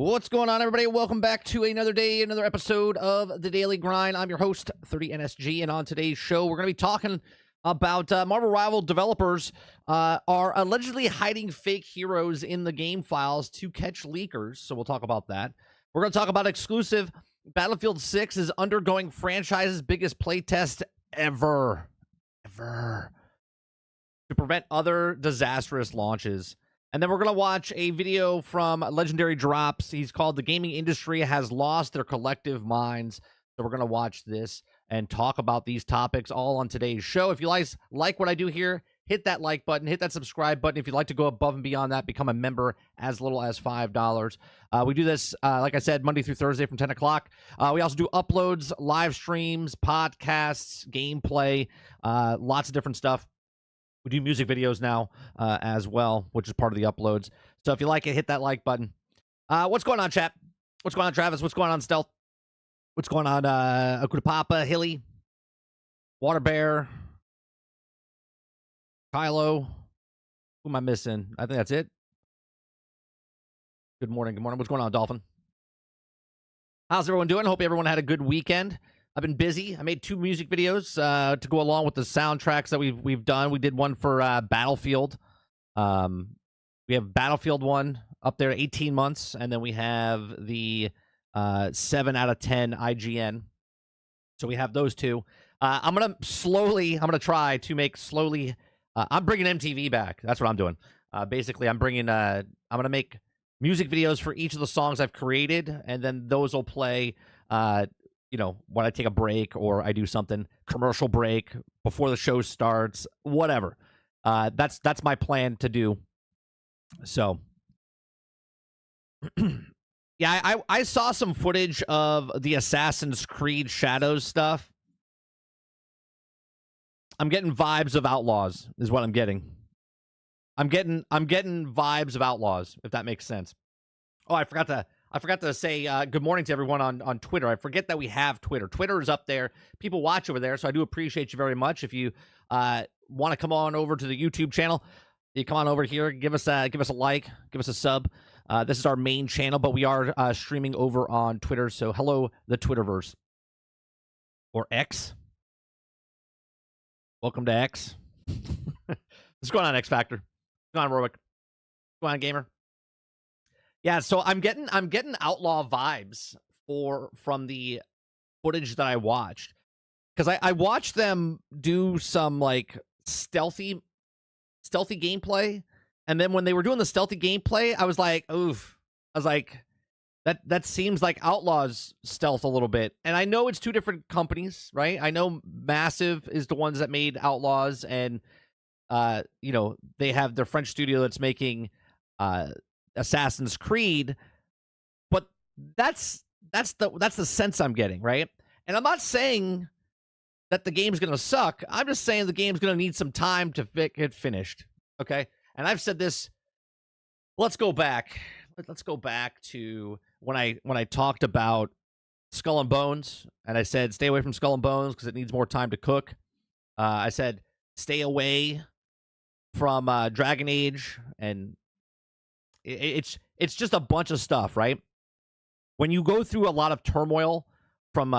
What's going on, everybody? Welcome back to another day, another episode of The Daily Grind. I'm your host, 30NSG, and on today's show, we're going to be talking about Marvel Rival developers are allegedly hiding fake heroes in the game files to catch leakers, so we'll talk about that. We're going to talk about exclusive. Battlefield 6 is undergoing franchise's biggest playtest ever, to prevent other disastrous launches. And then we're going to watch a video from Legendary Drops. He's called "The Gaming Industry Has Lost Their Collective Minds." So we're going to watch this and talk about these topics all on today's show. If you guys like what I do here, hit that like button, hit that subscribe button. If you'd like to go above and beyond that, become a member as little as $5. We do this, like I said, Monday through Thursday from 10 o'clock. We also do uploads, live streams, podcasts, gameplay, lots of different stuff. We do music videos now as well, which is part of the uploads. So if you like it, hit that like button. What's going on, chat? What's going on, Travis? What's going on, Stealth? What's going on, Akuta Papa, Hilly, Water Bear, Kylo? Who am I missing? I think that's it. Good morning. Good morning. What's going on, Dolphin? How's everyone doing? Hope everyone had a good weekend. I've been busy. I made 2 music videos to go along with the soundtracks that we've done. We did one for Battlefield. We have Battlefield 1 up there, 18 months, and then we have the 7 out of 10 IGN. So we have those 2. I'm gonna try to make slowly. I'm bringing MTV back. That's what I'm doing. Basically, I'm gonna make music videos for each of the songs I've created, and then those will play. When I take a break or I do something, commercial break before the show starts, whatever. That's my plan to do. So, yeah, I saw some footage of the Assassin's Creed Shadows stuff. I'm getting vibes of Outlaws, is what I'm getting. I'm getting vibes of Outlaws, if that makes sense. Oh, I forgot to say good morning to everyone on Twitter. I forget that we have Twitter. Twitter is up there. People watch over there, so I do appreciate you very much. If you want to come on over to the YouTube channel, you come on over here, give us a like, give us a sub. This is our main channel, but we are streaming over on Twitter. So hello, the Twitterverse. Or X. Welcome to X. What's going on, X Factor? What's going on, Rowick? What's going on, Gamer? Yeah, so I'm getting Outlaw vibes from the footage that I watched, because I watched them do some like stealthy gameplay, and then when they were doing the stealthy gameplay, I was like, oof. I was like, that seems like Outlaw's stealth a little bit. And I know it's 2 different companies, right? I know Massive is the ones that made Outlaws, and they have their French studio that's making Assassin's Creed, but that's the sense I'm getting, right? And I'm not saying that the game's gonna suck. I'm just saying the game's gonna need some time to get finished. Okay, and I've said this. Let's go back to when I talked about Skull and Bones, and I said stay away from Skull and Bones because it needs more time to cook. I said stay away from Dragon Age, and it's just a bunch of stuff, right? When you go through a lot of turmoil from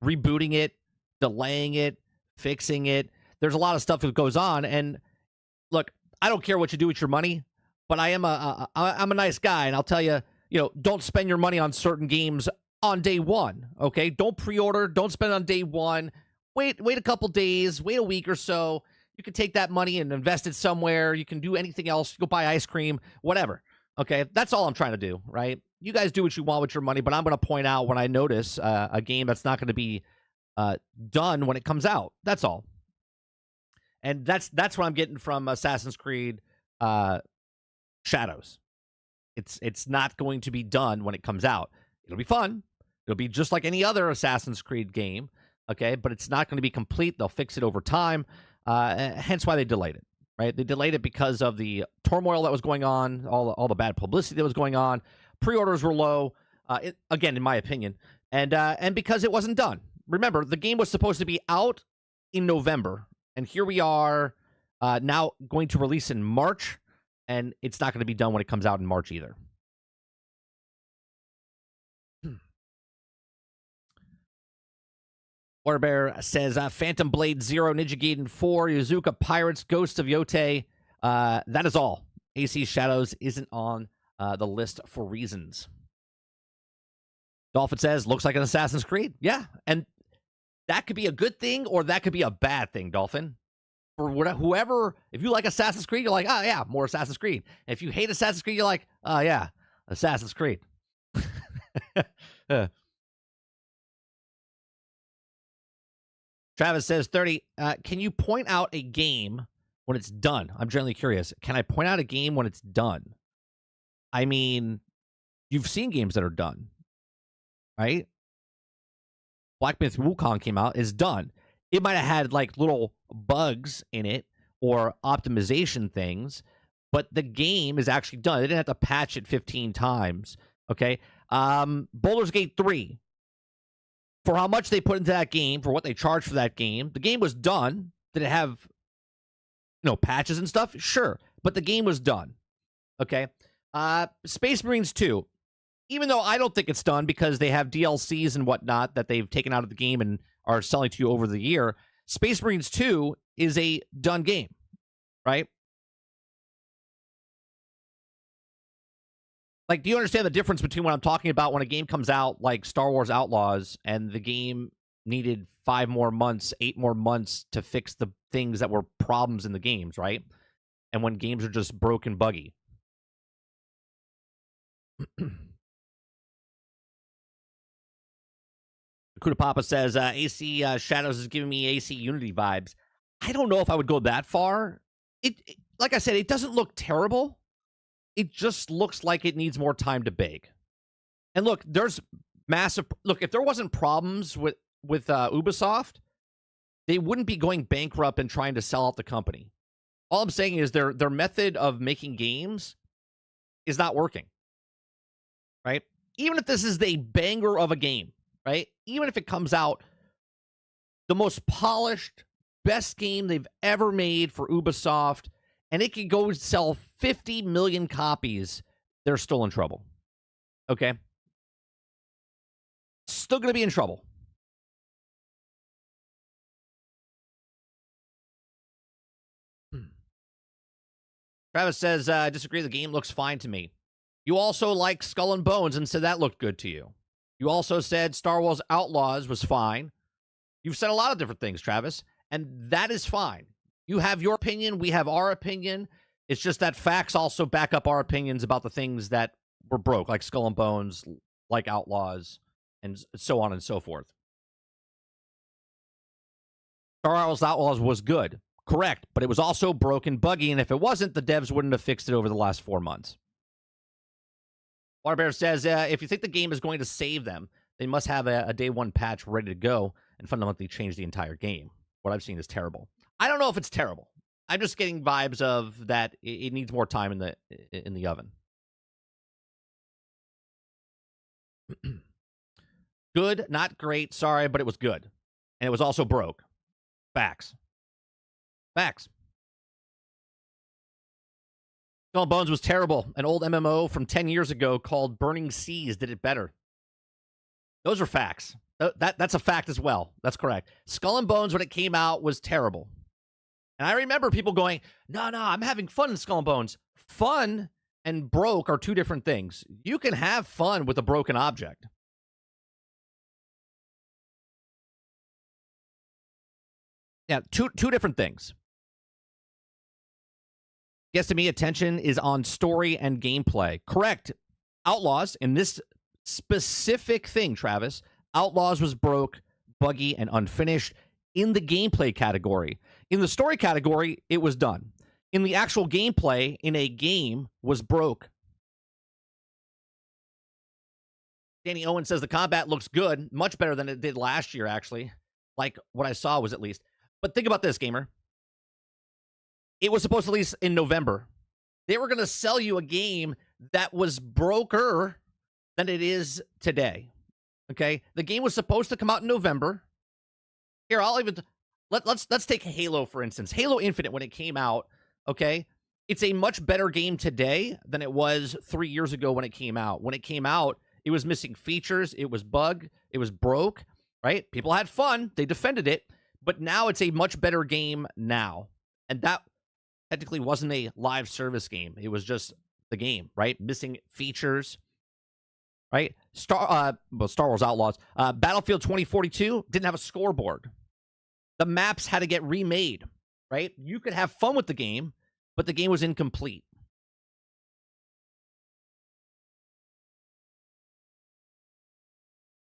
rebooting it, delaying it, fixing it, there's a lot of stuff that goes on. And look, I don't care what you do with your money, but I'm a nice guy, and I'll tell you, don't spend your money on certain games on day one. Okay, don't pre-order, don't spend on day one. Wait a couple days, wait a week or so. You can take that money and invest it somewhere. You can do anything else. Go buy ice cream, whatever. Okay, that's all I'm trying to do, right? You guys do what you want with your money, but I'm going to point out when I notice a game that's not going to be done when it comes out. That's all. And that's what I'm getting from Assassin's Creed Shadows. It's not going to be done when it comes out. It'll be fun. It'll be just like any other Assassin's Creed game, okay? But it's not going to be complete. They'll fix it over time. Hence why they delayed it, right? They delayed it because of the turmoil that was going on, all the bad publicity that was going on. Pre-orders were low, again, in my opinion, and because it wasn't done. Remember, the game was supposed to be out in November, and here we are now going to release in March, and it's not going to be done when it comes out in March either. Waterbear says Phantom Blade 0, Ninja Gaiden 4, Yuzuka Pirates, Ghosts of Yote. That is all. AC Shadows isn't on the list for reasons. Dolphin says, looks like an Assassin's Creed. Yeah, and that could be a good thing or that could be a bad thing, Dolphin. For whoever, if you like Assassin's Creed, you're like, oh, yeah, more Assassin's Creed. If you hate Assassin's Creed, you're like, oh, yeah, Assassin's Creed. Travis says, 30, can you point out a game when it's done? I'm generally curious. Can I point out a game when it's done? I mean, you've seen games that are done, right? Black Myth Wukong came out, is done. It might have had like little bugs in it or optimization things, but the game is actually done. They didn't have to patch it 15 times. Okay. Baldur's Gate 3. For how much they put into that game, for what they charged for that game, the game was done. Did it have, patches and stuff? Sure. But the game was done. Okay. Space Marines 2. Even though I don't think it's done because they have DLCs and whatnot that they've taken out of the game and are selling to you over the year, Space Marines 2 is a done game, right? Like, do you understand the difference between what I'm talking about when a game comes out like Star Wars Outlaws and the game needed 5 more months, 8 more months to fix the things that were problems in the games, right? And when games are just broken, buggy. Kuda Papa says, AC Shadows is giving me AC Unity vibes. I don't know if I would go that far. It like I said, it doesn't look terrible. It just looks like it needs more time to bake. And look, there's massive... Look, if there wasn't problems with Ubisoft, they wouldn't be going bankrupt and trying to sell out the company. All I'm saying is their method of making games is not working. Right? Even if this is the banger of a game, right? Even if it comes out the most polished, best game they've ever made for Ubisoft, and it could go sell 50 million copies, they're still in trouble. Okay? Still going to be in trouble. Travis says, I disagree. The game looks fine to me. You also like Skull and Bones and said that looked good to you. You also said Star Wars Outlaws was fine. You've said a lot of different things, Travis, and that is fine. You have your opinion. We have our opinion. It's just that facts also back up our opinions about the things that were broke, like Skull and Bones, like Outlaws, and so on and so forth. Star Wars Outlaws was good, correct, but it was also broken, buggy, and if it wasn't, the devs wouldn't have fixed it over the last 4 months. Waterbear says, if you think the game is going to save them, they must have a day one patch ready to go and fundamentally change the entire game. What I've seen is terrible. I don't know if it's terrible. I'm just getting vibes of that it needs more time in the oven. Good, not great, sorry, but it was good. And it was also broke. Facts. Facts. Skull and Bones was terrible. An old MMO from 10 years ago called Burning Seas did it better. Those are facts. That's a fact as well. That's correct. Skull and Bones, when it came out, was terrible. And I remember people going, no, I'm having fun in Skull and Bones. Fun and broke are two different things. You can have fun with a broken object. Yeah, two different things. Guess to me, attention is on story and gameplay. Correct. Outlaws, in this specific thing, Travis, Outlaws was broke, buggy, and unfinished in the gameplay category. In the story category, it was done. In the actual gameplay, in a game, was broke. Danny Owen says the combat looks good, much better than it did last year, actually. Like what I saw was at least. But think about this, gamer. It was supposed to release in November. They were going to sell you a game that was broker than it is today. Okay? The game was supposed to come out in November. Here, I'll even... Let's take Halo, for instance. Halo Infinite, when it came out, okay? It's a much better game today than it was 3 years ago when it came out. When it came out, it was missing features. It was bugged. It was broke. right? People had fun. They defended it. But now it's a much better game now. And that technically wasn't a live service game. It was just the game, right? Missing features, right? Star Wars Outlaws. Battlefield 2042 didn't have a scoreboard. The maps had to get remade, right? You could have fun with the game, but the game was incomplete.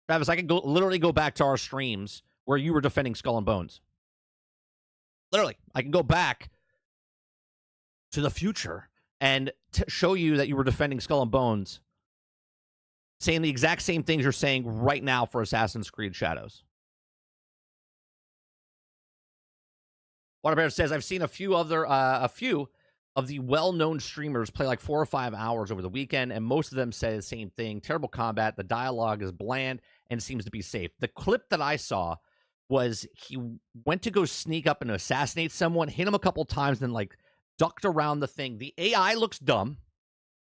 Travis, I could literally go back to our streams where you were defending Skull and Bones. Literally, I can go back to the future and show you that you were defending Skull and Bones, saying the exact same things you're saying right now for Assassin's Creed Shadows. Waterbear says, I've seen a few of the well-known streamers play like 4 or 5 hours over the weekend, and most of them say the same thing. Terrible combat, the dialogue is bland, and seems to be safe. The clip that I saw was he went to go sneak up and assassinate someone, hit him a couple times, then like ducked around the thing. The AI looks dumb,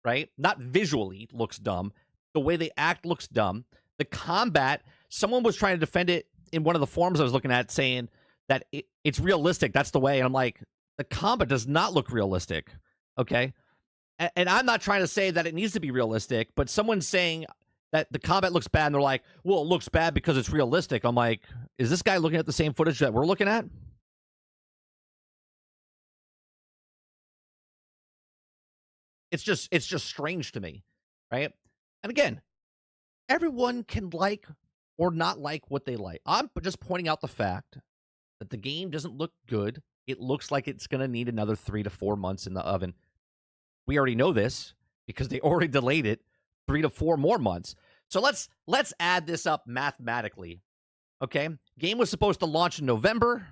right? Not visually looks dumb. The way they act looks dumb. The combat, someone was trying to defend it in one of the forums I was looking at, saying that it's realistic. That's the way. And I'm like, the combat does not look realistic. Okay. And I'm not trying to say that it needs to be realistic, but someone's saying that the combat looks bad, and they're like, well, it looks bad because it's realistic. I'm like, is this guy looking at the same footage that we're looking at? It's just strange to me, right? And again, everyone can like or not like what they like. I'm just pointing out the fact that the game doesn't look good. It looks like it's going to need another 3 to 4 months in the oven. We already know this because they already delayed it 3 to 4 more months. So let's add this up mathematically. Okay? Game was supposed to launch in November,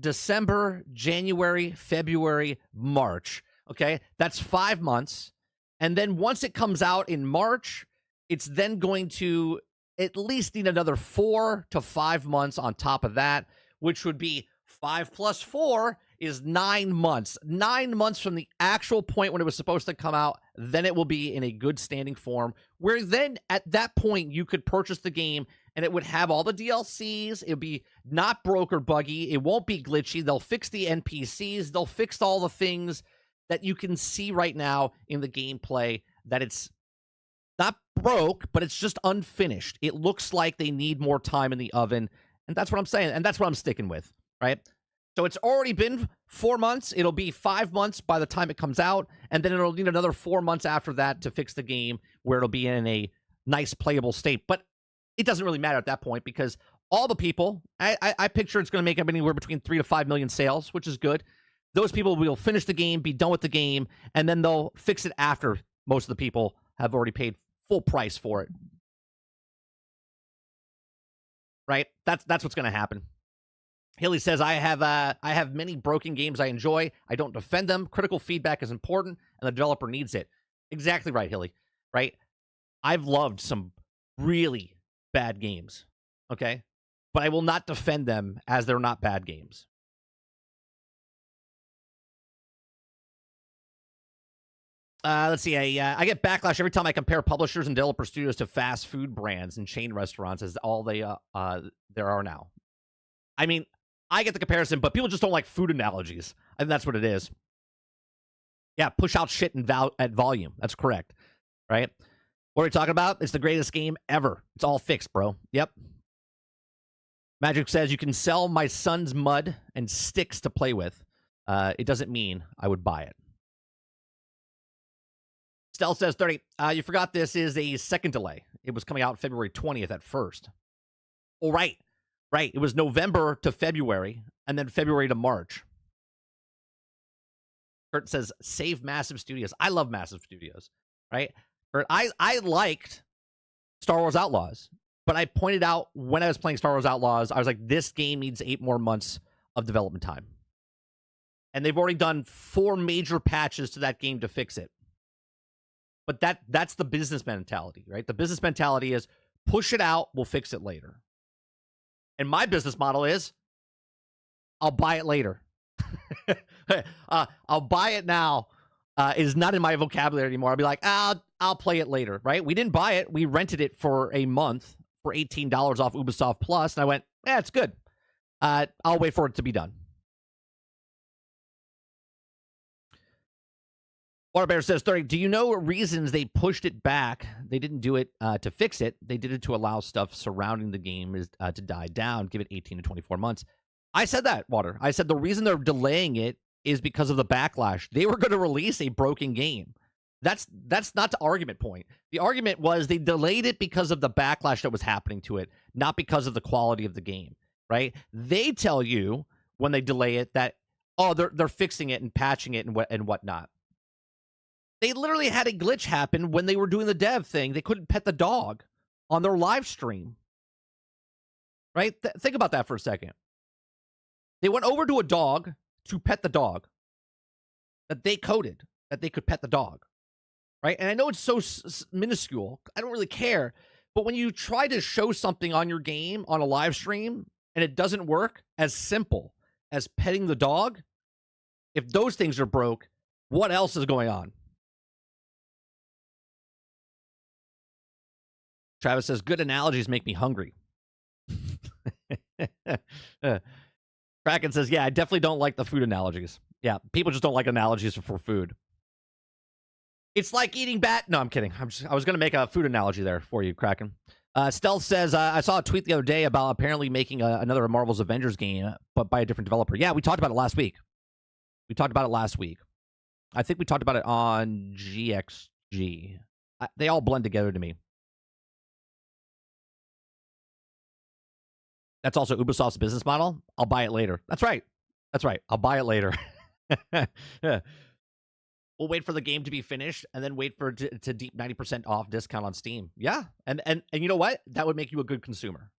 December, January, February, March. Okay? That's 5 months. And then once it comes out in March, it's then going to at least need another 4 to 5 months on top of that, which would be 5 plus 4 is 9 months. 9 months from the actual point when it was supposed to come out, then it will be in a good standing form, where then at that point you could purchase the game and it would have all the DLCs. It would be not broke or buggy. It won't be glitchy. They'll fix the NPCs. They'll fix all the things that you can see right now in the gameplay, that it's not broke, but it's just unfinished. It looks like they need more time in the oven, and that's what I'm saying, and that's what I'm sticking with, right? So it's already been 4 months. It'll be 5 months by the time it comes out, and then it'll need another 4 months after that to fix the game where it'll be in a nice playable state. But it doesn't really matter at that point, because all the people, I picture it's going to make up anywhere between 3 to 5 million sales, which is good. Those people will finish the game, be done with the game, and then they'll fix it after most of the people have already paid full price for it. Right? That's what's going to happen. Hilly says, I have many broken games I enjoy. I don't defend them. Critical feedback is important, and the developer needs it. Exactly right, Hilly. Right? I've loved some really bad games, okay? But I will not defend them as they're not bad games. Let's see. I get backlash every time I compare publishers and developer studios to fast food brands and chain restaurants as all there are now. I mean, I get the comparison, but people just don't like food analogies. I think that's what it is. Yeah, push out shit at volume. That's correct, right? What are we talking about? It's the greatest game ever. It's all fixed, bro. Yep. Magic says, you can sell my son's mud and sticks to play with. It doesn't mean I would buy it. Stell says 30. You forgot this is a second delay. It was coming out February 20th at first. Oh, right. Right. It was November to February, and then February to March. Kurt says, save Massive Studios. I love Massive Studios, right? Kurt, I liked Star Wars Outlaws, but I pointed out when I was playing Star Wars Outlaws, I was like, this game needs 8 more months of development time. And they've already done 4 major patches to that game to fix it. But that's the business mentality, right? The business mentality is push it out, we'll fix it later. And my business model is I'll buy it later. I'll buy it now is not in my vocabulary anymore. I'll be like, I'll play it later, right? We didn't buy it. We rented it for a month for $18 off Ubisoft Plus. And I went, yeah, it's good. I'll wait for it to be done. Waterbear says, 30, do you know reasons they pushed it back? They didn't do it to fix it. They did it to allow stuff surrounding the game to die down, give it 18 to 24 months. I said that, Water. I said the reason they're delaying it is because of the backlash. They were going to release a broken game. That's not the argument point. The argument was they delayed it because of the backlash that was happening to it, not because of the quality of the game, right? They tell you when they delay it that, oh, they're fixing it and patching it and whatnot. They literally had a glitch happen when they were doing the dev thing. They couldn't pet the dog on their live stream, right? Think about that for a second. They went over to a dog to pet the dog that they coded that they could pet the dog, right? And I know it's so minuscule. I don't really care. But when you try to show something on your game on a live stream and it doesn't work, as simple as petting the dog, if those things are broke, what else is going on? Travis says, good analogies make me hungry. Kraken says, yeah, I definitely don't like the food analogies. Yeah, people just don't like analogies for food. It's like eating bat. No, I'm kidding. I was going to make a food analogy there for you, Kraken. Stealth says, I saw a tweet the other day about apparently making another Marvel's Avengers game, but by a different developer. Yeah, we talked about it last week. I think we talked about it on GXG. They all blend together to me. That's also Ubisoft's business model. I'll buy it later. That's right. I'll buy it later. Yeah. We'll wait for the game to be finished and then wait for it to deep 90% off discount on Steam. Yeah. And you know what? That would make you a good consumer.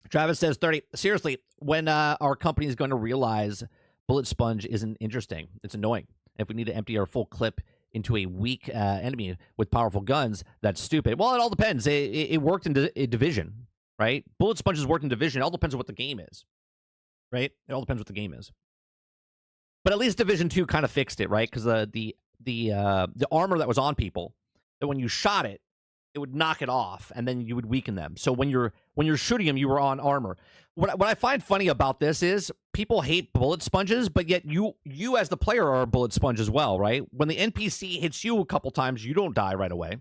Travis says, 30, seriously, when our company is going to realize Bullet Sponge isn't interesting? It's annoying. If we need to empty our full clip into a weak enemy with powerful guns, that's stupid. Well, it all depends. It worked in Division, right? Bullet Sponges worked in Division. It all depends on what the game is, right? It all depends what the game is. But at least Division 2 kind of fixed it, right? Because the armor that was on people, that when you shot it, it would knock it off, and then you would weaken them. So when you're shooting them, you were on armor. What I find funny about this is people hate bullet sponges, but yet you as the player are a bullet sponge as well, right? When the NPC hits you a couple times, you don't die right away.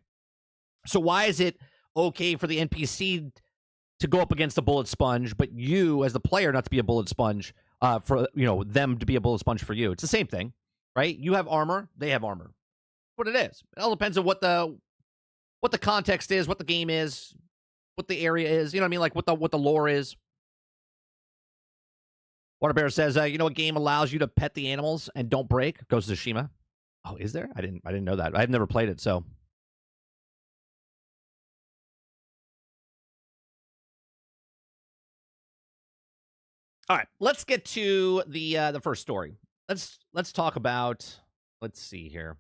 So why is it okay for the NPC to go up against a bullet sponge, but you as the player not to be a bullet sponge for them to be a bullet sponge for you? It's the same thing, right? You have armor, they have armor. What it is. It all depends on what the context is, what the game is, what the area is. You know what I mean? Like what the lore is. Waterbear says, a game allows you to pet the animals and don't break? Ghost of Tsushima. Oh, is there? I didn't know that. I've never played it, so. All right, let's get to the first story. Let's talk about. Let's see here.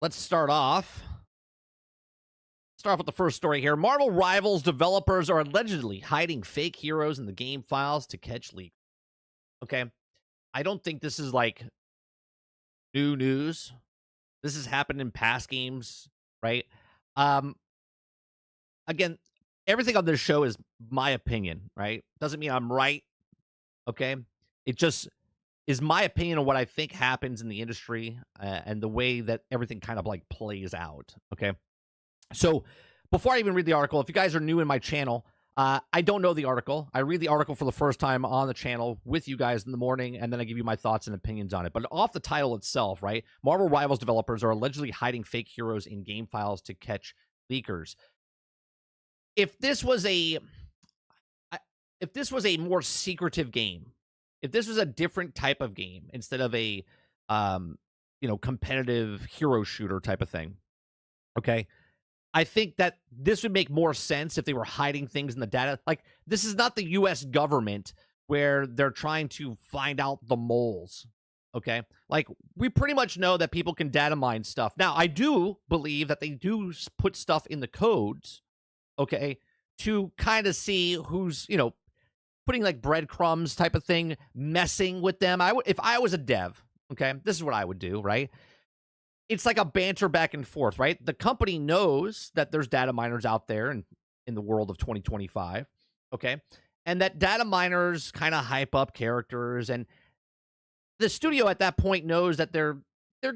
Let's start off with the first story here. Marvel Rivals developers are allegedly hiding fake heroes in the game files to catch leaks. Okay. I don't think this is like new news. This has happened in past games, right? Again, everything on this show is my opinion, right? Doesn't mean I'm right. Okay. It just is my opinion on what I think happens in the industry and the way that everything kind of like plays out. Okay. So before I even read the article, if you guys are new in my channel, I don't know the article. I read the article for the first time on the channel with you guys in the morning, and then I give you my thoughts and opinions on it. But off the title itself, right? Marvel Rivals developers are allegedly hiding fake heroes in game files to catch leakers. If this was a more secretive game, if this was a different type of game instead of a competitive hero shooter type of thing, okay, I think that this would make more sense if they were hiding things in the data. Like, this is not the U.S. government where they're trying to find out the moles, okay? Like, we pretty much know that people can data mine stuff. Now, I do believe that they do put stuff in the codes, okay, to kind of see who's, putting like breadcrumbs type of thing, messing with them. If I was a dev, okay, this is what I would do, right? It's like a banter back and forth, right? The company knows that there's data miners out there in the world of 2025, okay? And that data miners kind of hype up characters, and the studio at that point knows that they're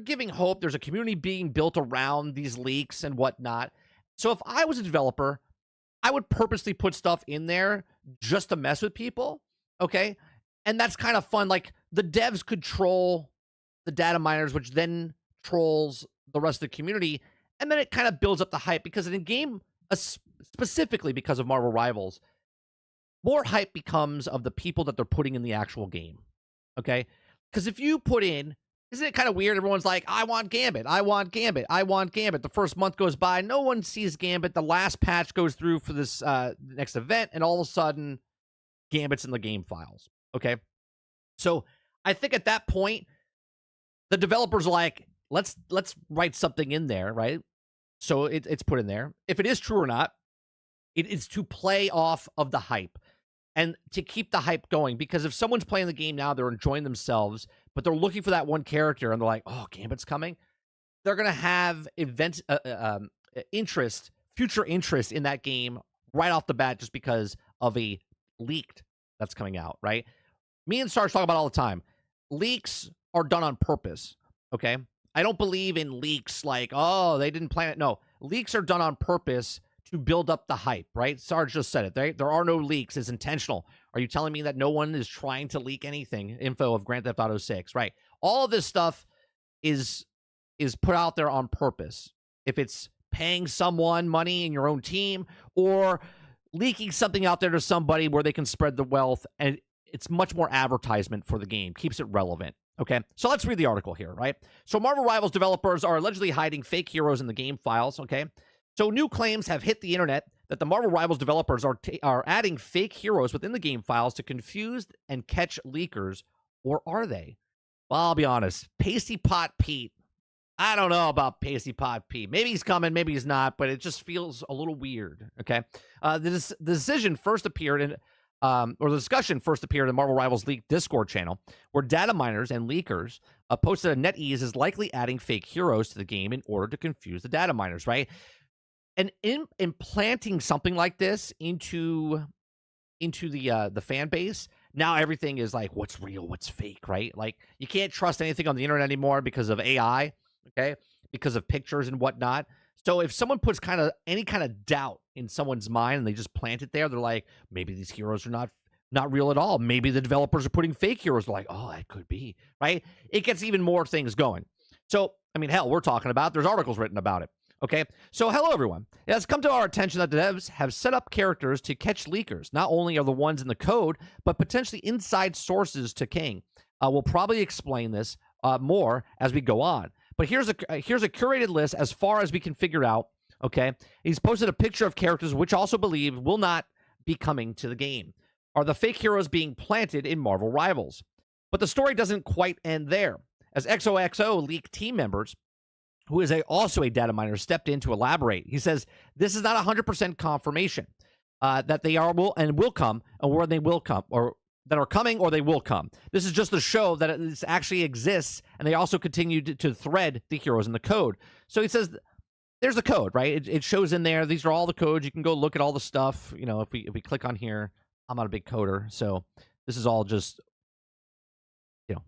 giving hope. There's a community being built around these leaks and whatnot. So if I was a developer, I would purposely put stuff in there just to mess with people, okay? And that's kind of fun. Like, the devs could troll the data miners, which then trolls the rest of the community, and then it kind of builds up the hype, because in a game, specifically because of Marvel Rivals, more hype becomes of the people that they're putting in the actual game, okay? Because if you put in, isn't it kind of weird? Everyone's like, I want Gambit, I want Gambit, I want Gambit. The first month goes by, no one sees Gambit. The last patch goes through for this next event, and all of a sudden, Gambit's in the game files, okay? So I think at that point, the developers are like, let's write something in there, right? So it's put in there. If it is true or not, it is to play off of the hype and to keep the hype going. Because if someone's playing the game now, they're enjoying themselves, but they're looking for that one character and they're like, oh, Gambit's coming. They're going to have future interest in that game right off the bat, just because of a leaked that's coming out, right? Me and Sarge talk about it all the time. Leaks are done on purpose, okay? I don't believe in leaks like, oh, they didn't plan it. No, leaks are done on purpose to build up the hype, right? Sarge just said it. There are no leaks. It's intentional. Are you telling me that no one is trying to leak anything? Info of Grand Theft Auto 6, right? All of this stuff is put out there on purpose. If it's paying someone money in your own team, or leaking something out there to somebody where they can spread the wealth, and it's much more advertisement for the game, keeps it relevant. Okay, so let's read the article here, right? So Marvel Rivals developers are allegedly hiding fake heroes in the game files, okay? So new claims have hit the internet that the Marvel Rivals developers are adding fake heroes within the game files to confuse and catch leakers, or are they? Well, I'll be honest, Pasty Pot Pete, I don't know about Pasty Pot Pete. Maybe he's coming, maybe he's not, but it just feels a little weird, okay? The decision first appeared in... or the discussion first appeared in Marvel Rivals Leak Discord channel, where data miners and leakers posted that NetEase is likely adding fake heroes to the game in order to confuse the data miners, right? And implanting something like this into the fan base, now everything is like, what's real, what's fake, right? Like, you can't trust anything on the internet anymore because of AI, okay? Because of pictures and whatnot. So if someone puts any kind of doubt in someone's mind and they just plant it there, they're like, maybe these heroes are not real at all. Maybe the developers are putting fake heroes. They're like, oh, that could be, right? It gets even more things going. So, I mean, hell, we're talking about, there's articles written about it, okay? So, hello, everyone. It has come to our attention that the devs have set up characters to catch leakers. Not only are the ones in the code, but potentially inside sources to King. We'll probably explain this more as we go on. But here's a curated list as far as we can figure out, okay? He's posted a picture of characters which also believe will not be coming to the game. Are the fake heroes being planted in Marvel Rivals? But the story doesn't quite end there, as XOXO leaked team members, who is also a data miner, stepped in to elaborate. He says, this is not 100% confirmation that they will come, and where they will come, or that are coming, or they will come. This is just to show that it actually exists, and they also continue to thread the heroes in the code. So he says, there's the code, right? It shows in there. These are all the codes. You can go look at all the stuff. You know, if we click on here, I'm not a big coder, so this is all just, you know,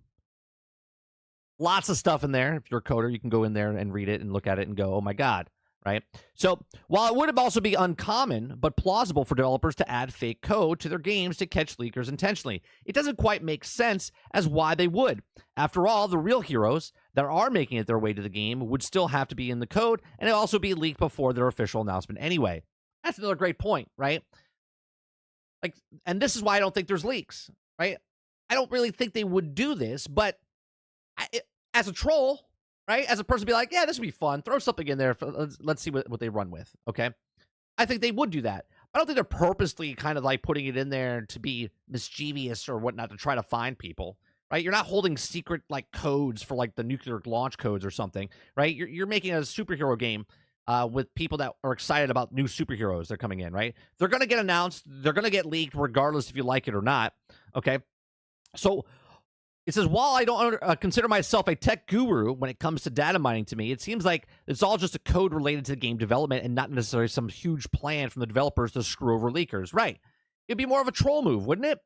lots of stuff in there. If you're a coder, you can go in there and read it and look at it and go, oh my God, right? So while it would also be uncommon but plausible for developers to add fake code to their games to catch leakers intentionally, it doesn't quite make sense as why they would. After all, the real heroes that are making it their way to the game would still have to be in the code, and it'll also be leaked before their official announcement anyway. That's another great point, right? Like, and this is why I don't think there's leaks, right? I don't really think they would do this, but as a troll, right? As a person, be like, yeah, this would be fun. Throw something in there. Let's see what they run with, okay? I think they would do that. I don't think they're purposely kind of like putting it in there to be mischievous or whatnot to try to find people, right? You're not holding secret like codes for like the nuclear launch codes or something, right? You're making a superhero game. with people that are excited about new superheroes that are coming in, right? They're going to get announced. They're going to get leaked regardless if you like it or not. Okay. So it says, while I don't consider myself a tech guru when it comes to data mining, to me, it seems like it's all just a code related to game development and not necessarily some huge plan from the developers to screw over leakers. Right. It'd be more of a troll move, wouldn't it?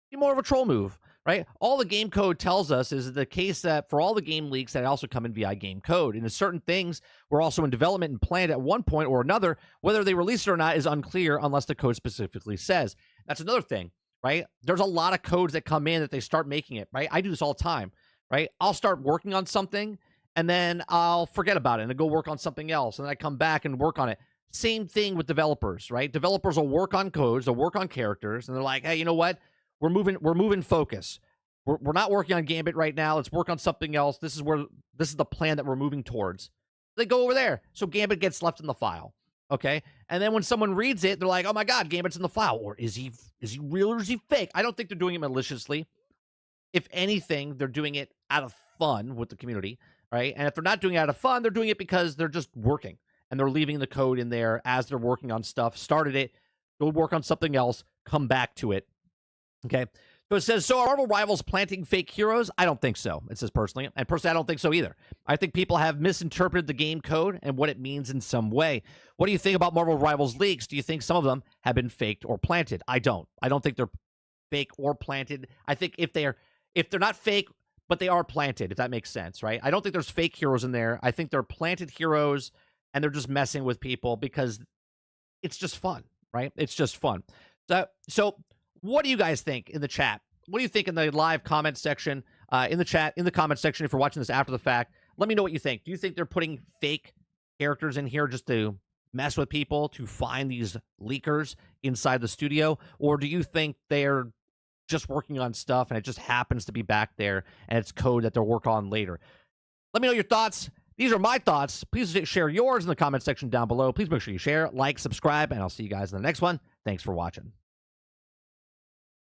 Be more of a troll move, right? All the game code tells us is the case that for all the game leaks that also come in via game code, and certain things were also in development and planned at one point or another. Whether they release it or not is unclear unless the code specifically says. That's another thing, right? There's a lot of codes that come in that they start making it, right? I do this all the time, right? I'll start working on something and then I'll forget about it and go work on something else, and then I come back and work on it. Same thing with developers, right? Developers will work on codes, they'll work on characters, and they're like, hey, you know what? We're moving focus. We're not working on Gambit right now. Let's work on something else. This is the plan that we're moving towards. They go over there. So Gambit gets left in the file. Okay. And then when someone reads it, they're like, oh my God, Gambit's in the file. Or is he real or is he fake? I don't think they're doing it maliciously. If anything, they're doing it out of fun with the community, right? And if they're not doing it out of fun, they're doing it because they're just working and they're leaving the code in there as they're working on stuff. Started it, go work on something else, come back to it. Okay. So it says, so are Marvel Rivals planting fake heroes? I don't think so. It says personally. And personally, I don't think so either. I think people have misinterpreted the game code and what it means in some way. What do you think about Marvel Rivals leaks? Do you think some of them have been faked or planted? I don't. I don't think they're fake or planted. I think if they're not fake, but they are planted, if that makes sense, right? I don't think there's fake heroes in there. I think they're planted heroes and they're just messing with people because it's just fun, right? It's just fun. So what do you guys think in the chat? What do you think in the live comment section, in the chat, in the comment section, if you're watching this after the fact? Let me know what you think. Do you think they're putting fake characters in here just to mess with people, to find these leakers inside the studio? Or do you think they're just working on stuff and it just happens to be back there and it's code that they'll work on later? Let me know your thoughts. These are my thoughts. Please share yours in the comment section down below. Please make sure you share, like, subscribe, and I'll see you guys in the next one. Thanks for watching.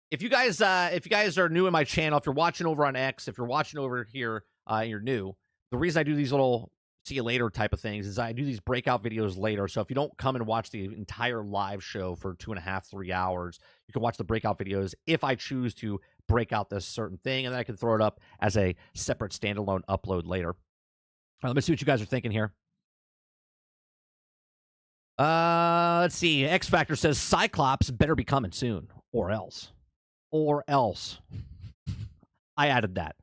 If you guys are new in my channel, if you're watching over on X, if you're watching over here, and you're new, the reason I do these little see you later type of things is I do these breakout videos later. So if you don't come and watch the entire live show for 2.5, 3 hours, you can watch the breakout videos if I choose to break out this certain thing, and then I can throw it up as a separate standalone upload later. All right, let me see what you guys are thinking here. Let's see. X Factor says Cyclops better be coming soon, or else. Or else. I added that.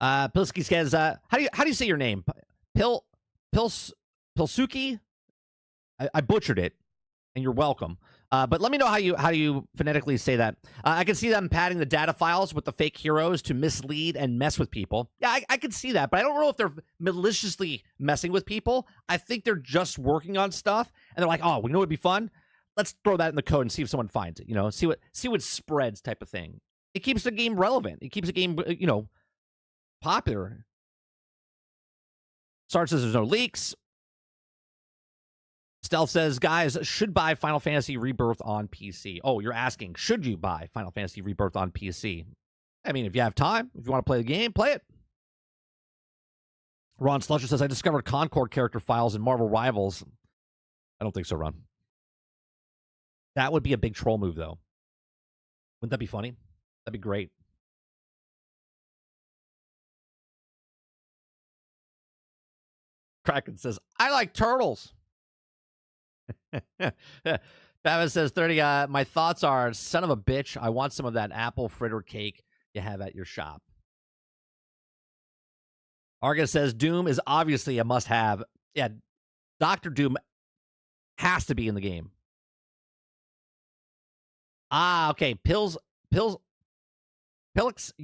Pilsky says, how do you say your name? Pilsuki? I butchered it, and you're welcome. But let me know how you phonetically say that. I can see them padding the data files with the fake heroes to mislead and mess with people. Yeah, I can see that, but I don't know if they're maliciously messing with people. I think they're just working on stuff, and they're like, oh, we know it'd be fun. Let's throw that in the code and see if someone finds it. You know, see what spreads type of thing. It keeps the game relevant. It keeps the game, popular. Sarge says there's no leaks. Stealth says, guys, should buy Final Fantasy Rebirth on PC. Oh, you're asking, should you buy Final Fantasy Rebirth on PC? I mean, if you have time, if you want to play the game, play it. Ron Slusher says, I discovered Concord character files in Marvel Rivals. I don't think so, Ron. That would be a big troll move, though. Wouldn't that be funny? That'd be great. Kraken says, I like turtles. Travis says, 30, my thoughts are, son of a bitch, I want some of that apple fritter cake you have at your shop. Argus says, Doom is obviously a must-have. Yeah, Dr. Doom has to be in the game. Ah, okay. Pillix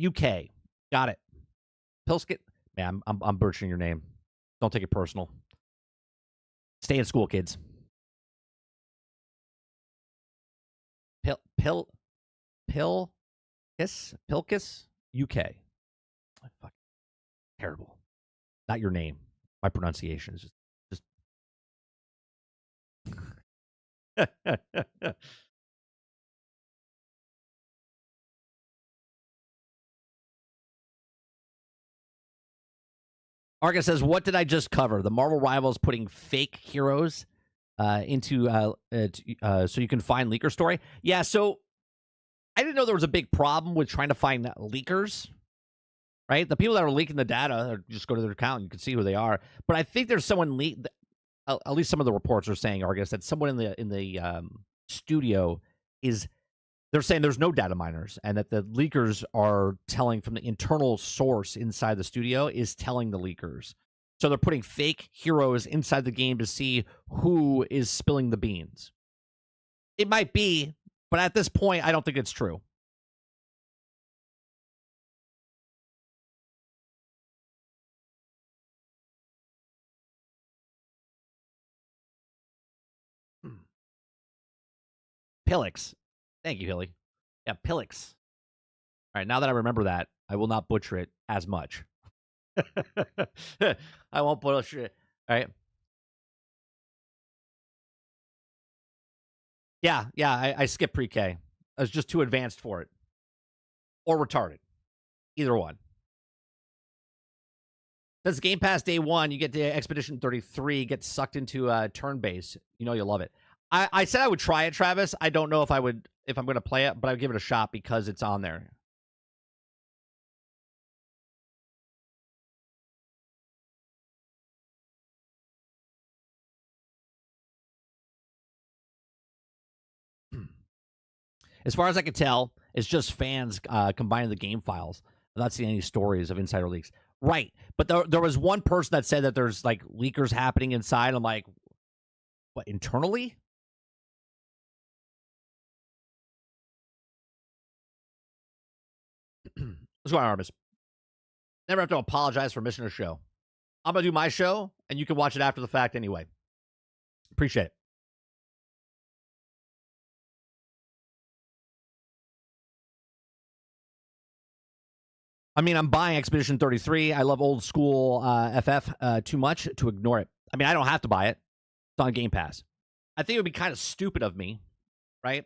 UK. Got it. Pilskit. Man, I'm butchering your name. Don't take it personal. Stay in school, kids. Pilkis UK. Fuck. Terrible. Not your name. My pronunciation is just Argus says, what did I just cover? The Marvel Rivals putting fake heroes into so you can find leaker story. Yeah, so I didn't know there was a big problem with trying to find leakers, right? The people that are leaking the data, just go to their account and you can see who they are. But I think there's someone at least some of the reports are saying, Argus, that someone in the studio they're saying there's no data miners and that the leakers are telling from the internal source inside the studio is telling the leakers. So they're putting fake heroes inside the game to see who is spilling the beans. It might be, but at this point, I don't think it's true. Pillix. Thank you, Hilly. Yeah, Pillix. All right, now that I remember that, I will not butcher it as much. I won't butcher it. All right. Yeah, I skipped pre-K. I was just too advanced for it. Or retarded. Either one. That's Game Pass day one. You get to Expedition 33, get sucked into turn base. You know you'll love it. I said I would try it, Travis. I don't know if I'm going to play it, but I would give it a shot because it's on there. As far as I can tell, it's just fans combining the game files. I'm not seeing any stories of insider leaks. Right. But there was one person that said that there's like leakers happening inside. I'm like, what, internally? What's going on, Armis? Never have to apologize for missing a show. I'm going to do my show, and you can watch it after the fact anyway. Appreciate it. I mean, I'm buying Expedition 33. I love old school FF too much to ignore it. I mean, I don't have to buy it. It's on Game Pass. I think it would be kind of stupid of me, right?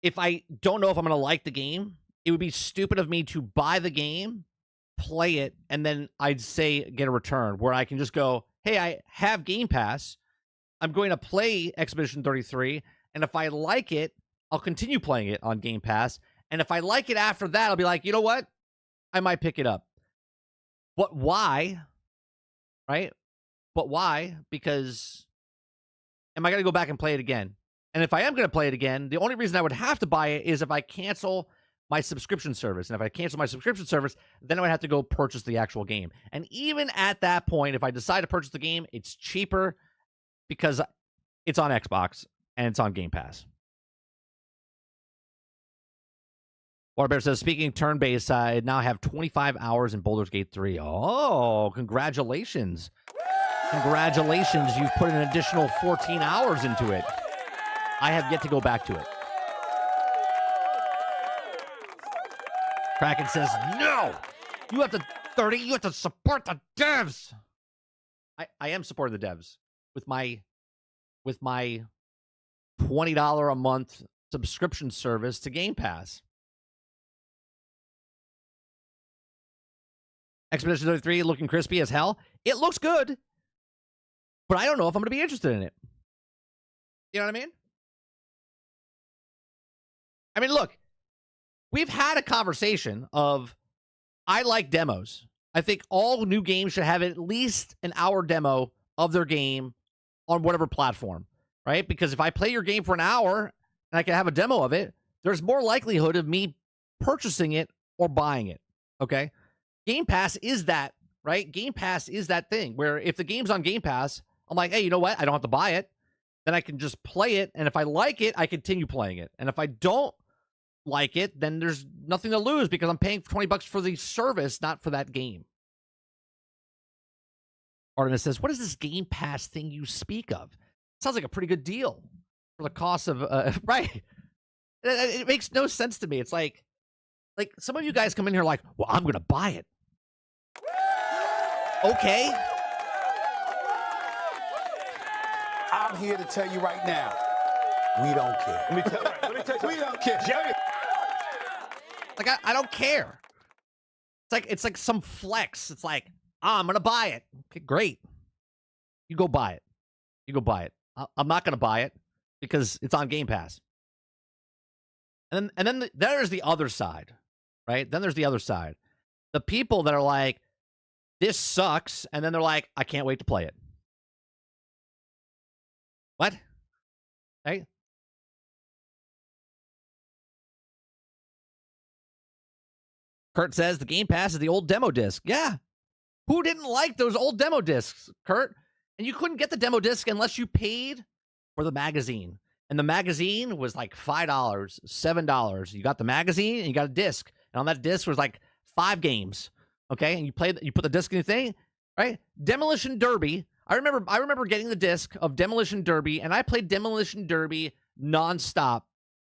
If I don't know if I'm going to like the game, it would be stupid of me to buy the game, play it, and then I'd say get a return where I can just go, hey, I have Game Pass. I'm going to play Expedition 33, and if I like it, I'll continue playing it on Game Pass. And if I like it after that, I'll be like, you know what? I might pick it up. But why? Right? But why? Because am I going to go back and play it again? And if I am going to play it again, the only reason I would have to buy it is if I cancel my subscription service. And if I cancel my subscription service, then I would have to go purchase the actual game. And even at that point, if I decide to purchase the game, it's cheaper because it's on Xbox and it's on Game Pass. Waterbear says, speaking turn-based, I now have 25 hours in Baldur's Gate 3. Oh, congratulations. Congratulations. You've put an additional 14 hours into it. I have yet to go back to it. Kraken says, no! You have to support the devs! I am supporting the devs with my $20 a month subscription service to Game Pass. Expedition 33 looking crispy as hell. It looks good, but I don't know if I'm going to be interested in it. You know what I mean? I mean, look, we've had a conversation of I like demos. I think all new games should have at least an hour demo of their game on whatever platform, right? Because if I play your game for an hour and I can have a demo of it, there's more likelihood of me purchasing it or buying it, okay? Game Pass is that, right? Game Pass is that thing where if the game's on Game Pass, I'm like, hey, you know what? I don't have to buy it. Then I can just play it. And if I like it, I continue playing it. And if I don't like it, then there's nothing to lose because I'm paying $20 for the service, not for that game. Artemis says, what is this Game Pass thing you speak of? Sounds like a pretty good deal for the cost of, right. It makes no sense to me. It's like some of you guys come in here like, well, I'm going to buy it. Okay. I'm here to tell you right now, we don't care. Let me tell you, we don't care. Like I don't care. It's like some flex. It's like, I'm going to buy it. Okay, great. You go buy it. You go buy it. I'm not going to buy it because it's on Game Pass. And then there's the other side, right? Then there's the other side. The people that are like, this sucks, and then they're like, I can't wait to play it. What? Hey? Kurt says the Game Pass is the old demo disc. Yeah. Who didn't like those old demo discs, Kurt? And you couldn't get the demo disc unless you paid for the magazine. And the magazine was like $5, $7. You got the magazine and you got a disc. And on that disc was like 5 games. Okay? And you put the disc in your thing, right? Demolition Derby. I remember getting the disc of Demolition Derby, and I played Demolition Derby nonstop.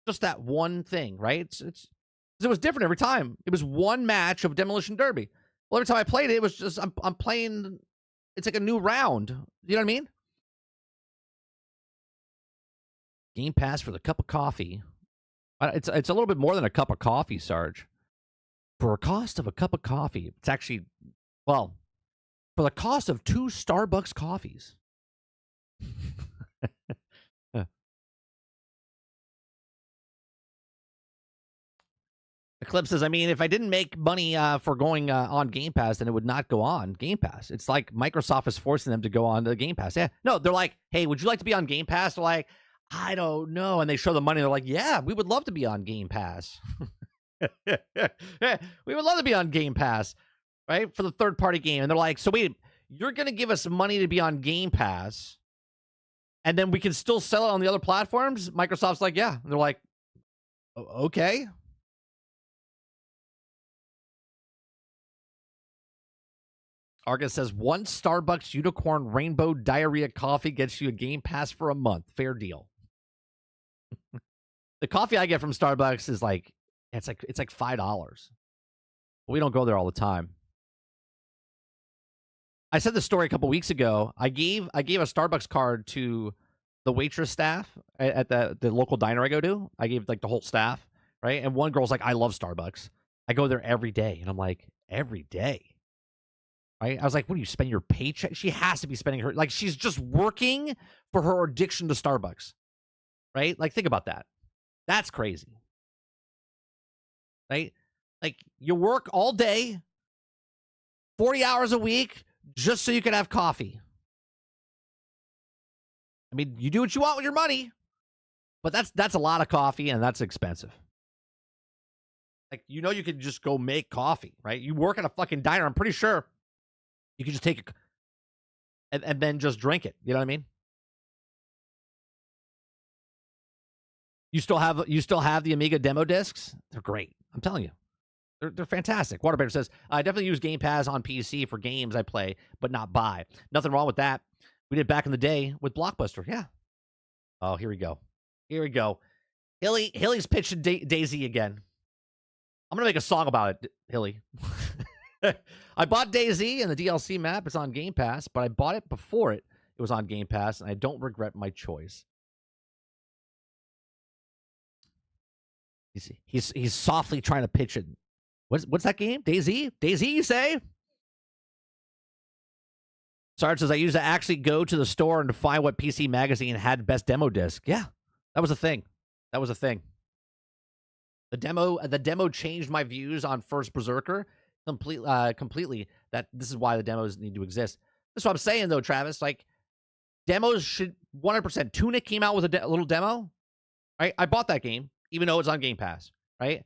Just that one thing, right? It was different every time. It was one match of Demolition Derby. Well, every time I played it, it was just I'm playing. It's like a new round. You know what I mean? Game Pass for the cup of coffee. It's a little bit more than a cup of coffee, Sarge. For a cost of a cup of coffee, it's actually, well, for the cost of 2 Starbucks coffees. Eclipse says, I mean, if I didn't make money for going on Game Pass, then it would not go on Game Pass. It's like Microsoft is forcing them to go on the Game Pass. Yeah. No, they're like, hey, would you like to be on Game Pass? They're like, I don't know. And they show the money. They're like, yeah, we would love to be on Game Pass. Yeah, we would love to be on Game Pass, right? For the third-party game. And they're like, so wait, you're going to give us money to be on Game Pass, and then we can still sell it on the other platforms? Microsoft's like, yeah. And they're like, okay. Argus says, one Starbucks Unicorn Rainbow Diarrhea coffee gets you a Game Pass for a month. Fair deal. The coffee I get from Starbucks is like, it's like $5. But we don't go there all the time. I said this story a couple weeks ago. I gave a Starbucks card to the waitress staff at the local diner I go to. I gave like the whole staff, right? And one girl's like, I love Starbucks. I go there every day. And I'm like, every day? Right? I was like, what do you spend your paycheck? She has to be spending her, like, she's just working for her addiction to Starbucks. Right? Like, think about that. That's crazy. Right? Like, you work all day, 40 hours a week, just so you can have coffee. I mean, you do what you want with your money, but that's a lot of coffee, and that's expensive. Like, you know, you could just go make coffee, right? You work at a fucking diner. I'm pretty sure you can just take it and then just drink it. You know what I mean? You still have the Amiga demo discs? They're great. I'm telling you. They're fantastic. Waterbear says, I definitely use Game Pass on PC for games I play, but not buy. Nothing wrong with that. We did back in the day with Blockbuster. Yeah. Oh, here we go. Here we go. Hilly's pitching DayZ again. I'm going to make a song about it, Hilly. I bought DayZ and the DLC map. It's on Game Pass, but I bought it before it was on Game Pass, and I don't regret my choice. He's softly trying to pitch it. What's that game? DayZ? DayZ, you say? Sarge says, I used to actually go to the store and to find what PC magazine had best demo disc. Yeah, that was a thing. That was a thing. The demo changed my views on First Berserker completely. That this is why the demos need to exist. That's what I'm saying, though, Travis. Like, demos should 100%. Tunic came out with a little demo. Right? I bought that game, even though it's on Game Pass. Right?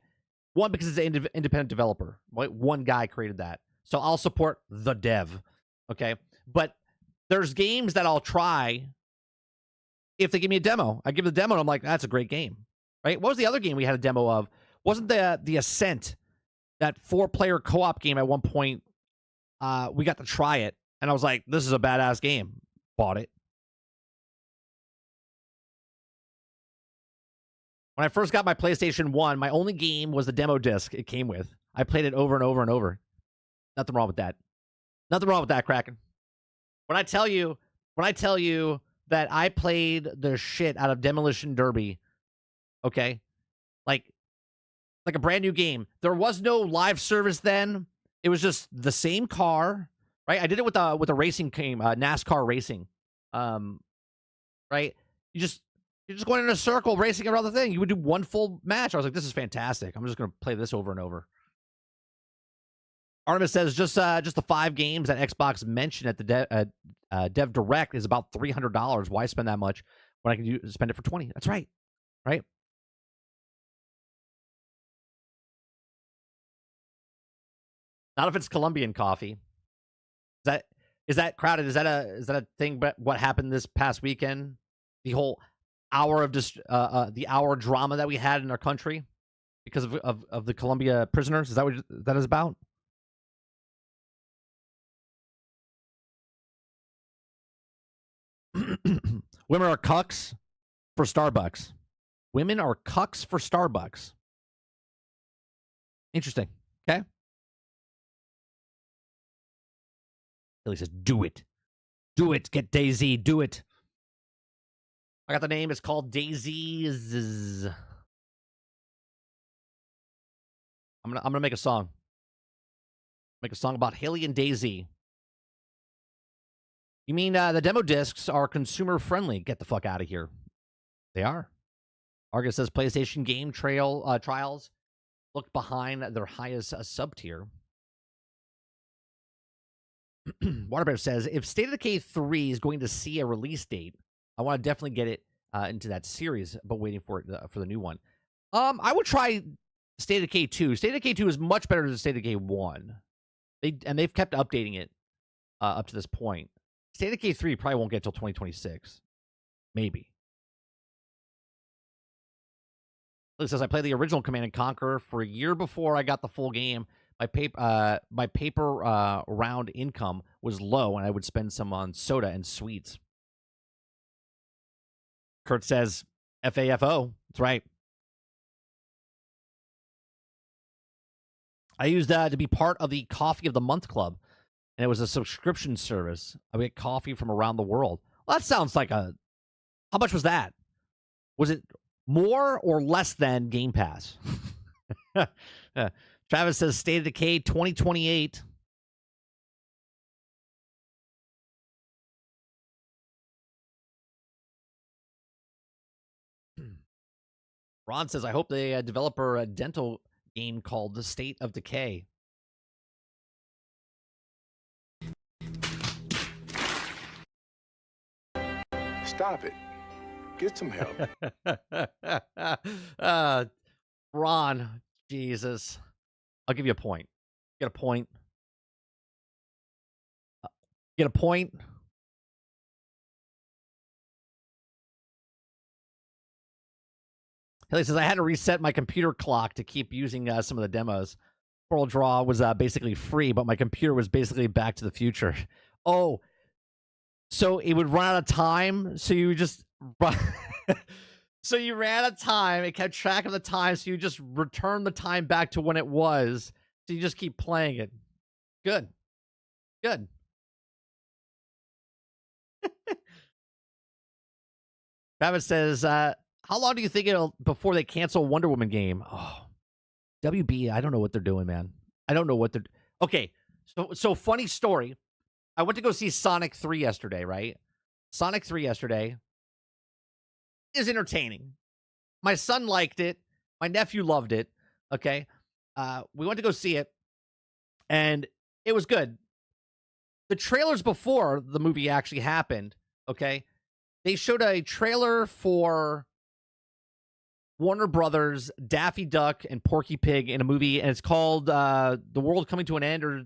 One, because it's an independent developer. Right? One guy created that. So I'll support the dev. Okay? But there's games that I'll try if they give me a demo. I give the demo and I'm like, that's a great game. Right? What was the other game we had a demo of? Wasn't the Ascent, that 4-player co-op game at one point? We got to try it, and I was like, this is a badass game. Bought it. When I first got my PlayStation 1, my only game was the demo disc it came with. I played it over and over and over. Nothing wrong with that. Nothing wrong with that, Kraken. When I tell you that I played the shit out of Demolition Derby, okay? Like a brand new game. There was no live service then. It was just the same car, right? I did it with a racing game, NASCAR racing. Right? You're just going in a circle racing around the thing. You would do one full match. I was like, this is fantastic. I'm just going to play this over and over. Artemis says just the 5 games that Xbox mentioned at the Dev Direct is about $300. Why spend that much when I can spend it for 20? That's right. Right? Not if it's Colombian coffee. Is that crowded? Is that a thing? But what happened this past weekend? The whole hour of the hour drama that we had in our country because of the Colombia prisoners. Is that what that is about? Women are cucks for Starbucks. Women are cucks for Starbucks. Interesting. Okay. Billy says, do it. Do it. Get Daisy. Do it. I got the name. It's called Daisy's. I'm gonna make a song. Make a song about Haley and Daisy. You mean the demo discs are consumer friendly? Get the fuck out of here. They are. Argus says PlayStation game trials look behind their highest sub tier. Waterbear says if State of Decay 3 is going to see a release date, I want to definitely get it into that series, but waiting for it for the new one. I would try State of Decay 2. State of Decay 2 is much better than State of Decay 1. They've kept updating it up to this point. State of Decay 3 probably won't get till 2026. Maybe. It says I played the original Command & Conquer for a year before I got the full game. My paper round income was low, and I would spend some on soda and sweets. Kurt says FAFO. That's right. I used to be part of the Coffee of the Month Club, and it was a subscription service. I would get coffee from around the world. Well, that sounds like a... How much was that? Was it more or less than Game Pass? Travis says State of Decay 2028. Ron says, I hope they develop a dental game called The State of Decay. Stop it. Get some help. Ron, Jesus. I'll give you a point. Get a point. Get a point. Haley says, I had to reset my computer clock to keep using some of the demos. Coral Draw was basically free, but my computer was basically Back to the Future. Oh, so it would run out of time, so you just... So you ran out of time, it kept track of the time, so you just return the time back to when it was, so you just keep playing it. Good. Good. Travis says, how long do you think it'll before they cancel Wonder Woman game? Oh, WB, I don't know what they're doing, man. I don't know what they're... Okay, so funny story. I went to go see Sonic 3 yesterday, right? Sonic 3 yesterday is entertaining. My son liked it. My nephew loved it. Okay. We went to go see it, and it was good. The trailers before the movie actually happened, okay, they showed a trailer for Warner Brothers, Daffy Duck, and Porky Pig in a movie, and it's called The World Coming to an End, or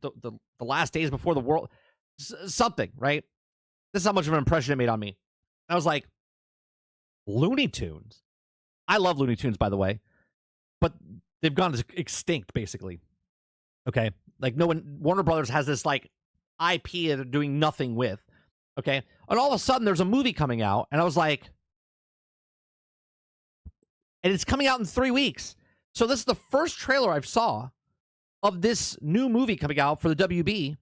the Last Days Before the World, something, right? This is how much of an impression it made on me. I was like, Looney Tunes? I love Looney Tunes, by the way, but they've gone extinct, basically. Okay? Like, no one... Warner Brothers has this, like, IP that they're doing nothing with. Okay? And all of a sudden, there's a movie coming out, and I was like... And it's coming out in 3 weeks. So this is the first trailer I've saw of this new movie coming out for the WB,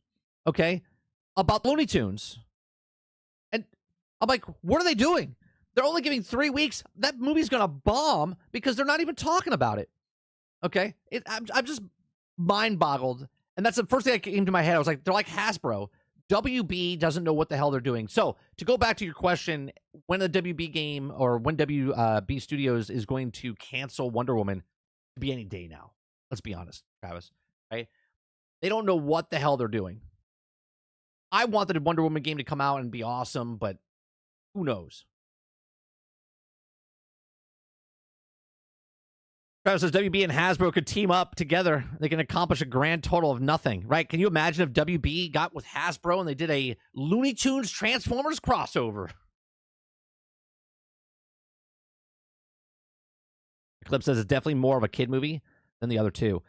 okay, about Looney Tunes. And I'm like, what are they doing? They're only giving 3 weeks. That movie's going to bomb because they're not even talking about it. Okay? I'm just mind-boggled And that's the first thing that came to my head. I was like, they're like Hasbro. WB doesn't know what the hell they're doing. So to go back to your question, when the WB game or when WB Studios is going to cancel Wonder Woman, it could be any day now. Let's be honest, Travis. Right? They don't know what the hell they're doing. I wanted a Wonder Woman game to come out and be awesome, but who knows? Travis says WB and Hasbro could team up together. They can accomplish a grand total of nothing, right? Can you imagine if WB got with Hasbro and they did a Looney Tunes Transformers crossover? Clip says it's definitely more of a kid movie than the other two.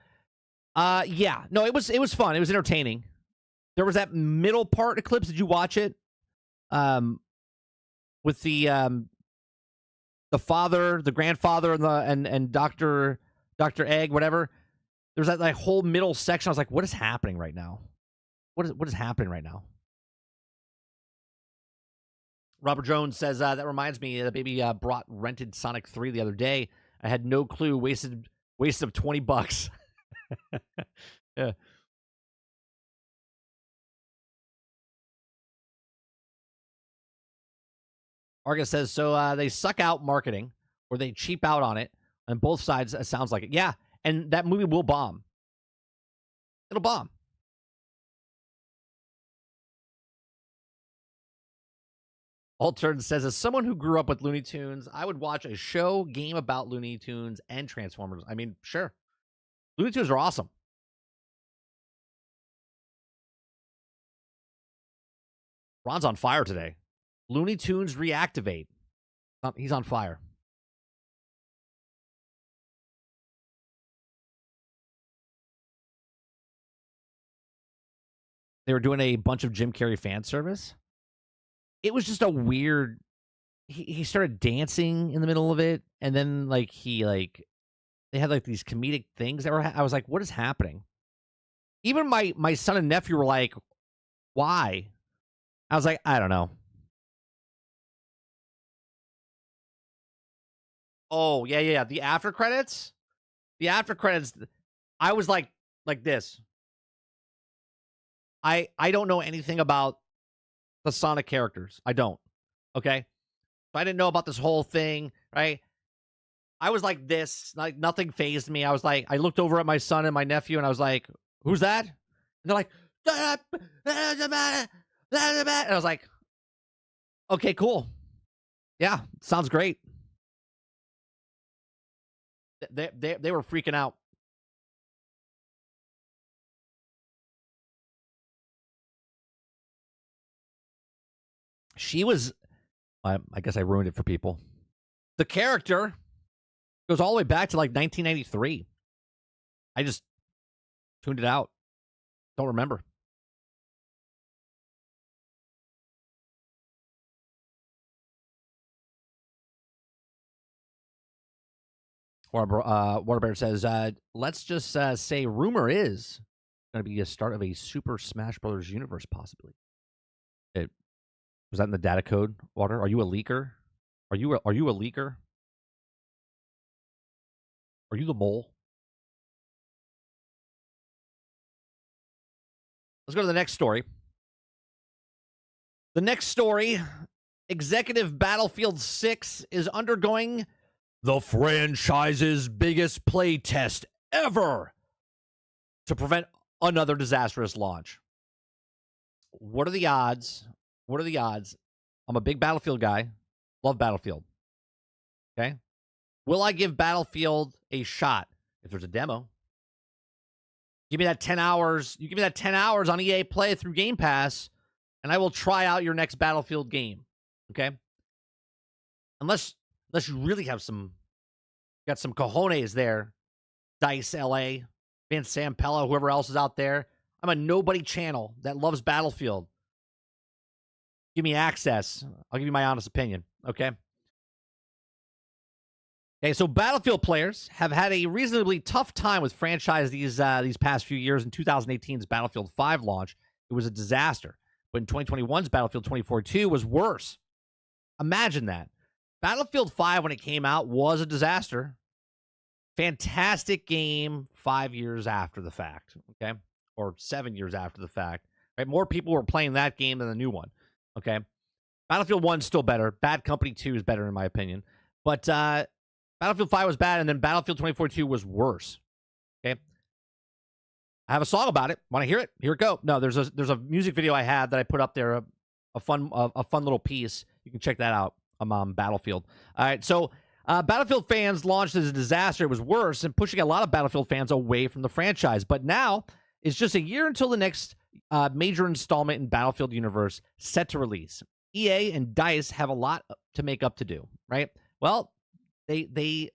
Yeah. No, it was fun. It was entertaining. There was that middle part of Clips. Did you watch it? With the father, the grandfather, and Dr. Egg, whatever. There's that like whole middle section. I was like, what is happening right now? What is happening right now? Robert Jones says that reminds me that baby brought rented Sonic 3 the other day. I had no clue. Wasted of $20. Yeah. Argus says, so they suck out marketing or they cheap out on it. On both sides, it sounds like it. Yeah, and that movie will bomb. It'll bomb. Altern says, as someone who grew up with Looney Tunes, I would watch a show game about Looney Tunes and Transformers. I mean, sure. Looney Tunes are awesome. Ron's on fire today. Looney Tunes reactivate. He's on fire. They were doing a bunch of Jim Carrey fan service. It was just a weird. He started dancing in the middle of it, and then they had like these comedic things that were. I was like, what is happening? Even my son and nephew were like, why? I was like, I don't know. Oh, yeah. The after credits. I was like this. I don't know anything about the Sonic characters. I don't. Okay? So I didn't know about this whole thing, right? I was like this. Like nothing fazed me. I was like, I looked over at my son and my nephew and I was like, who's that? And they're like, and I was like, okay, cool. Yeah, sounds great. They were freaking out. She was, I guess I ruined it for people. The character goes all the way back to like 1993. I just tuned it out. Don't remember. Waterbear says, let's just say rumor is going to be a start of a Super Smash Brothers universe, possibly. Was that in the data code, Water? Are you a leaker? Are you a leaker? Are you the mole? Let's go to the next story. The next story, Executive Battlefield 6 is undergoing the franchise's biggest playtest ever to prevent another disastrous launch. What are the odds? I'm a big Battlefield guy. Love Battlefield. Okay? Will I give Battlefield a shot if there's a demo? Give me that 10 hours. You give me that 10 hours on EA Play through Game Pass, and I will try out your next Battlefield game. Okay? Unless you really have got some cojones there. Dice LA, Vince Sampello, whoever else is out there. I'm a nobody channel that loves Battlefield. Give me access. I'll give you my honest opinion. Okay? Okay, so Battlefield players have had a reasonably tough time with franchise these past few years. In 2018's Battlefield 5 launch, it was a disaster. But in 2021's Battlefield 2042 was worse. Imagine that. Battlefield 5, when it came out, was a disaster. Fantastic game 5 years after the fact. Okay? or 7 years after the fact. Right? More people were playing that game than the new one. Okay. Battlefield 1 is still better. Bad Company 2 is better in my opinion. But Battlefield 5 was bad, and then Battlefield 2042 was worse. Okay. I have a song about it. Want to hear it? Here it go. No, there's a music video I had that I put up there, a fun little piece. You can check that out. I'm on Battlefield. All right, so Battlefield fans launched as a disaster. It was worse and pushing a lot of Battlefield fans away from the franchise. But now it's just a year until the next major installment in Battlefield universe set to release. EA and DICE have a lot to make up to do, right? Well, they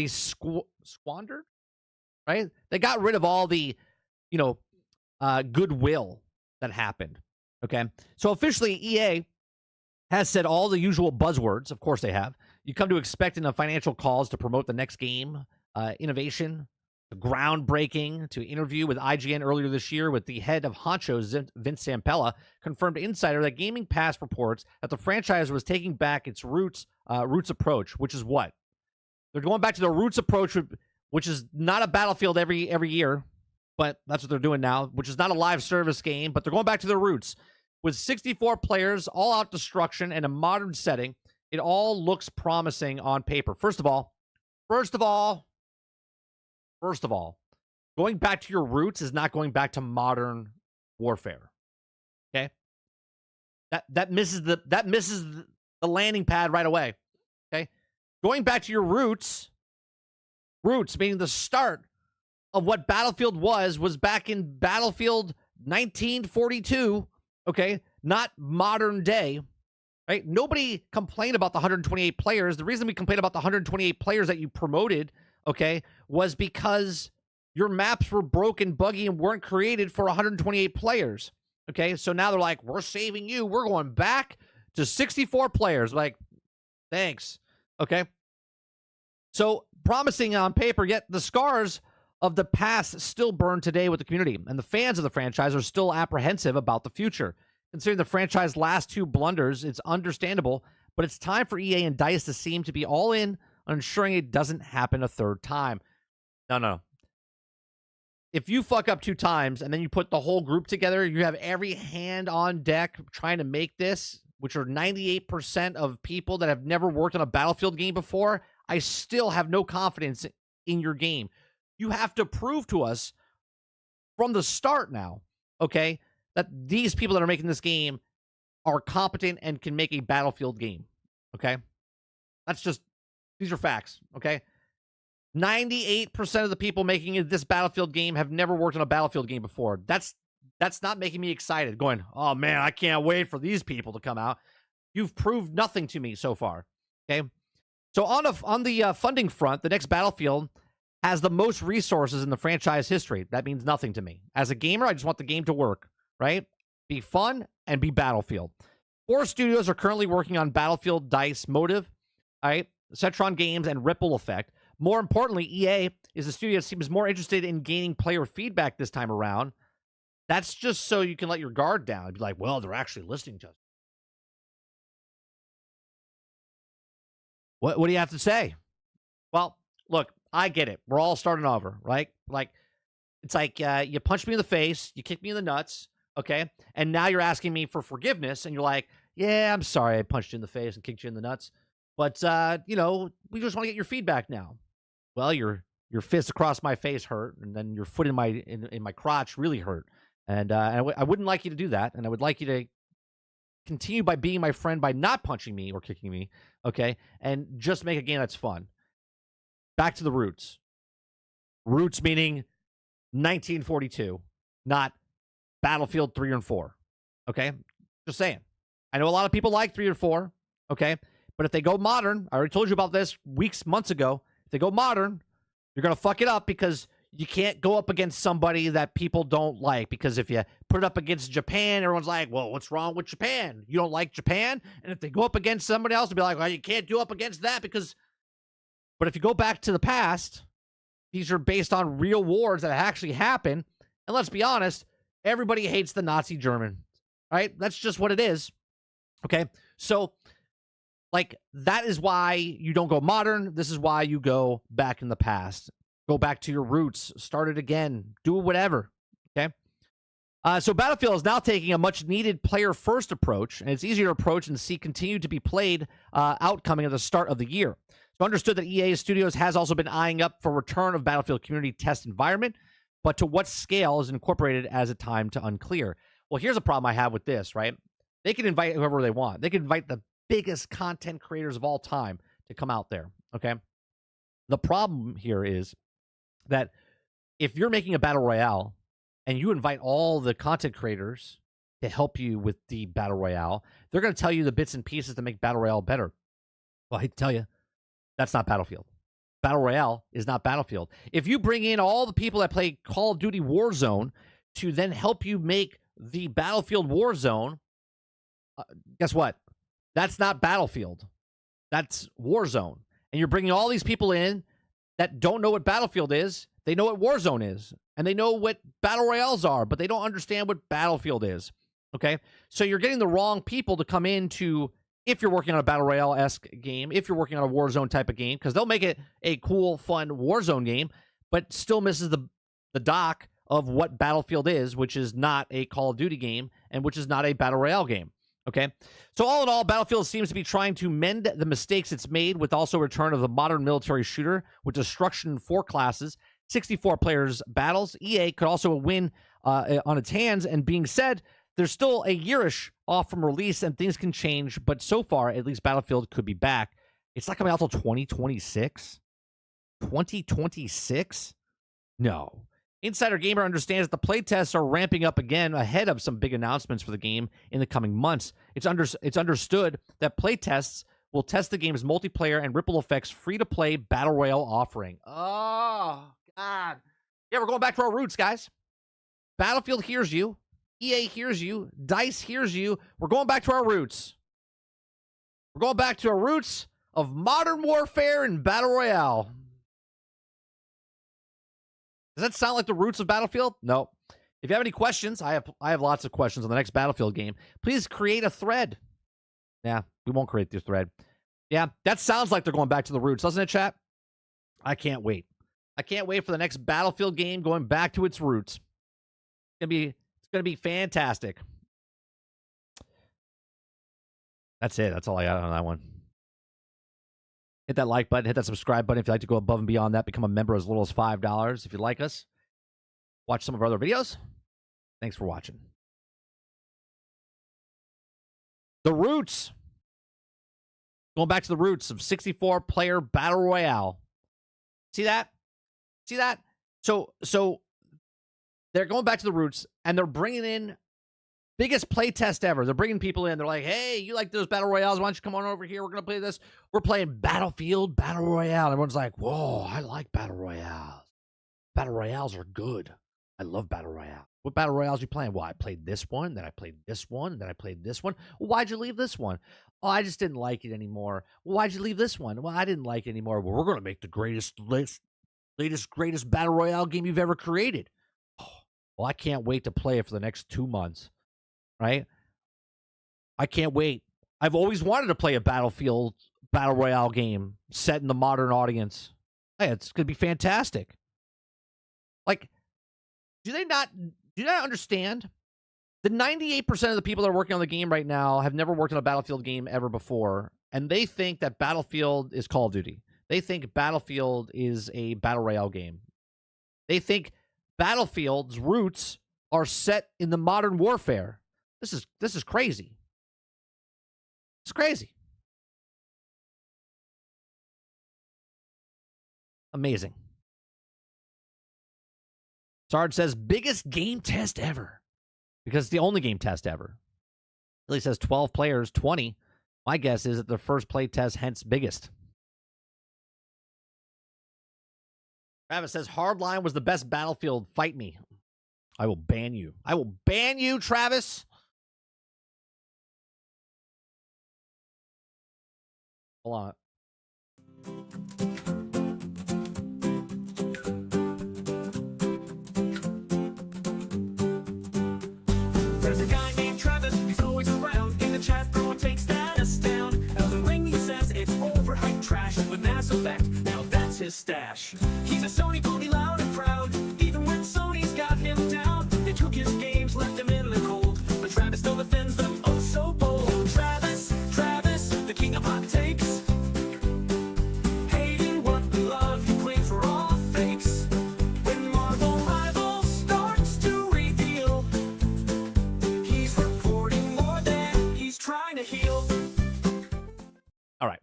squandered, right? They got rid of all the, goodwill that happened. Okay, so officially EA has said all the usual buzzwords. Of course they have. You come to expect in the financial calls to promote the next game, innovation, groundbreaking, to interview with IGN earlier this year with the head of Honcho, Vince Zampella, confirmed to Insider that Gaming Pass reports that the franchise was taking back its roots approach, which is what? They're going back to their roots approach, which is not a Battlefield every year, but that's what they're doing now, which is not a live service game, but they're going back to their roots. With 64 players, all-out destruction, and a modern setting, it all looks promising on paper. First of all, going back to your roots is not going back to modern warfare. Okay? That misses the landing pad right away. Okay? Going back to your roots meaning the start of what Battlefield was back in Battlefield 1942, okay? Not modern day, right? Nobody complained about the 128 players. The reason we complained about the 128 players that you promoted, okay, was because your maps were broken, buggy, and weren't created for 128 players, okay? So now they're like, we're saving you. We're going back to 64 players. Like, thanks, okay? So promising on paper, yet the scars of the past still burn today with the community, and the fans of the franchise are still apprehensive about the future. Considering the franchise's last two blunders, it's understandable, but it's time for EA and DICE to seem to be all in on ensuring it doesn't happen a third time. No. If you fuck up 2 times and then you put the whole group together, you have every hand on deck trying to make this, which are 98% of people that have never worked on a Battlefield game before, I still have no confidence in your game. You have to prove to us from the start now, okay, that these people that are making this game are competent and can make a Battlefield game, okay? These are facts, okay? 98% of the people making this Battlefield game have never worked on a Battlefield game before. That's not making me excited, going, oh, man, I can't wait for these people to come out. You've proved nothing to me so far, okay? So on the funding front, the next Battlefield has the most resources in the franchise history. That means nothing to me. As a gamer, I just want the game to work, right? Be fun and be Battlefield. 4 studios are currently working on Battlefield, DICE, Motive, all right, Cetron Games, and Ripple Effect. More importantly, EA is a studio that seems more interested in gaining player feedback this time around. That's just so you can let your guard down and be like, well, they're actually listening to us. What do you have to say? Well, look, I get it. We're all starting over, right? Like, it's like you punched me in the face, you kicked me in the nuts, okay? And now you're asking me for forgiveness, and you're like, yeah, I'm sorry I punched you in the face and kicked you in the nuts. But, we just want to get your feedback now. Well, your fist across my face hurt, and then your foot in my crotch really hurt. And I wouldn't like you to do that, and I would like you to continue by being my friend by not punching me or kicking me, okay? And just make a game that's fun. Back to the roots. Roots meaning 1942, not Battlefield 3 and 4, okay? Just saying. I know a lot of people like 3 or 4, okay? But if they go modern, I already told you about this months ago, if they go modern, you're going to fuck it up because you can't go up against somebody that people don't like. Because if you put it up against Japan, everyone's like, well, what's wrong with Japan? You don't like Japan? And if they go up against somebody else, they'll be like, well, you can't do up against that because... But if you go back to the past, these are based on real wars that actually happened. And let's be honest, everybody hates the Nazi German, right? That's just what it is, okay? So, that is why you don't go modern. This is why you go back in the past. Go back to your roots. Start it again. Do whatever, okay? So Battlefield is now taking a much-needed player-first approach, and it's easier to approach and see continue to be played out coming at the start of the year. So understood that EA Studios has also been eyeing up for return of Battlefield community test environment, but to what scale is incorporated as a time to unclear. Well, here's a problem I have with this, right? They can invite whoever they want. They can invite the biggest content creators of all time to come out there, okay? The problem here is that if you're making a battle royale and you invite all the content creators to help you with the battle royale, they're going to tell you the bits and pieces to make battle royale better. Well, I hate to tell you, that's not Battlefield. Battle royale is not Battlefield. If you bring in all the people that play Call of Duty Warzone to then help you make the Battlefield Warzone, guess what? That's not Battlefield. That's Warzone. And you're bringing all these people in that don't know what Battlefield is. They know what Warzone is. And they know what battle royales are, but they don't understand what Battlefield is. Okay? So you're getting the wrong people to come into, if you're working on a battle royale-esque game, if you're working on a Warzone type of game, because they'll make it a cool, fun Warzone game, but still misses the dock of what Battlefield is, which is not a Call of Duty game, and which is not a battle royale game. Okay, so all in all, Battlefield seems to be trying to mend the mistakes it's made with also return of the modern military shooter with destruction in 4 classes, 64 players battles. EA could also win on its hands, and being said, there's still a yearish off from release and things can change, but so far, at least Battlefield could be back. It's not coming out till 2026? 2026? No. Insider Gamer understands that the playtests are ramping up again ahead of some big announcements for the game in the coming months. It's understood that playtests will test the game's multiplayer and ripple effects free-to-play battle royale offering. Oh, God. Yeah, we're going back to our roots, guys. Battlefield hears you. EA hears you. DICE hears you. We're going back to our roots. We're going back to our roots of modern warfare and battle royale. Does that sound like the roots of Battlefield? No. If you have any questions, I have lots of questions on the next Battlefield game. Please create a thread. Yeah, we won't create this thread. Yeah, that sounds like they're going back to the roots, doesn't it, chat? I can't wait. I can't wait for the next Battlefield game going back to its roots. It's gonna be fantastic. That's it. That's all I got on that one. Hit that like button, hit that subscribe button if you'd like to go above and beyond that. Become a member as little as $5 if you like us. Watch some of our other videos. Thanks for watching. The roots. Going back to the roots of 64-player Battle Royale. See that? See that? So they're going back to the roots, and they're bringing in biggest playtest ever. They're bringing people in. They're like, hey, you like those battle royales? Why don't you come on over here? We're going to play this. We're playing Battlefield Battle Royale. Everyone's like, whoa, I like battle royales. Battle royales are good. I love battle royale. What battle royales are you playing? Well, I played this one, then I played this one, and then I played this one. Well, why'd you leave this one? Oh, I just didn't like it anymore. Well, why'd you leave this one? Well, I didn't like it anymore. Well, we're going to make the greatest battle royale game you've ever created. Oh, well, I can't wait to play it for the next 2 months. Right? I can't wait. I've always wanted to play a Battlefield Battle Royale game set in the modern audience. Hey, it's going to be fantastic. Like, do they not understand? The 98% of the people that are working on the game right now have never worked on a Battlefield game ever before, and they think that Battlefield is Call of Duty. They think Battlefield is a Battle Royale game. They think Battlefield's roots are set in the modern warfare. This is crazy. It's crazy. Amazing. Sarge says, biggest game test ever. Because it's the only game test ever. Billy says 12 players, 20. My guess is that the first play test, hence biggest. Travis says, Hardline was the best Battlefield. Fight me. I will ban you. I will ban you, Travis. Hold on. There's a guy named Travis, he's always around. In the chat, throwing take status down. Elden Ring, he says it's overhyped trash. With Mass Effect, now that's his stash. He's a Sony pony, loud and proud. Even when Sony's got him down, they took his games, left him fakes. When Marvel Rival starts to reveal, he's reporting more than he's trying to heal. All right.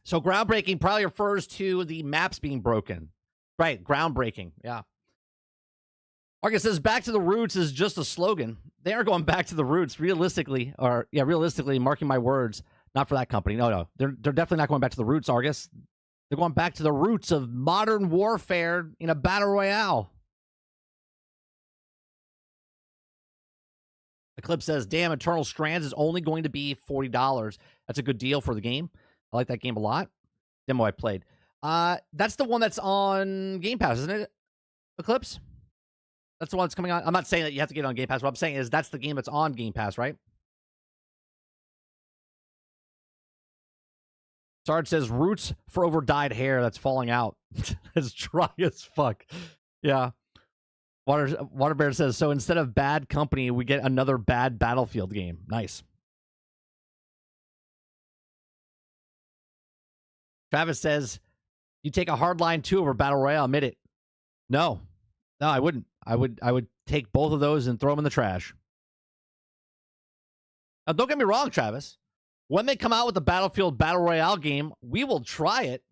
So groundbreaking probably refers to the maps being broken. Right. Groundbreaking. Yeah. Marcus says back to the roots is just a slogan. They are going back to the roots realistically, marking my words, not for that company. No. They're definitely not going back to the roots, Argus. They're going back to the roots of modern warfare in a battle royale. Eclipse says, damn, Eternal Strands is only going to be $40. That's a good deal for the game. I like that game a lot. Demo I played. That's the one that's on Game Pass, isn't it, Eclipse? That's the one that's coming on. I'm not saying that you have to get it on Game Pass. What I'm saying is that's the game that's on Game Pass, right? Sarge says, roots for over dyed hair that's falling out. It's dry as fuck. Yeah. Water Bear says, so instead of Bad Company, we get another bad Battlefield game. Nice. Travis says, you take a hardline 2 over Battle Royale, admit it. No, I wouldn't. I would take both of those and throw them in the trash. Now, don't get me wrong, Travis. When they come out with the Battlefield Battle Royale game, we will try it,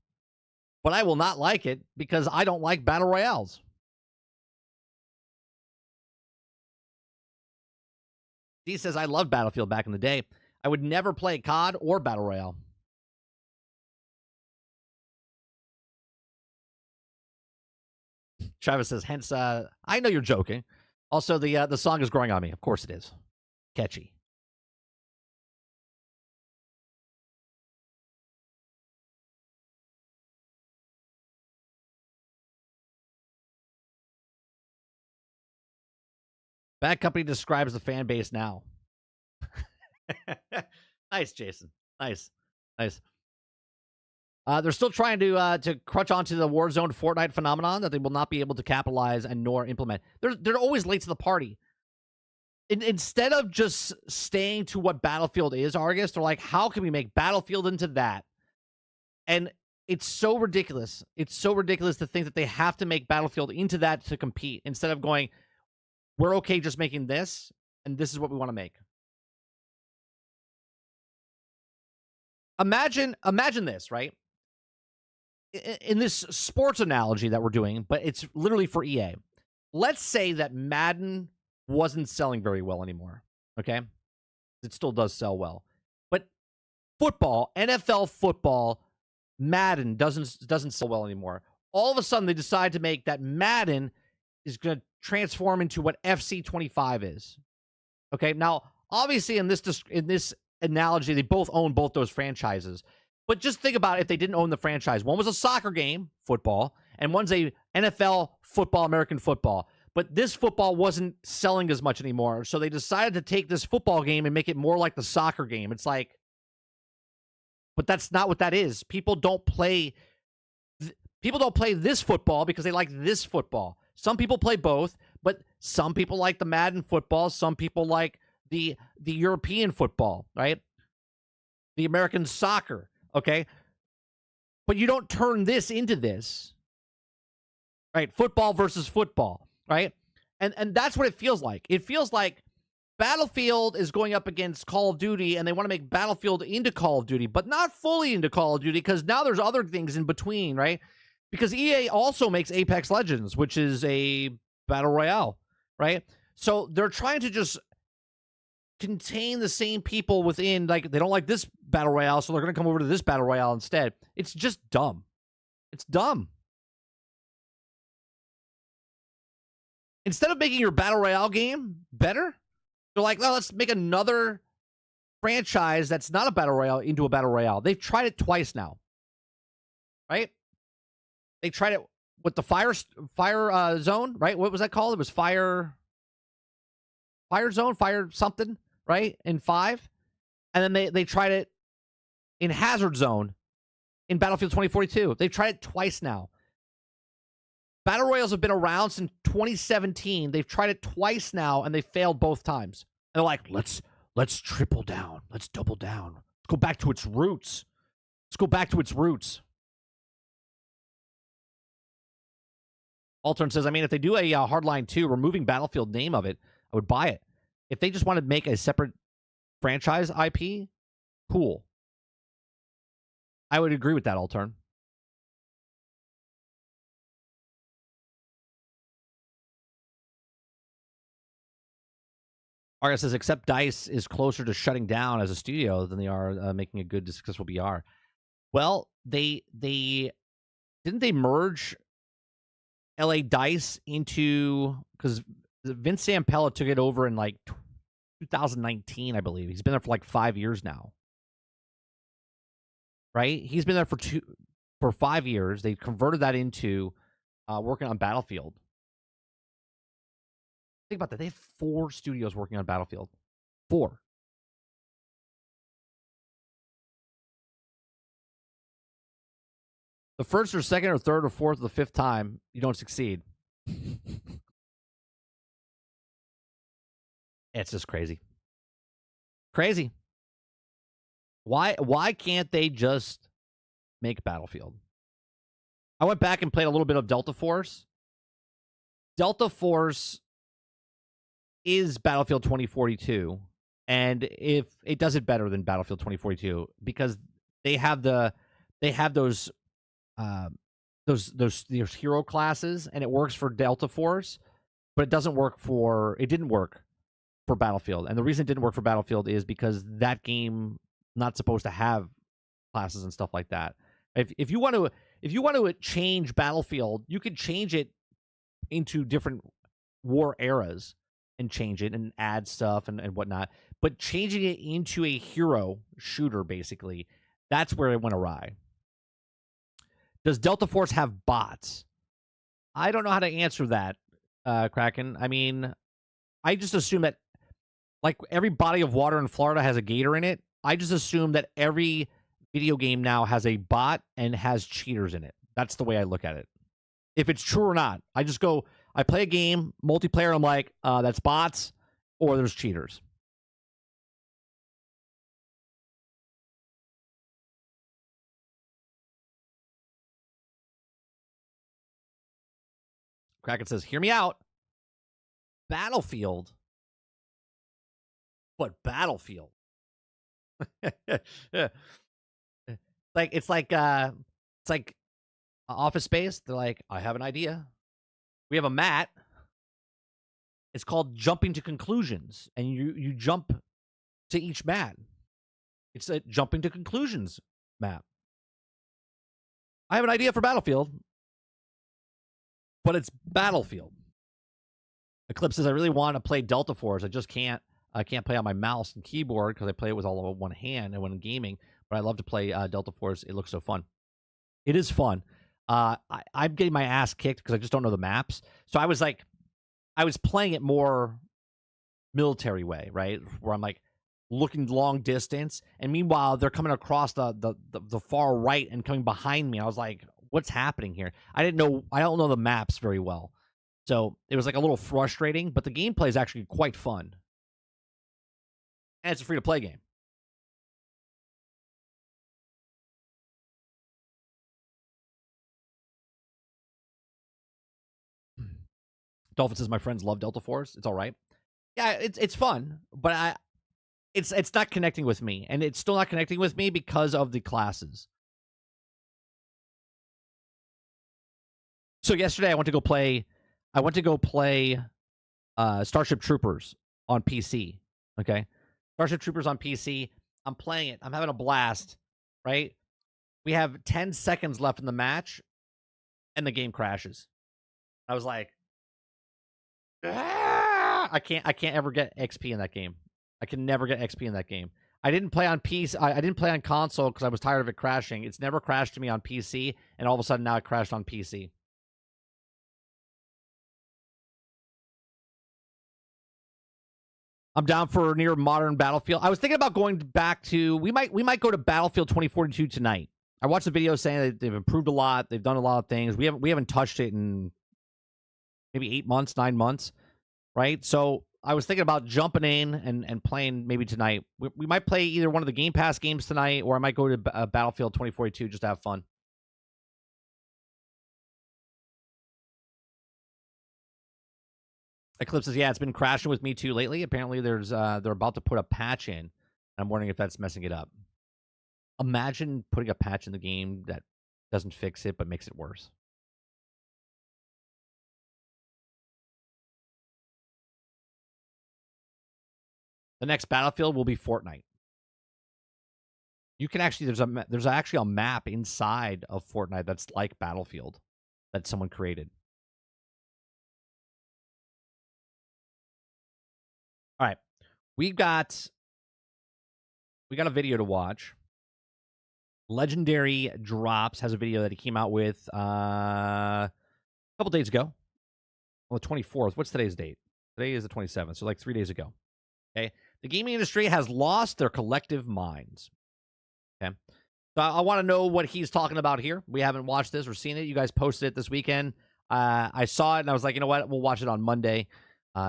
but I will not like it because I don't like Battle Royales. D says, I loved Battlefield back in the day. I would never play COD or Battle Royale. Travis says, hence, I know you're joking. Also, the song is growing on me. Of course it is. Catchy. Bad Company describes the fan base now. Nice, Jason. Nice. They're still trying to crutch onto the Warzone Fortnite phenomenon that they will not be able to capitalize and nor implement. They're always late to the party. Instead of just staying to what Battlefield is, Argus, they're like, how can we make Battlefield into that? And it's so ridiculous. It's so ridiculous to think that they have to make Battlefield into that to compete instead of going, we're okay just making this, and this is what we want to make. Imagine this, right? In this sports analogy that we're doing, but it's literally for EA. Let's say that Madden wasn't selling very well anymore, okay? It still does sell well. But football, NFL football, Madden doesn't sell well anymore. All of a sudden, they decide to make that Madden is going to transform into what FC25 is. Okay, now, obviously, in this analogy, they both own both those franchises. But just think about if they didn't own the franchise. One was a soccer game, football, and one's a NFL football, American football. But this football wasn't selling as much anymore, so they decided to take this football game and make it more like the soccer game. It's like, but that's not what that is. People don't play this football because they like this football. Some people play both, but some people like the Madden football. Some people like the European football, right? The American soccer, okay? But you don't turn this into this, right? Football versus football, right? And that's what it feels like. It feels like Battlefield is going up against Call of Duty, and they want to make Battlefield into Call of Duty, but not fully into Call of Duty because now there's other things in between, right? Because EA also makes Apex Legends, which is a battle royale, right? So they're trying to just contain the same people within, like, they don't like this battle royale, so they're going to come over to this battle royale instead. It's just dumb. It's dumb. Instead of making your battle royale game better, they're like, well, let's make another franchise that's not a battle royale into a battle royale. They've tried it twice now, right? They tried it with the Fire Zone, right? What was that called? It was Fire Zone, Fire something, right? In 5. And then they tried it in Hazard Zone in Battlefield 2042. They've tried it twice now. Battle Royales have been around since 2017. They've tried it twice now, and they failed both times. And they're like, let's triple down. Let's double down. Let's go back to its roots. Let's go back to its roots. Altern says, I mean, if they do a Hardline 2, removing Battlefield name of it, I would buy it. If they just want to make a separate franchise IP, cool. I would agree with that, Altern. Argus says, except DICE is closer to shutting down as a studio than they are making a good, successful BR. Well, they didn't they merge LA DICE into, because Vince Zampella took it over in like 2019, I believe. He's been there for like 5 years now. Right? He's been there for 5 years. They converted that into working on Battlefield. Think about that. They have 4 studios working on Battlefield. 4. The first or second or third or fourth or the fifth time, you don't succeed. It's just crazy. Crazy. Why can't they just make Battlefield? I went back and played a little bit of Delta Force. Delta Force is Battlefield 2042, and if it does it better than Battlefield 2042 because they have those hero classes, and it works for Delta Force, but it didn't work for Battlefield. And the reason it didn't work for Battlefield is because that game not supposed to have classes and stuff like that. If you want to change Battlefield, you could change it into different war eras and change it and add stuff and whatnot. But changing it into a hero shooter, basically, that's where it went awry. Does Delta Force have bots? I don't know how to answer that, Kraken. I mean, I just assume that, like, every body of water in Florida has a gator in it. I just assume that every video game now has a bot and has cheaters in it. That's the way I look at it. If it's true or not, I just go, I play a game, multiplayer, I'm like, that's bots or there's cheaters. Kraken says, hear me out. Battlefield. But Battlefield. It's like Office Space. They're like, I have an idea. We have a mat. It's called jumping to conclusions, and you jump to each mat. It's a jumping to conclusions map. I have an idea for Battlefield, but it's Battlefield. Eclipse says, I really want to play Delta Force. I just can't. I can't play on my mouse and keyboard because I play it with all of one hand and when I'm gaming. But I love to play Delta Force. It looks so fun. It is fun. I'm getting my ass kicked because I just don't know the maps. So I was playing it more military way, right? Where I'm like looking long distance, and meanwhile they're coming across the far right and coming behind me. I was like, what's happening here? I don't know the maps very well. So it was like a little frustrating, but the gameplay is actually quite fun. And it's a free-to-play game. Dolphin says, my friends love Delta Force. It's all right. Yeah, it's fun, but it's not connecting with me. And it's still not connecting with me because of the classes. So yesterday I went to go play Starship Troopers on PC. Okay? Starship Troopers on PC. I'm playing it. I'm having a blast, right? We have 10 seconds left in the match, and the game crashes. I was like, I can't ever get XP in that game. I can never get XP in that game. I didn't play on PC. I didn't play on console because I was tired of it crashing. It's never crashed to me on PC, and all of a sudden now it crashed on PC. I'm down for near modern Battlefield. I was thinking about going back to we might go to Battlefield 2042 tonight. I watched the video saying that they've improved a lot. They've done a lot of things. We haven't touched it in maybe 8 months, 9 months, right? So I was thinking about jumping in and playing maybe tonight. We might play either one of the Game Pass games tonight, or I might go to Battlefield 2042 just to have fun. Eclipse says, yeah, it's been crashing with me too lately. Apparently, they're about to put a patch in. I'm wondering if that's messing it up. Imagine putting a patch in the game that doesn't fix it but makes it worse. The next Battlefield will be Fortnite. You can actually there's actually a map inside of Fortnite that's like Battlefield that someone created. All right, we got a video to watch. Legendary Drops has a video that he came out with a couple days ago, on the 24th. What's today's date? Today is the 27th, so like 3 days ago. Okay, the gaming industry has lost their collective minds. Okay, so I want to know what he's talking about here. We haven't watched this or seen it. You guys posted it this weekend. I saw it and I was like, you know what? We'll watch it on Monday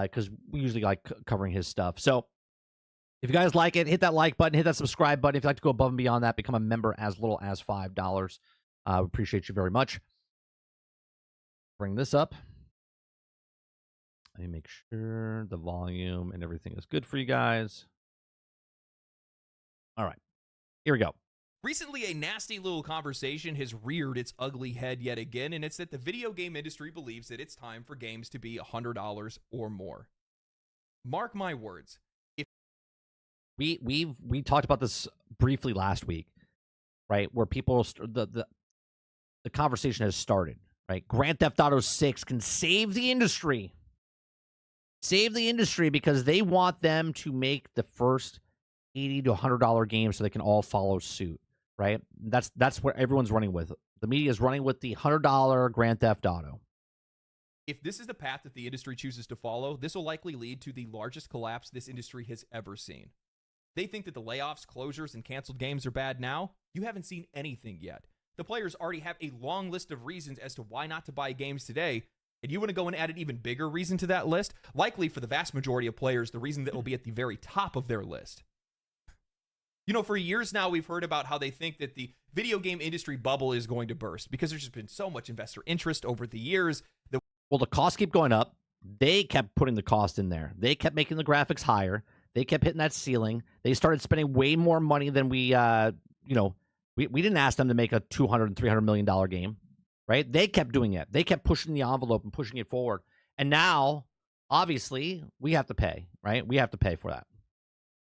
because we usually like covering his stuff. So if you guys like it, hit that like button, hit that subscribe button. If you'd like to go above and beyond that, become a member as little as $5. We appreciate you very much. Bring this up. Let me make sure the volume and everything is good for you guys. All right. Here we go. Recently, a nasty little conversation has reared its ugly head yet again, and it's that the video game industry believes that it's time for games to be $100 or more. Mark my words. If we talked about this briefly last week, right? Where people the conversation has started, right? Grand Theft Auto 6 can save the industry. Save the industry because they want them to make the first $80 to $100 games so they can all follow suit, right? That's what everyone's running with. The media is running with the $100 Grand Theft Auto. If this is the path that the industry chooses to follow, this will likely lead to the largest collapse this industry has ever seen. They think that the layoffs, closures, and canceled games are bad now. You haven't seen anything yet. The players already have a long list of reasons as to why not to buy games today, and you want to go and add an even bigger reason to that list? Likely for the vast majority of players, the reason that will be at the very top of their list. You know, for years now, we've heard about how they think that the video game industry bubble is going to burst because there's just been so much investor interest over the years. Well, the costs keep going up. They kept putting the cost in there. They kept making the graphics higher. They kept hitting that ceiling. They started spending way more money than we didn't ask them to make a $200 and $300 million game, right? They kept doing it. They kept pushing the envelope and pushing it forward. And now, obviously, we have to pay, right? We have to pay for that.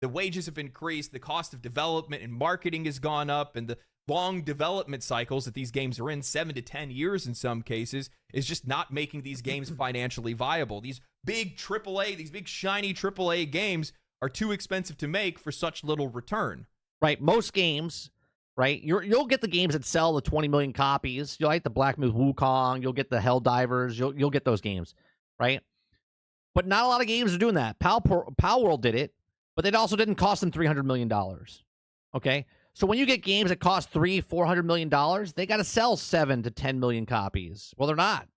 The wages have increased, the cost of development and marketing has gone up, and the long development cycles that these games are in, 7 to 10 years in some cases, is just not making these games financially viable. These big AAA, these big shiny AAA games are too expensive to make for such little return. Right. Most games, right? You'll get the games that sell the 20 million copies. You'll like the Black Myth Wukong. You'll get the Helldivers. You'll get those games, right? But not a lot of games are doing that. Pal World did it, but it also didn't cost them $300 million. Okay? So when you get games that cost $300-400 million, they got to sell 7 to 10 million copies. Well, they're not.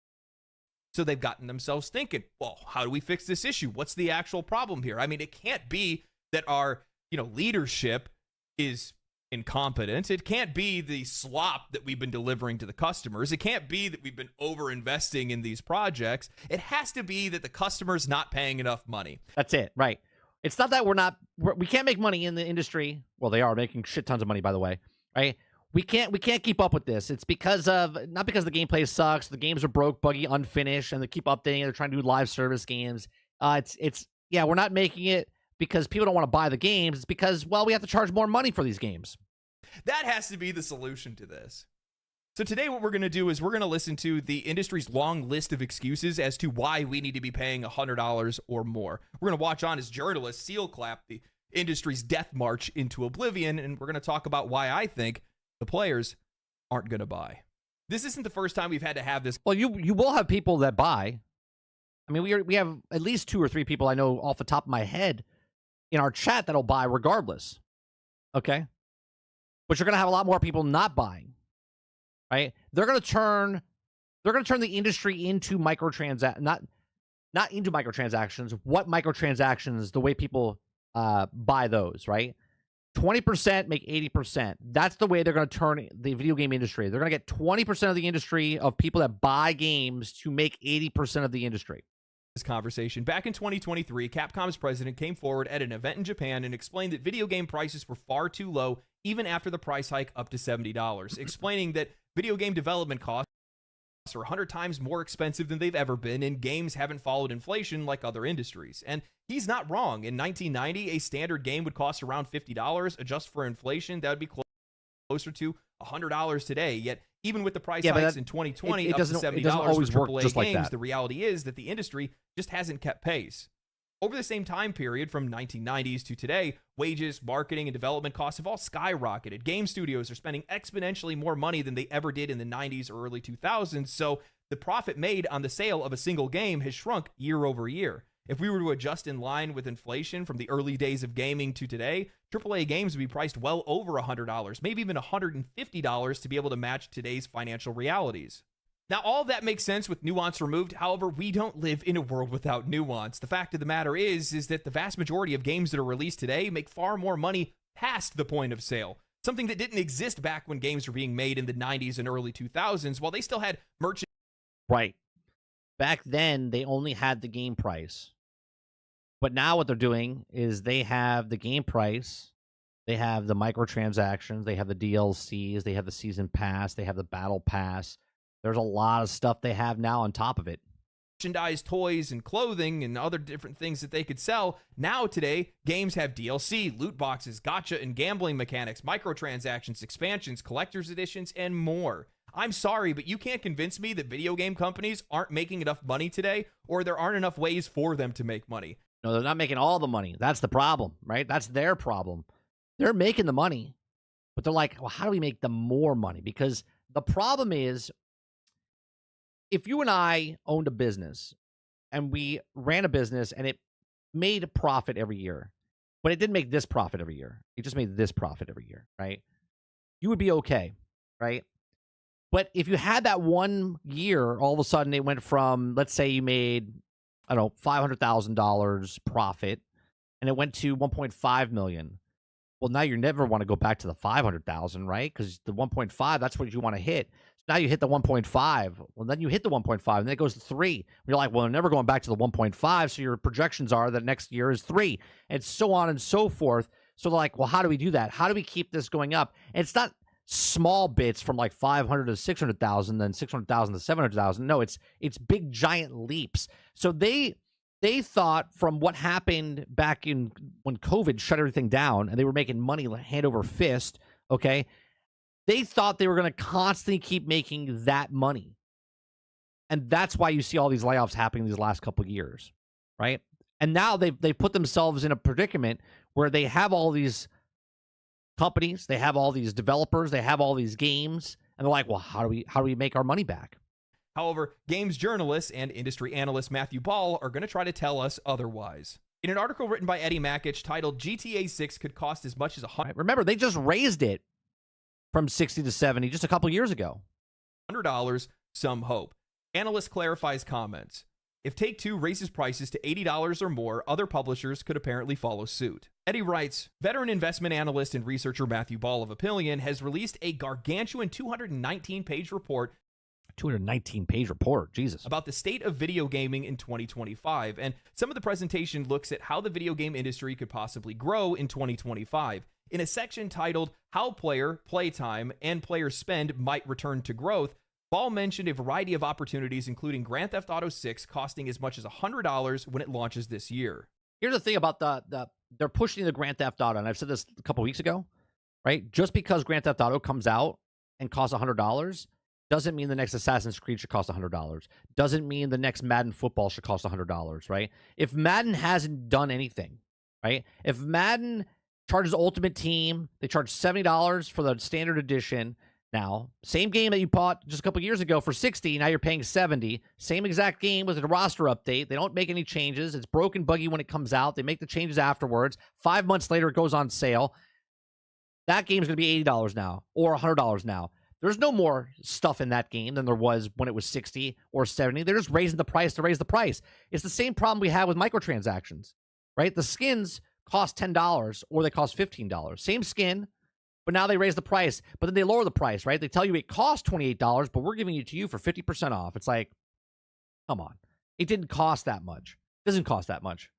So they've gotten themselves thinking, well, how do we fix this issue? What's the actual problem here? I mean, it can't be that our, leadership is incompetent. It can't be the slop that we've been delivering to the customers. It can't be that we've been over-investing in these projects. It has to be that the customer's not paying enough money. That's it, right? It's not that we can't make money in the industry. Well, they are making shit tons of money, by the way, right? We can't keep up with this. It's not because the gameplay sucks. The games are broke, buggy, unfinished, and they keep updating it. They're trying to do live service games. We're not making it because people don't want to buy the games. It's because, well, we have to charge more money for these games. That has to be the solution to this. So today what we're going to do is we're going to listen to the industry's long list of excuses as to why we need to be paying $100 or more. We're going to watch on as journalists seal clap the industry's death march into oblivion, and we're going to talk about why I think the players aren't going to buy. This isn't the first time we've had to have this. Well, you will have people that buy. I mean, we have at least 2 or 3 people I know off the top of my head in our chat that'll buy regardless. Okay? But you're going to have a lot more people not buying. Right? They're going to turn the industry into not into microtransactions. What microtransactions? The way people buy those, right? 20% make 80%. That's the way they're going to turn the video game industry. They're going to get 20% of the industry of people that buy games to make 80% of the industry. this conversation. Back in 2023, Capcom's president came forward at an event in Japan and explained that video game prices were far too low, even after the price hike up to $70, explaining that video game development costs are 100 times more expensive than they've ever been, and games haven't followed inflation like other industries. And he's not wrong. In 1990, a standard game would cost around $50. Adjust for inflation, that would be closer to $100 today. Yet, even with the price hikes in 2020 up to $70 always for work AAA just like games, that. the reality is that the industry just hasn't kept pace. Over the same time period, from 1990s to today, wages, marketing, and development costs have all skyrocketed. Game studios are spending exponentially more money than they ever did in the 90s or early 2000s, so the profit made on the sale of a single game has shrunk year over year. If we were to adjust in line with inflation from the early days of gaming to today, AAA games would be priced well over $100, maybe even $150 to be able to match today's financial realities. Now, all that makes sense with nuance removed. However, we don't live in a world without nuance. The fact of the matter is that the vast majority of games that are released today make far more money past the point of sale, something that didn't exist back when games were being made in the 90s and early 2000s, while they still had merchant. Right. Back then, they only had the game price. But now what they're doing is they have the game price, they have the microtransactions, they have the DLCs, they have the season pass, they have the battle pass. There's a lot of stuff they have now on top of it. Merchandise, toys, and clothing, and other different things that they could sell. Now, today, games have DLC, loot boxes, gacha and gambling mechanics, microtransactions, expansions, collector's editions, and more. I'm sorry, but you can't convince me that video game companies aren't making enough money today, or there aren't enough ways for them to make money. No, they're not making all the money. That's the problem, right? That's their problem. They're making the money, but they're like, well, how do we make the more money? Because the problem is, if you and I owned a business and we ran a business and it made a profit every year, but it didn't make this profit every year, it just made this profit every year, right? You would be okay, right? But if you had that one year, all of a sudden it went from, let's say you made, I don't know, $500,000 profit, and it went to 1.5 million. Well, now you never want to go back to the 500,000, right? Because the 1.5, that's what you want to hit. So now you hit the 1.5. Well, then you hit the 1.5, and then it goes to 3. You're like, well, I'm never going back to the 1.5. So your projections are that next year is 3, and so on and so forth. So they're like, well, how do we do that? How do we keep this going up? And it's not small bits from like 500 to 600,000, then 600,000 to 700,000. No, it's big giant leaps. So they thought, from what happened back in when COVID shut everything down and they were making money hand over fist, okay, they thought they were going to constantly keep making that money. And that's why you see all these layoffs happening these last couple of years, right? And now they've put themselves in a predicament where they have all these companies, they have all these developers, they have all these games, and they're like, well, how do we make our money back? However, games journalist and industry analyst Matthew Ball are going to try to tell us otherwise. In an article written by Eddie Mackich titled GTA 6 could cost as much as Remember, they just raised it from 60 to 70 just a couple years ago. $100, some hope. Analyst clarifies comments. If Take-Two raises prices to $80 or more, other publishers could apparently follow suit. Eddie writes, veteran investment analyst and researcher Matthew Ball of Opinion has released a gargantuan 219-page report 219-page report, Jesus, about the state of video gaming in 2025, and some of the presentation looks at how the video game industry could possibly grow in 2025. In a section titled How Player, Playtime, and Player Spend Might Return to Growth, Ball mentioned a variety of opportunities, including Grand Theft Auto 6 costing as much as $100 when it launches this year. Here's the thing about they're pushing the Grand Theft Auto, and I've said this a couple weeks ago, right? Just because Grand Theft Auto comes out and costs $100 doesn't mean the next Assassin's Creed should cost $100. Doesn't mean the next Madden football should cost $100, right? If Madden hasn't done anything, right? If Madden charges Ultimate Team, they charge $70 for the standard edition. Now, same game that you bought just a couple years ago for $60, now you're paying $70. Same exact game with a roster update. They don't make any changes. It's broken, buggy when it comes out. They make the changes afterwards. 5 months later, it goes on sale. That game's going to be $80 now or $100 now. There's no more stuff in that game than there was when it was 60 or 70. They're just raising the price to raise the price. It's the same problem we have with microtransactions, right? The skins cost $10 or they cost $15. Same skin, but now they raise the price. But then they lower the price, right? They tell you it costs $28, but we're giving it to you for 50% off. It's like, come on. It didn't cost that much. It doesn't cost that much.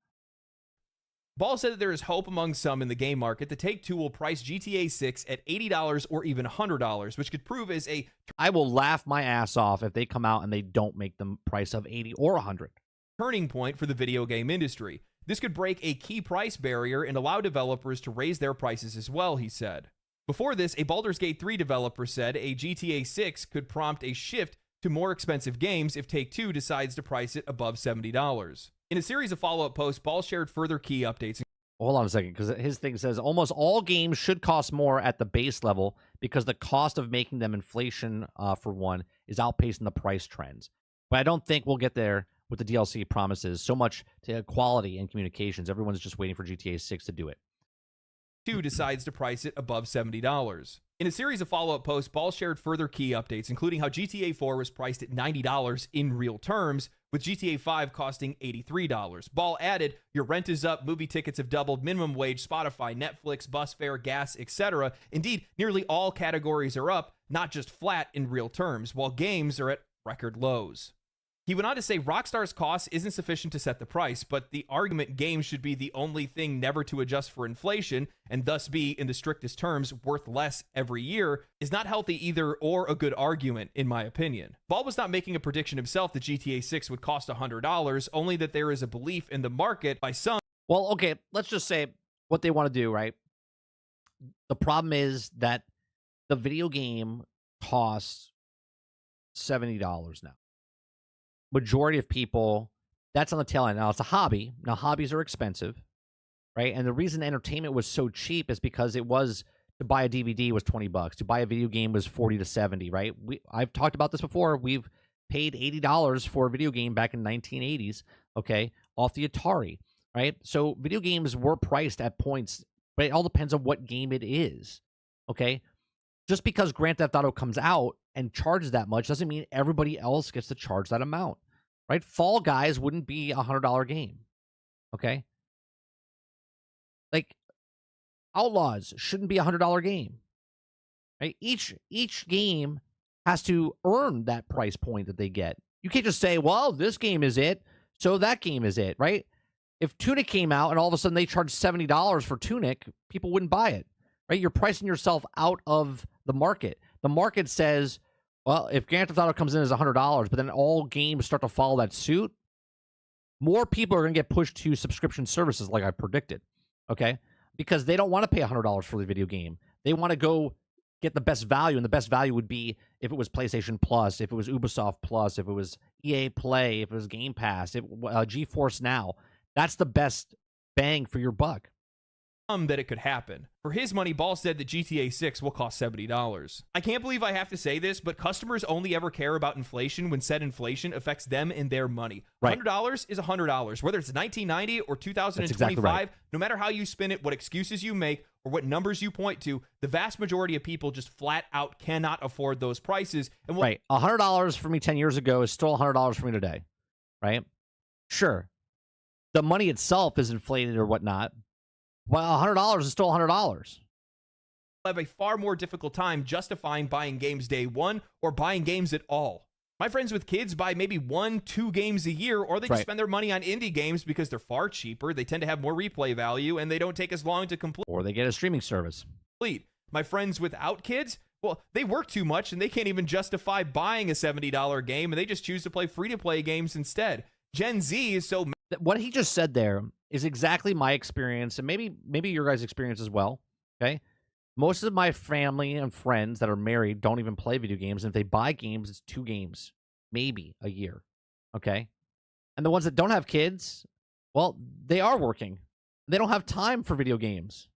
Ball said that there is hope among some in the game market that Take-Two will price GTA 6 at $80 or even $100, which could prove as a I will laugh my ass off if they come out and they don't make the price of 80 or 100. turning point for the video game industry. This could break a key price barrier and allow developers to raise their prices as well, he said. Before this, a Baldur's Gate 3 developer said a GTA 6 could prompt a shift to more expensive games if Take-Two decides to price it above $70. In a series of follow-up posts, Ball shared further key updates. Hold on a second, because his thing says almost all games should cost more at the base level because the cost of making them inflation, for one, is outpacing the price trends. But I don't think we'll get there with the DLC promises so much to quality and communications. Everyone's just waiting for GTA 6 to do it. Take-Two decides to price it above $70. In a series of follow-up posts, Ball shared further key updates, including how GTA 4 was priced at $90 in real terms, with GTA 5 costing $83. Ball added, your rent is up, movie tickets have doubled, minimum wage, Spotify, Netflix, bus fare, gas, etc. Indeed, nearly all categories are up, not just flat in real terms, while games are at record lows. He went on to say Rockstar's cost isn't sufficient to set the price, but the argument games should be the only thing never to adjust for inflation and thus be, in the strictest terms, worth less every year is not healthy either or a good argument, in my opinion. Ball was not making a prediction himself that GTA 6 would cost $100, only that there is a belief in the market by some. Well, okay, let's just say what they want to do, right? The problem is that the video game costs $70 now. Majority of people, that's on the tail end. Now, it's a hobby. Now, hobbies are expensive, right? And the reason entertainment was so cheap is because it was, to buy a DVD was $20. To buy a video game was $40 to $70, right? I've talked about this before. We've paid $80 for a video game back in 1980s, okay, off the Atari, right? So video games were priced at points, but it all depends on what game it is, okay? Just because Grand Theft Auto comes out and charges that much doesn't mean everybody else gets to charge that amount, right? Fall Guys wouldn't be a $100 game, okay? Like, Outlaws shouldn't be a $100 game, right? Each game has to earn that price point that they get. You can't just say, well, this game is it, so that game is it, right? If Tunic came out and all of a sudden they charged $70 for Tunic, people wouldn't buy it, right? You're pricing yourself out of the market. The market says, well, if Grand Theft Auto comes in as $100, but then all games start to follow that suit, more people are going to get pushed to subscription services like I predicted, okay? Because they don't want to pay $100 for the video game. They want to go get the best value, and the best value would be if it was PlayStation Plus, if it was Ubisoft Plus, if it was EA Play, if it was Game Pass, if GeForce Now. That's the best bang for your buck. That it could happen. For his money, Ball said that GTA 6 will cost $70. I can't believe I have to say this, but customers only ever care about inflation when said inflation affects them and their money. Right. $100 is $100. Whether it's 1990 or 2025, exactly right. No matter how you spin it, what excuses you make, or what numbers you point to, the vast majority of people just flat out cannot afford those prices. And right. $100 for me 10 years ago is still $100 for me today, right? Sure. The money itself is inflated or whatnot. Well, $100 is still $100. Have a far more difficult time justifying buying games day one or buying games at all. My friends with kids buy maybe 1-2 games a year, or they just spend their money on indie games because they're far cheaper, they tend to have more replay value, and they don't take as long to complete. Or they get a streaming service. My friends without kids, well, they work too much and they can't even justify buying a $70 game, and they just choose to play free-to-play games instead. Gen Z is so... What he just said there is exactly my experience, and maybe your guys' experience as well, okay? Most of my family and friends that are married don't even play video games, and if they buy games, it's 2 games, maybe a year, okay? And the ones that don't have kids, well, they are working. They don't have time for video games,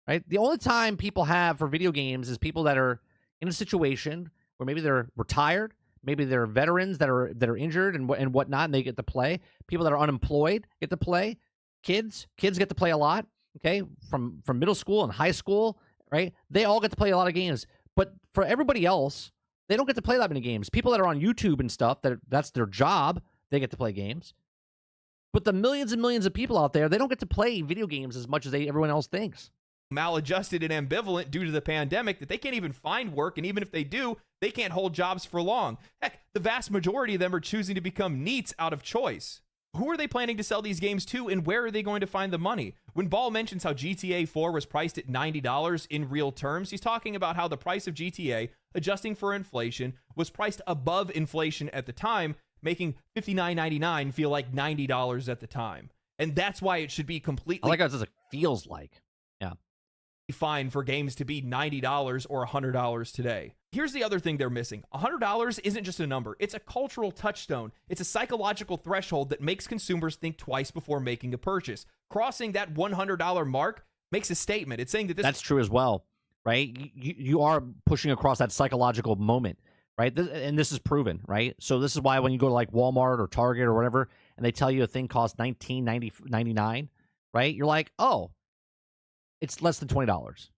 right? The only time people have for video games is people that are in a situation where maybe they're retired, maybe they're veterans that are injured and whatnot, and they get to play. People that are unemployed get to play. Kids get to play a lot, okay? From middle school and high school, right? They all get to play a lot of games. But for everybody else, they don't get to play that many games. People that are on YouTube and stuff, that's their job, they get to play games. But the millions and millions of people out there, they don't get to play video games as much as everyone else thinks. Maladjusted and ambivalent due to the pandemic that they can't even find work, and even if they do, They can't hold jobs for long. Heck, the vast majority of them are choosing to become NEETs out of choice. Who are they planning to sell these games to, and where are they going to find the money? When Ball mentions how GTA 4 was priced at $90 in real terms, he's talking about how the price of GTA, adjusting for inflation, was priced above inflation at the time, making $59.99 feel like $90 at the time. And that's why it should be completely I like how it says it feels like. Yeah. fine for games to be $90 or $100 today. Here's the other thing they're missing. $100 isn't just a number. It's a cultural touchstone. It's a psychological threshold that makes consumers think twice before making a purchase. Crossing that $100 mark makes a statement. It's saying that That's true as well, right? You are pushing across that psychological moment, right? And this is proven, right? So this is why when you go to like Walmart or Target or whatever, and they tell you a thing costs $19.99, right? You're like, oh, it's less than $20,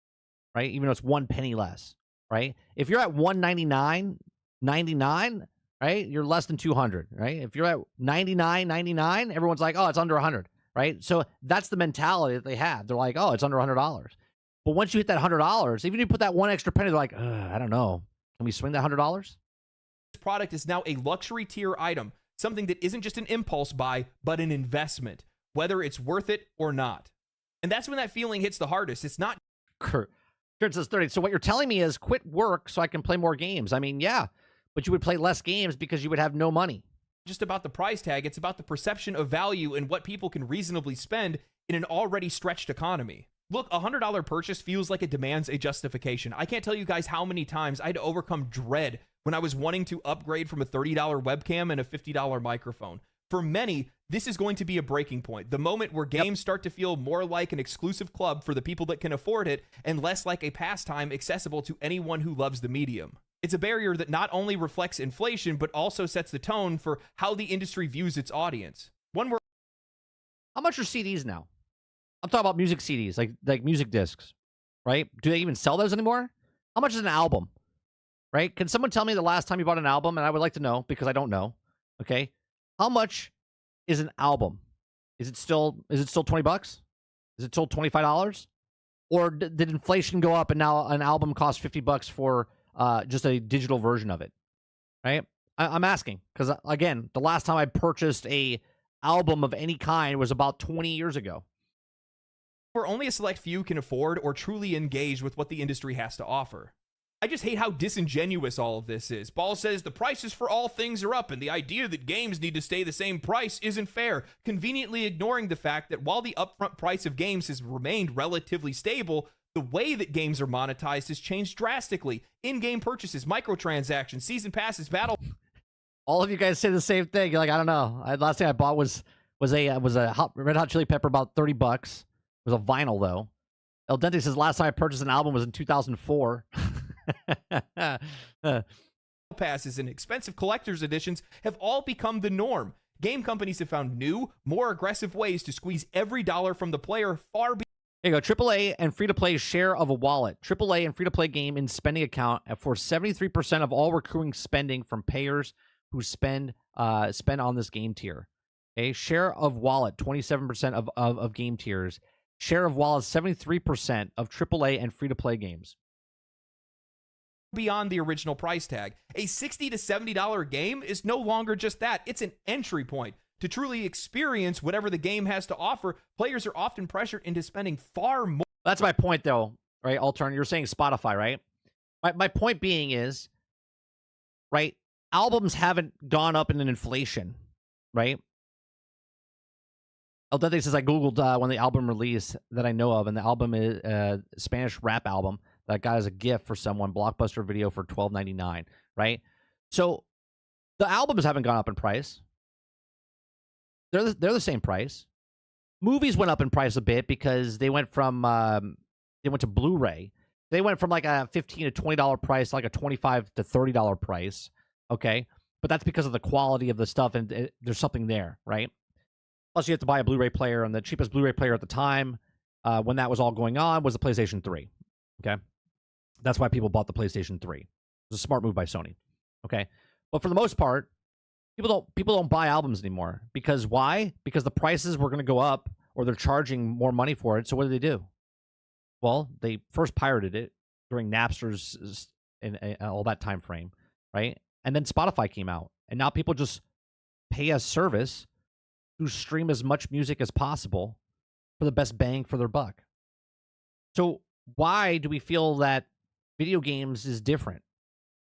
right? Even though it's 1 penny less, right? If you're at $199.99, right, you're less than 200, right? If you're at $99.99, everyone's like, oh, it's under 100, right? So that's the mentality that they have. They're like, oh, it's under $100. But once you hit that $100, even if you put that one extra penny, they're like, I don't know. Can we swing that $100? this product is now a luxury tier item, something that isn't just an impulse buy, but an investment, whether it's worth it or not. And that's when that feeling hits the hardest. It's not Kurt says 30. So what you're telling me is quit work so I can play more games. I mean, yeah, but you would play less games because you would have no money. just about the price tag. It's about the perception of value and what people can reasonably spend in an already stretched economy. Look, a $100 purchase feels like it demands a justification. I can't tell you guys how many times I had to overcome dread when I was wanting to upgrade from a $30 webcam and a $50 microphone. For many, this is going to be a breaking point. The moment where games start to feel more like an exclusive club for the people that can afford it and less like a pastime accessible to anyone who loves the medium. It's a barrier that not only reflects inflation, but also sets the tone for how the industry views its audience. One where How much are CDs now? I'm talking about music CDs, like music discs, right? Do they even sell those anymore? How much is an album, right? Can someone tell me the last time you bought an album? And I would like to know because I don't know. Okay, how much is an album? Is it still $20? Is it still $25? Or did inflation go up and now an album costs $50 for just a digital version of it? Right? I'm asking because again, the last time I purchased a album of any kind was about 20 years ago. where only a select few can afford or truly engage with what the industry has to offer. I just hate how disingenuous all of this is. Ball says the prices for all things are up, and the idea that games need to stay the same price isn't fair, conveniently ignoring the fact that while the upfront price of games has remained relatively stable, the way that games are monetized has changed drastically. In-game purchases, microtransactions, season passes, battle... All of you guys say the same thing. You're like, I don't know. Last thing I bought was a Red Hot Chili Pepper, about $30. It was a vinyl, though. El Dente says last time I purchased an album was in 2004. passes and expensive collector's editions have all become the norm. Game companies have found new, more aggressive ways to squeeze every dollar from the player far beyond. There you go. AAA and free-to-play share of a wallet. AAA and free-to-play game in spending account for 73% of all recurring spending from payers who spend on this game tier. Okay, share of wallet, 27% of game tiers. Share of wallet, 73% of AAA and free-to-play games. Beyond the original price tag. A $60 to $70 game is no longer just that. It's an entry point. To truly experience whatever the game has to offer, players are often pressured into spending far more. That's my point, though, right, Altern? You're saying Spotify, right? My point being is, right, albums haven't gone up in an inflation, right? El Dente says I Googled when the album released that I know of, and the album is a Spanish rap album that I got as a gift for someone, Blockbuster Video for $12.99, right? So the albums haven't gone up in price. They're the same price. Movies went up in price a bit because they went to Blu-ray. They went from like a $15 to $20 price to like a $25 to $30 price. Okay, but that's because of the quality of the stuff, and there's something there, right? Plus, you have to buy a Blu-ray player, and the cheapest Blu-ray player at the time, when that was all going on, was the PlayStation 3. Okay, that's why people bought the PlayStation 3. It was a smart move by Sony. Okay, but for the most part, people don't buy albums anymore because why? Because the prices were going to go up, or they're charging more money for it. So what do? Well, they first pirated it during Napster's in all that time frame, right? And then Spotify came out, and now people just pay a service to stream as much music as possible for the best bang for their buck. So why do we feel that video games is different?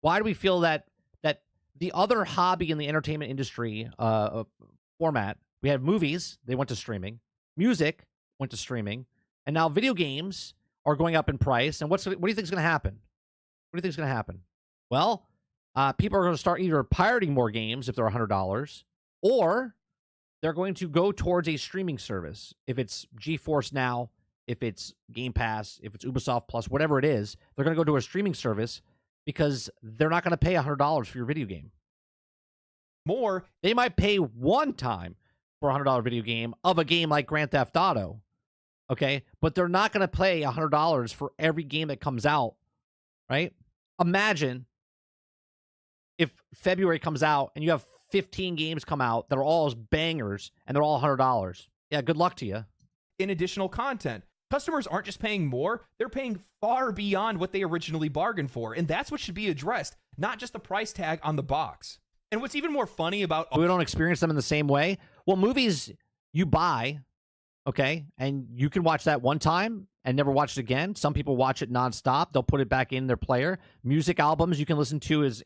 Why do we feel that the other hobby in the entertainment industry format, we had movies, they went to streaming, music went to streaming, and now video games are going up in price. And what do you think is going to happen? What do you think is going to happen? Well, people are going to start either pirating more games if they're $100, or they're going to go towards a streaming service. If it's GeForce Now, if it's Game Pass, if it's Ubisoft Plus, whatever it is, they're going to go to a streaming service because they're not going to pay $100 for your video game. More, they might pay one time for a $100 video game of a game like Grand Theft Auto, okay? But they're not going to pay $100 for every game that comes out, right? Imagine if February comes out and you have 15 games come out that are all bangers and they're all $100. Yeah, good luck to you. in additional content. Customers aren't just paying more, they're paying far beyond what they originally bargained for. And that's what should be addressed, not just the price tag on the box. And what's even more funny about... We don't experience them in the same way. Well, movies you buy, okay, and you can watch that one time and never watch it again. Some people watch it nonstop. They'll put it back in their player. Music albums you can listen to is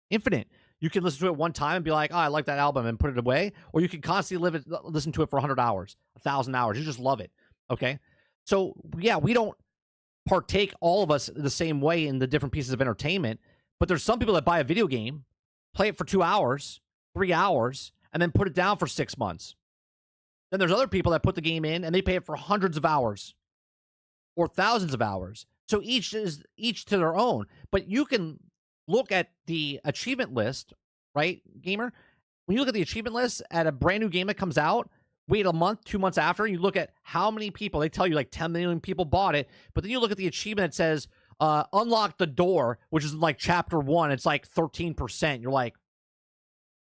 infinite. You can listen to it one time and be like, oh, I like that album, and put it away. Or you can constantly listen to it for 100 hours, 1,000 hours. You just love it, okay? So, yeah, we don't partake, all of us, the same way in the different pieces of entertainment. But there's some people that buy a video game, play it for 2 hours, 3 hours, and then put it down for 6 months. Then there's other people that put the game in, and they pay it for hundreds of hours or thousands of hours. So each to their own. But you can look at the achievement list, right, gamer? When you look at the achievement list at a brand new game that comes out, wait a month, 2 months after, and you look at how many people, they tell you like 10 million people bought it, but then you look at the achievement that says, unlock the door, which is like chapter 1, it's like 13%. You're like,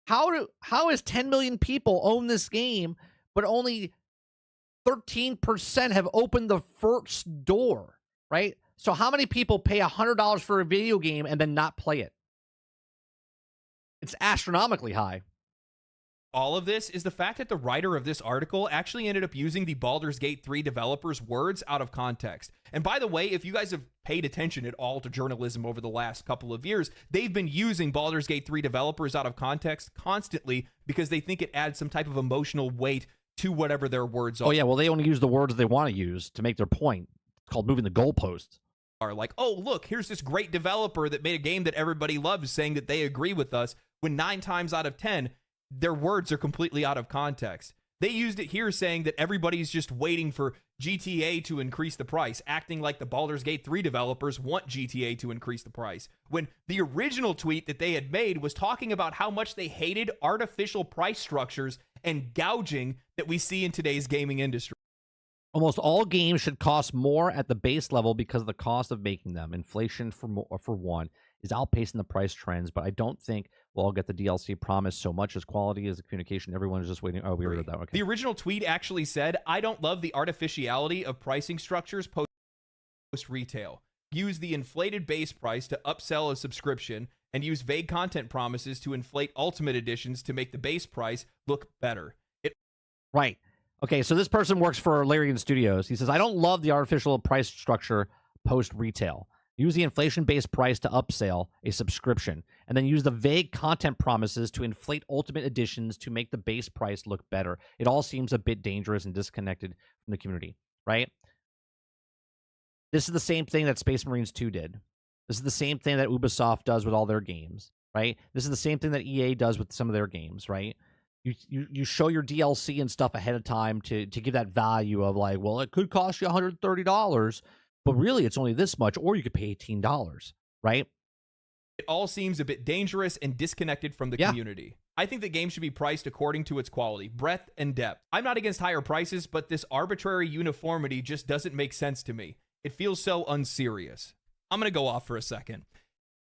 how is 10 million people own this game, but only 13% have opened the first door, right? So how many people pay $100 for a video game and then not play it? It's astronomically high. All of this is the fact that the writer of this article actually ended up using the Baldur's Gate 3 developers' words out of context. And by the way, if you guys have paid attention at all to journalism over the last couple of years, they've been using Baldur's Gate 3 developers out of context constantly because they think it adds some type of emotional weight to whatever their words are. Oh, yeah, well, they only use the words they want to use to make their point. It's called moving the goalposts. Are like, oh, look, here's this great developer that made a game that everybody loves saying that they agree with us, when 9 times out of 10, their words are completely out of context. They used it here saying that everybody's just waiting for GTA to increase the price, acting like the Baldur's Gate 3 developers want GTA to increase the price, when the original tweet that they had made was talking about how much they hated artificial price structures and gouging that we see in today's gaming industry. Almost all games should cost more at the base level because of the cost of making them. Inflation, for one, is outpacing the price trends, but I don't think we'll all get the DLC promised so much as quality as the communication. Everyone is just waiting. Oh, we already read that. Okay. The original tweet actually said, I don't love the artificiality of pricing structures post-retail. Use the inflated base price to upsell a subscription and use vague content promises to inflate ultimate editions to make the base price look better. Right. Okay, so this person works for Larian Studios. He says, I don't love the artificial price structure post-retail. Use the inflation-based price to upsell a subscription, and then use the vague content promises to inflate ultimate editions to make the base price look better. It all seems a bit dangerous and disconnected from the community, right? This is the same thing that Space Marines 2 did. This is the same thing that Ubisoft does with all their games, right? This is the same thing that EA does with some of their games, right? You show your DLC and stuff ahead of time to give that value of like, well, it could cost you $130, but really it's only this much, or you could pay $18, right? It all seems a bit dangerous and disconnected from the community. I think the game should be priced according to its quality, breadth, and depth. I'm not against higher prices, but this arbitrary uniformity just doesn't make sense to me. It feels so unserious. I'm going to go off for a second.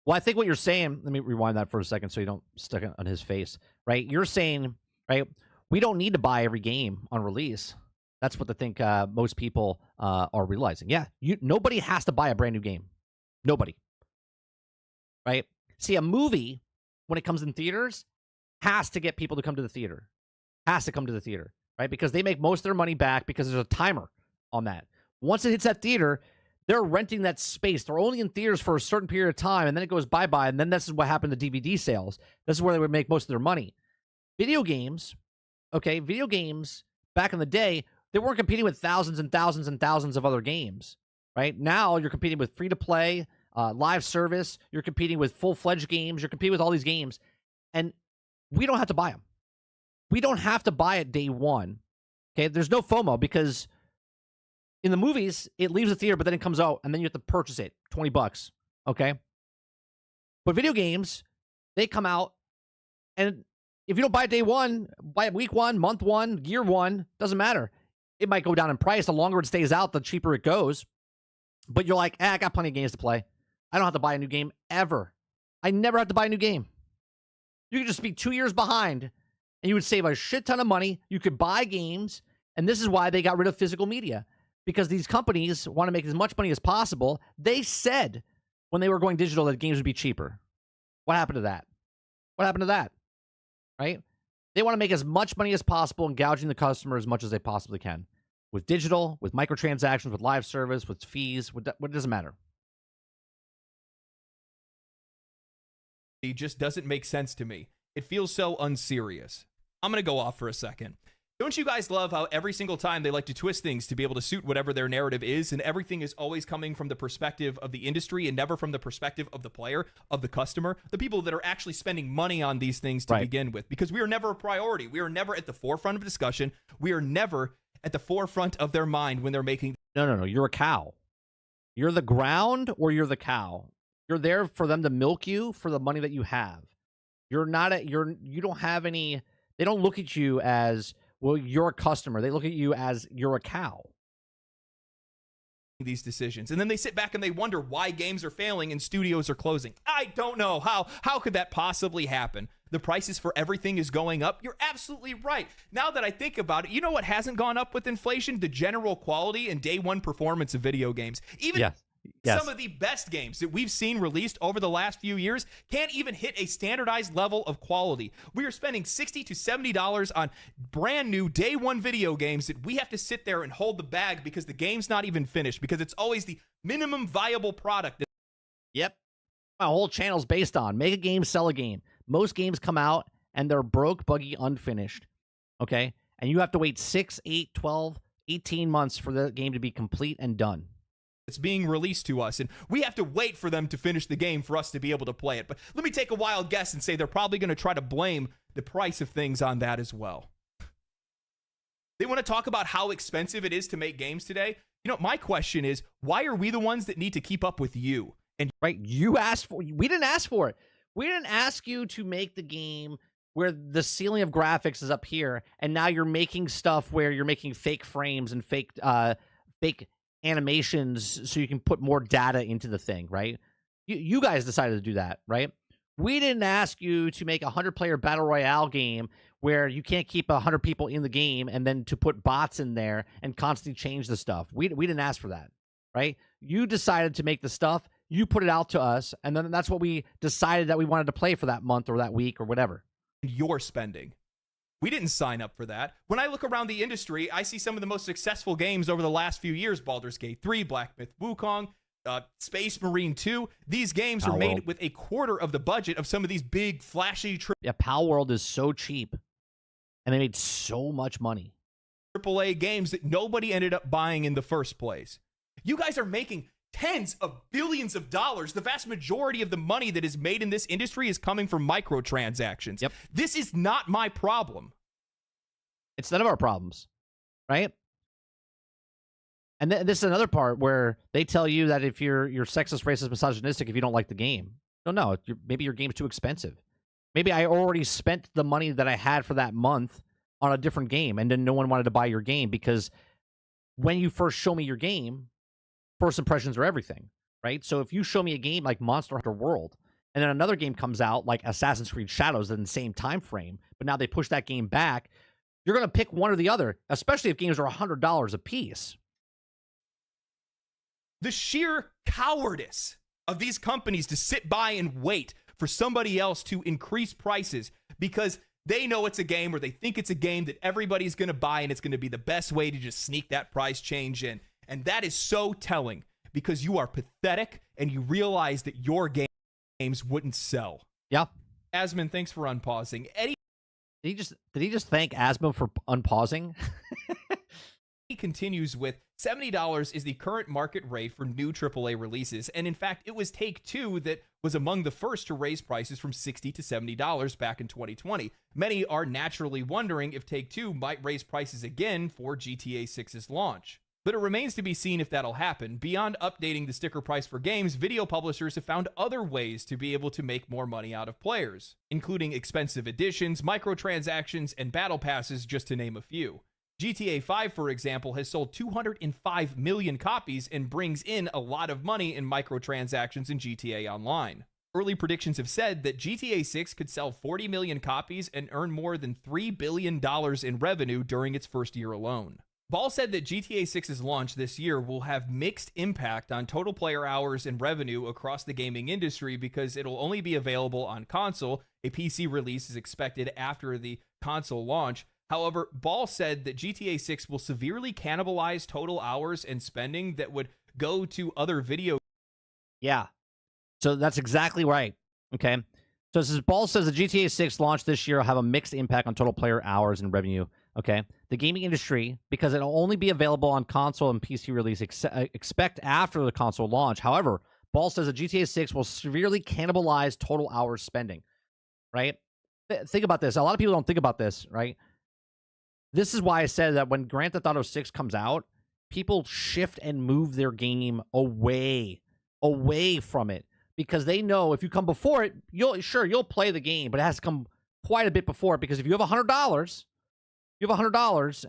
Well, I think what you're saying, let me rewind that for a second so you don't stick it on his face, right? You're saying, right, we don't need to buy every game on release. That's what I think most people are realizing. Yeah, nobody has to buy a brand new game. Nobody. right? See, a movie, when it comes in theaters, has to get people to come to the theater. Has to come to the theater, right? Because they make most of their money back because there's a timer on that. Once it hits that theater, they're renting that space. They're only in theaters for a certain period of time, and then it goes bye-bye, and then this is what happened to DVD sales. This is where they would make most of their money. Video games, okay, video games, back in the day, they weren't competing with thousands and thousands and thousands of other games, right? Now you're competing with free-to-play, live service. You're competing with full-fledged games. You're competing with all these games, and we don't have to buy them. We don't have to buy it day one, okay? There's no FOMO because in the movies, it leaves the theater, but then it comes out, and then you have to purchase it, $20, okay? But video games, they come out, and if you don't buy it day one, buy it week one, month one, year one, doesn't matter. It might go down in price. The longer it stays out, the cheaper it goes. But you're like, I got plenty of games to play. I don't have to buy a new game ever. I never have to buy a new game. You could just be 2 years behind, and you would save a shit ton of money. You could buy games, and this is why they got rid of physical media. Because these companies want to make as much money as possible. They said when they were going digital that games would be cheaper. What happened to that? What happened to that? Right? They want to make as much money as possible and gouging the customer as much as they possibly can. With digital, with microtransactions, with live service, with fees, what doesn't matter. It just doesn't make sense to me. It feels so unserious. I'm going to go off for a second. Don't you guys love how every single time they like to twist things to be able to suit whatever their narrative is, and everything is always coming from the perspective of the industry and never from the perspective of the player, of the customer, the people that are actually spending money on these things to begin with? Because we are never a priority. We are never at the forefront of discussion. We are never at the forefront of their mind when they're making... No. You're a cow. You're the ground or you're the cow. You're there for them to milk you for the money that you have. You're not you don't have any... They don't look at you as... Well, you're a customer. They look at you as you're a cow. These decisions, and then they sit back and they wonder why games are failing and studios are closing. I don't know how could that possibly happen? The prices for everything is going up. You're absolutely right. Now that I think about it, you know what hasn't gone up with inflation? The general quality and day one performance of video games. Even some of the best games that we've seen released over the last few years can't even hit a standardized level of quality. We are spending $60 to $70 on brand new day one video games that we have to sit there and hold the bag because the game's not even finished, because it's always the minimum viable product. Yep. My whole channel's based on make a game, sell a game. Most games come out and they're broke, buggy, unfinished. Okay? And you have to wait 6, 8, 12, 18 months for the game to be complete and done. It's being released to us, and we have to wait for them to finish the game for us to be able to play it. But let me take a wild guess and say they're probably going to try to blame the price of things on that as well. They want to talk about how expensive it is to make games today. You know, my question is, why are we the ones that need to keep up with you? And right, you asked for we didn't ask for it. We didn't ask you to make the game where the ceiling of graphics is up here, and now you're making stuff where you're making fake frames and fake animations so you can put more data into the thing, right? You guys decided to do that, right? We didn't ask you to make a 100-player battle royale game where you can't keep 100 people in the game and then to put bots in there and constantly change the stuff. We didn't ask for that, right? You decided to make the stuff, you put it out to us, and then that's what we decided that we wanted to play for that month or that week or whatever. You're spending. We didn't sign up for that. When I look around the industry, I see some of the most successful games over the last few years: Baldur's Gate 3, Black Myth Wukong, Space Marine 2. These games are made with a quarter of the budget of some of these big, flashy... Pal World is so cheap, and they made so much money. AAA games that nobody ended up buying in the first place. You guys are making tens of billions of dollars. The vast majority of the money that is made in this industry is coming from microtransactions. Yep. This is not my problem. It's none of our problems, right? And this is another part where they tell you that if you're sexist, racist, misogynistic, if you don't like the game. No, maybe your game's too expensive. Maybe I already spent the money that I had for that month on a different game, and then no one wanted to buy your game because when you first show me your game, first impressions are everything, right? So if you show me a game like Monster Hunter World, and then another game comes out like Assassin's Creed Shadows in the same time frame, but now they push that game back, you're going to pick one or the other, especially if games are $100 a piece. The sheer cowardice of these companies to sit by and wait for somebody else to increase prices because they know it's a game or they think it's a game that everybody's going to buy and it's going to be the best way to just sneak that price change in. And that is so telling because you are pathetic and you realize that your games wouldn't sell. Yeah. Asmon, thanks for unpausing. Eddie Did he just thank Asmo for unpausing? continues with $70 is the current market rate for new AAA releases, and in fact, it was Take-Two that was among the first to raise prices from $60 to $70 back in 2020. Many are naturally wondering if Take-Two might raise prices again for GTA 6's launch. But it remains to be seen if that'll happen. Beyond updating the sticker price for games, video publishers have found other ways to be able to make more money out of players, including expensive editions, microtransactions, and battle passes, just to name a few. GTA 5, for example, has sold 205 million copies and brings in a lot of money in microtransactions in GTA Online. Early predictions have said that GTA 6 could sell 40 million copies and earn more than $3 billion in revenue during its first year alone. Ball said that GTA 6's launch this year will have mixed impact on total player hours and revenue across the gaming industry because it'll only be available on console. A PC release is expected after the console launch. However, Ball said that GTA 6 will severely cannibalize total hours and spending that would go to other video. Yeah. So that's exactly right. Okay. So this is Ball says the GTA 6 launch this year will have a mixed impact on total player hours and revenue. Okay. The gaming industry, because it'll only be available on console and PC release, expect after the console launch. However, Ball says that GTA 6 will severely cannibalize total hours spending. Right? Think about this. A lot of people don't think about this, right? This is why I said that when Grand Theft Auto 6 comes out, people shift and move their game away from it because they know if you come before it, you'll play the game, but it has to come quite a bit before it because if you have $100,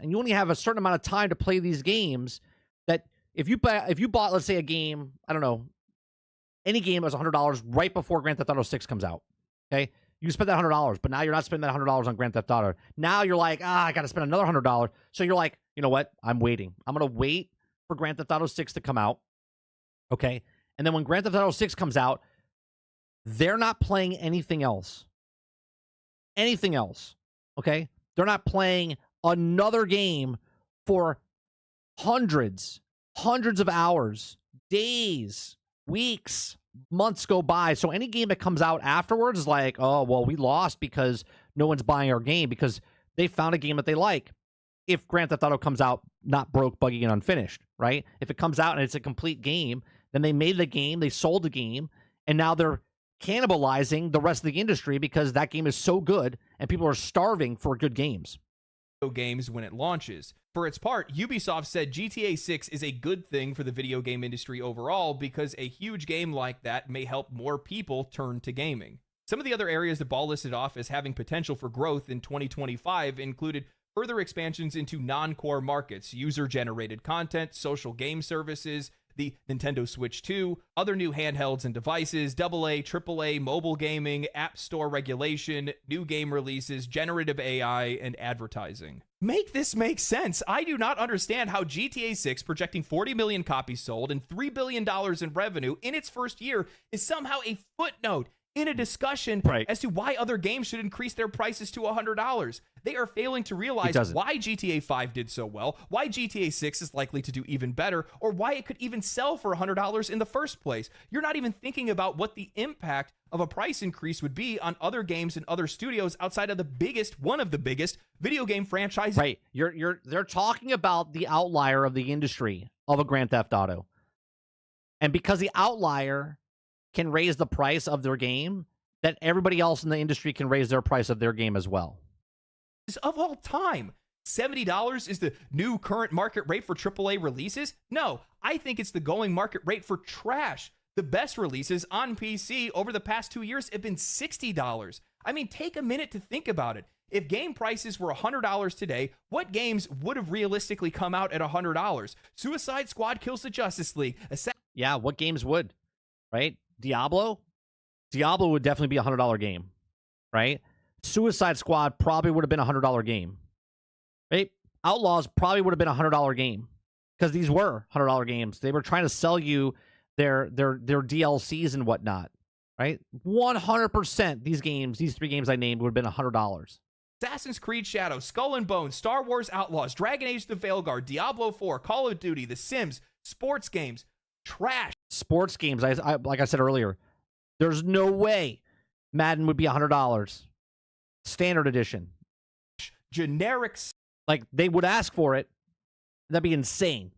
and you only have a certain amount of time to play these games, that if you bought, let's say, a game, I don't know, any game as $100 right before Grand Theft Auto 6 comes out, okay? You spend that $100, but now you're not spending that $100 on Grand Theft Auto. Now you're like, I got to spend another $100. So you're like, you know what? I'm waiting. I'm going to wait for Grand Theft Auto 6 to come out, okay? And then when Grand Theft Auto 6 comes out, they're not playing anything else. Anything else, okay? They're not playing another game for hundreds of hours, days, weeks, months go by. So any game that comes out afterwards is like, oh, well, we lost because no one's buying our game because they found a game that they like. If Grand Theft Auto comes out not broke, buggy, and unfinished, right? If it comes out and it's a complete game, then they made the game, they sold the game, and now they're cannibalizing the rest of the industry because that game is so good and people are starving for good games. Games when it launches. For its part, Ubisoft said GTA 6 is a good thing for the video game industry overall because a huge game like that may help more people turn to gaming. Some of the other areas that Ball listed off as having potential for growth in 2025 included further expansions into non-core markets, user-generated content, social game services, the Nintendo Switch 2, other new handhelds and devices, AA, AAA, mobile gaming, app store regulation, new game releases, generative AI, and advertising. Make this make sense. I do not understand how GTA 6, projecting 40 million copies sold and $3 billion in revenue in its first year, is somehow a footnote in a discussion as to why other games should increase their prices to $100. They are failing to realize why GTA 5 did so well, why GTA 6 is likely to do even better, or why it could even sell for $100 in the first place. You're not even thinking about what the impact of a price increase would be on other games and other studios outside of one of the biggest video game franchises. Right. They're talking about the outlier of the industry of a Grand Theft Auto. And because the outlier can raise the price of their game, that everybody else in the industry can raise their price of their game as well. Of all time, $70 is the new current market rate for AAA releases? No, I think it's the going market rate for trash. The best releases on PC over the past 2 years have been $60. I mean, take a minute to think about it. If game prices were $100 today, what games would have realistically come out at $100? Suicide Squad Kills the Justice League. Yeah, what games would, right? Diablo would definitely be a $100 game, right? Suicide Squad probably would have been a $100 game, right? Outlaws probably would have been a $100 game because these were $100 games. They were trying to sell you their DLCs and whatnot, right? 100% these 3 games I named would have been $100. Assassin's Creed Shadows, Skull and Bones, Star Wars Outlaws, Dragon Age the Veilguard, Diablo 4, Call of Duty, The Sims, sports games, trash. Sports games, I like I said earlier, there's no way Madden would be $100. Standard edition. Generics. Like, they would ask for it. That'd be insane.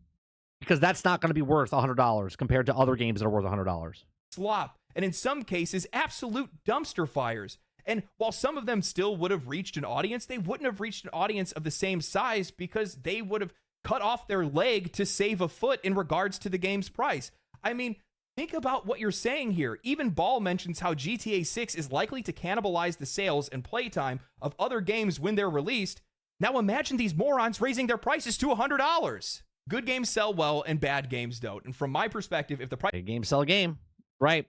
Because that's not going to be worth $100 compared to other games that are worth $100. Slop, and in some cases, absolute dumpster fires. And while some of them still would have reached an audience, they wouldn't have reached an audience of the same size because they would have cut off their leg to save a foot in regards to the game's price. I mean, think about what you're saying here. Even Ball mentions how GTA 6 is likely to cannibalize the sales and playtime of other games when they're released. Now imagine these morons raising their prices to $100. Good games sell well and bad games don't. And from my perspective, if the price Games sell a game, right?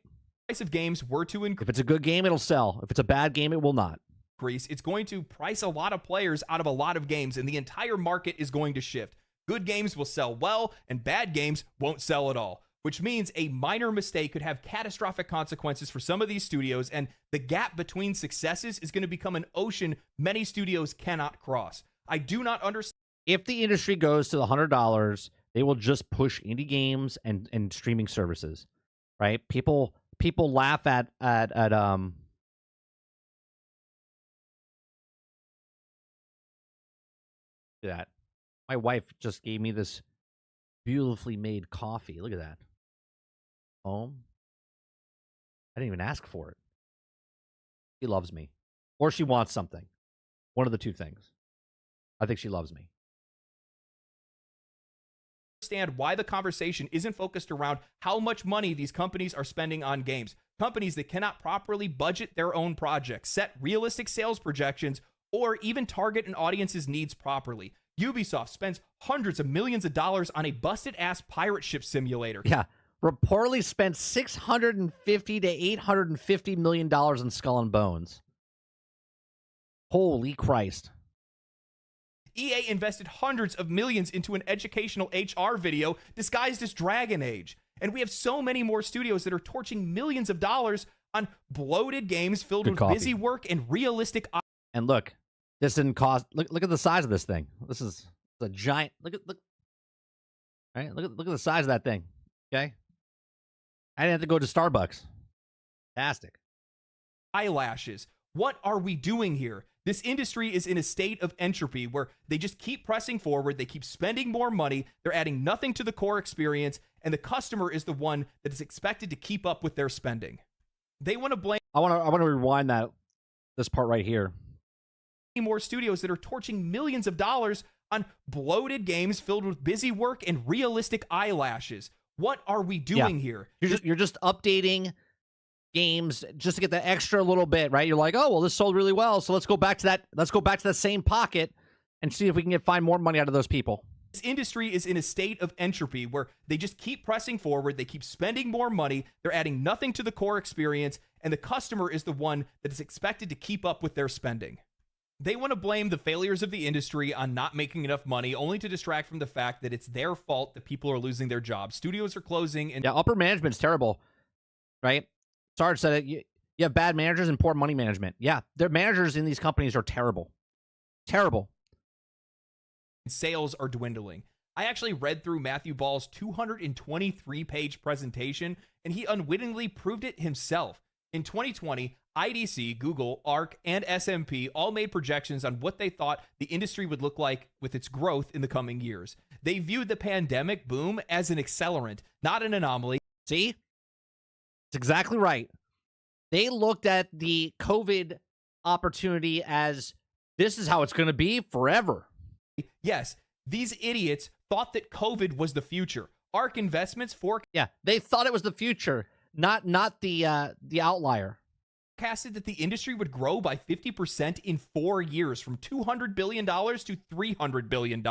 of games were to increase, If it's a good game, it'll sell. If it's a bad game, it will not. it's going to price a lot of players out of a lot of games, and the entire market is going to shift. Good games will sell well, and bad games won't sell at all, which means a minor mistake could have catastrophic consequences for some of these studios, and the gap between successes is going to become an ocean many studios cannot cross. I do not understand. If the industry goes to the $100, they will just push indie games and streaming services, right? People laugh at that. My wife just gave me this beautifully made coffee. Look at that. Home. I didn't even ask for it. She loves me. Or she wants something. One of the two things. I think she loves me. Understand why the conversation isn't focused around how much money these companies are spending on games. Companies that cannot properly budget their own projects, set realistic sales projections, or even target an audience's needs properly. Ubisoft spends hundreds of millions of dollars on a busted-ass pirate ship simulator. Yeah. Reportedly spent $650 to $850 million in Skull and Bones. Holy Christ. EA invested hundreds of millions into an educational HR video disguised as Dragon Age. And we have so many more studios that are torching millions of dollars on bloated games filled Good with coffee. busy work and realistic. And look, this didn't cost. Look at the size of this thing. This is a giant. Look. Right? Look at the size of that thing. Okay. I didn't have to go to Starbucks. Fantastic. Eyelashes. What are we doing here? This industry is in a state of entropy where they just keep pressing forward. They keep spending more money. They're adding nothing to the core experience, and the customer is the one that is expected to keep up with their spending. They want to blame. I want to rewind this part right here. More studios that are torching millions of dollars on bloated games filled with busy work and realistic eyelashes. What are we doing here? You're just updating games just to get the extra little bit, right? You're like, oh well, this sold really well, so let's go back to that same pocket and see if we can find more money out of those people. This industry is in a state of entropy where they just keep pressing forward. They keep spending more money. They're adding nothing to the core experience, and the customer is the one that is expected to keep up with their spending. They want to blame the failures of the industry on not making enough money, only to distract from the fact that it's their fault that people are losing their jobs. Studios are closing. And upper management's terrible, right? Sarge said it. You have bad managers and poor money management. Yeah, their managers in these companies are terrible. Terrible. Sales are dwindling. I actually read through Matthew Ball's 223-page presentation, and he unwittingly proved it himself. In 2020, IDC, Google, ARC, and SMP all made projections on what they thought the industry would look like with its growth in the coming years. They viewed the pandemic boom as an accelerant, not an anomaly. See? It's exactly right. They looked at the COVID opportunity as this is how it's going to be forever. Yes, these idiots thought that COVID was the future. ARC Investments they thought it was the future, not the outlier. forecasted that the industry would grow by 50% in 4 years, from $200 billion to $300 billion,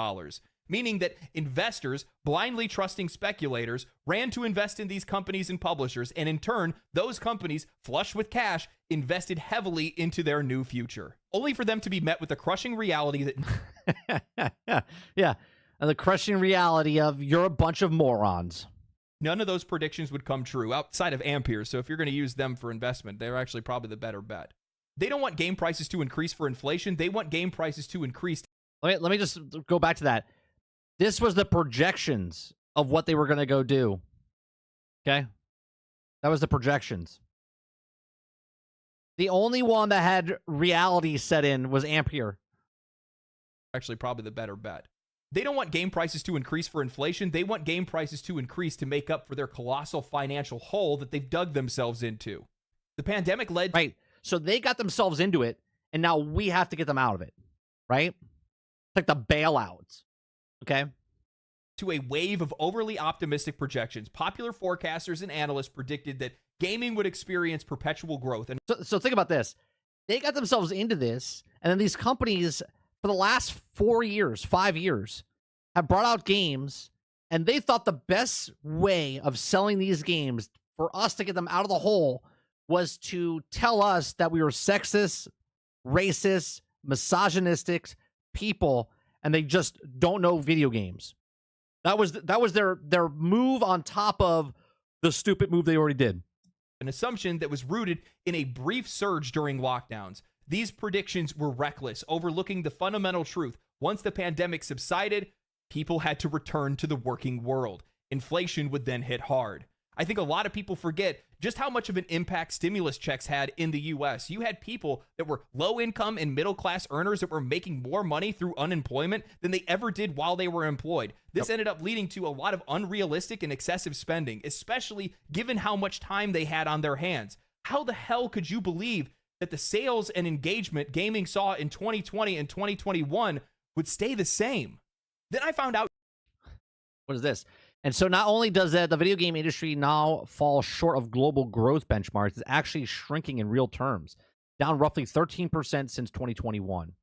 meaning that investors, blindly trusting speculators, ran to invest in these companies and publishers, and in turn, those companies, flush with cash, invested heavily into their new future, only for them to be met with the crushing reality that yeah, and the crushing reality of you're a bunch of morons. none of those predictions would come true outside of Ampere. So if you're going to use them for investment, they're actually probably the better bet. They don't want game prices to increase for inflation. They want game prices to increase. Let me just go back to that. This was the projections of what they were going to go do. Okay? That was the projections. The only one that had reality set in was Ampere. Actually probably the better bet. They don't want game prices to increase for inflation. They want game prices to increase to make up for their colossal financial hole that they've dug themselves into. The pandemic led... Right. So they got themselves into it, and now we have to get them out of it. Right? It's like the bailouts. Okay? To a wave of overly optimistic projections. Popular forecasters and analysts predicted that gaming would experience perpetual growth. And so think about this. They got themselves into this, and then these companies, for the last 4 years, 5 years, have brought out games, and they thought the best way of selling these games for us to get them out of the hole was to tell us that we were sexist, racist, misogynistic people, and they just don't know video games. That was their move on top of the stupid move they already did. An assumption that was rooted in a brief surge during lockdowns. These predictions were reckless, overlooking the fundamental truth. Once the pandemic subsided, people had to return to the working world. Inflation would then hit hard. I think a lot of people forget just how much of an impact stimulus checks had in the U.S. You had people that were low income and middle class earners that were making more money through unemployment than they ever did while they were employed. This ended up leading to a lot of unrealistic and excessive spending, especially given how much time they had on their hands. How the hell could you believe that the sales and engagement gaming saw in 2020 and 2021 would stay the same? Then I found out. What is this? And so not only does the video game industry now fall short of global growth benchmarks, it's actually shrinking in real terms, down roughly 13% since 2021.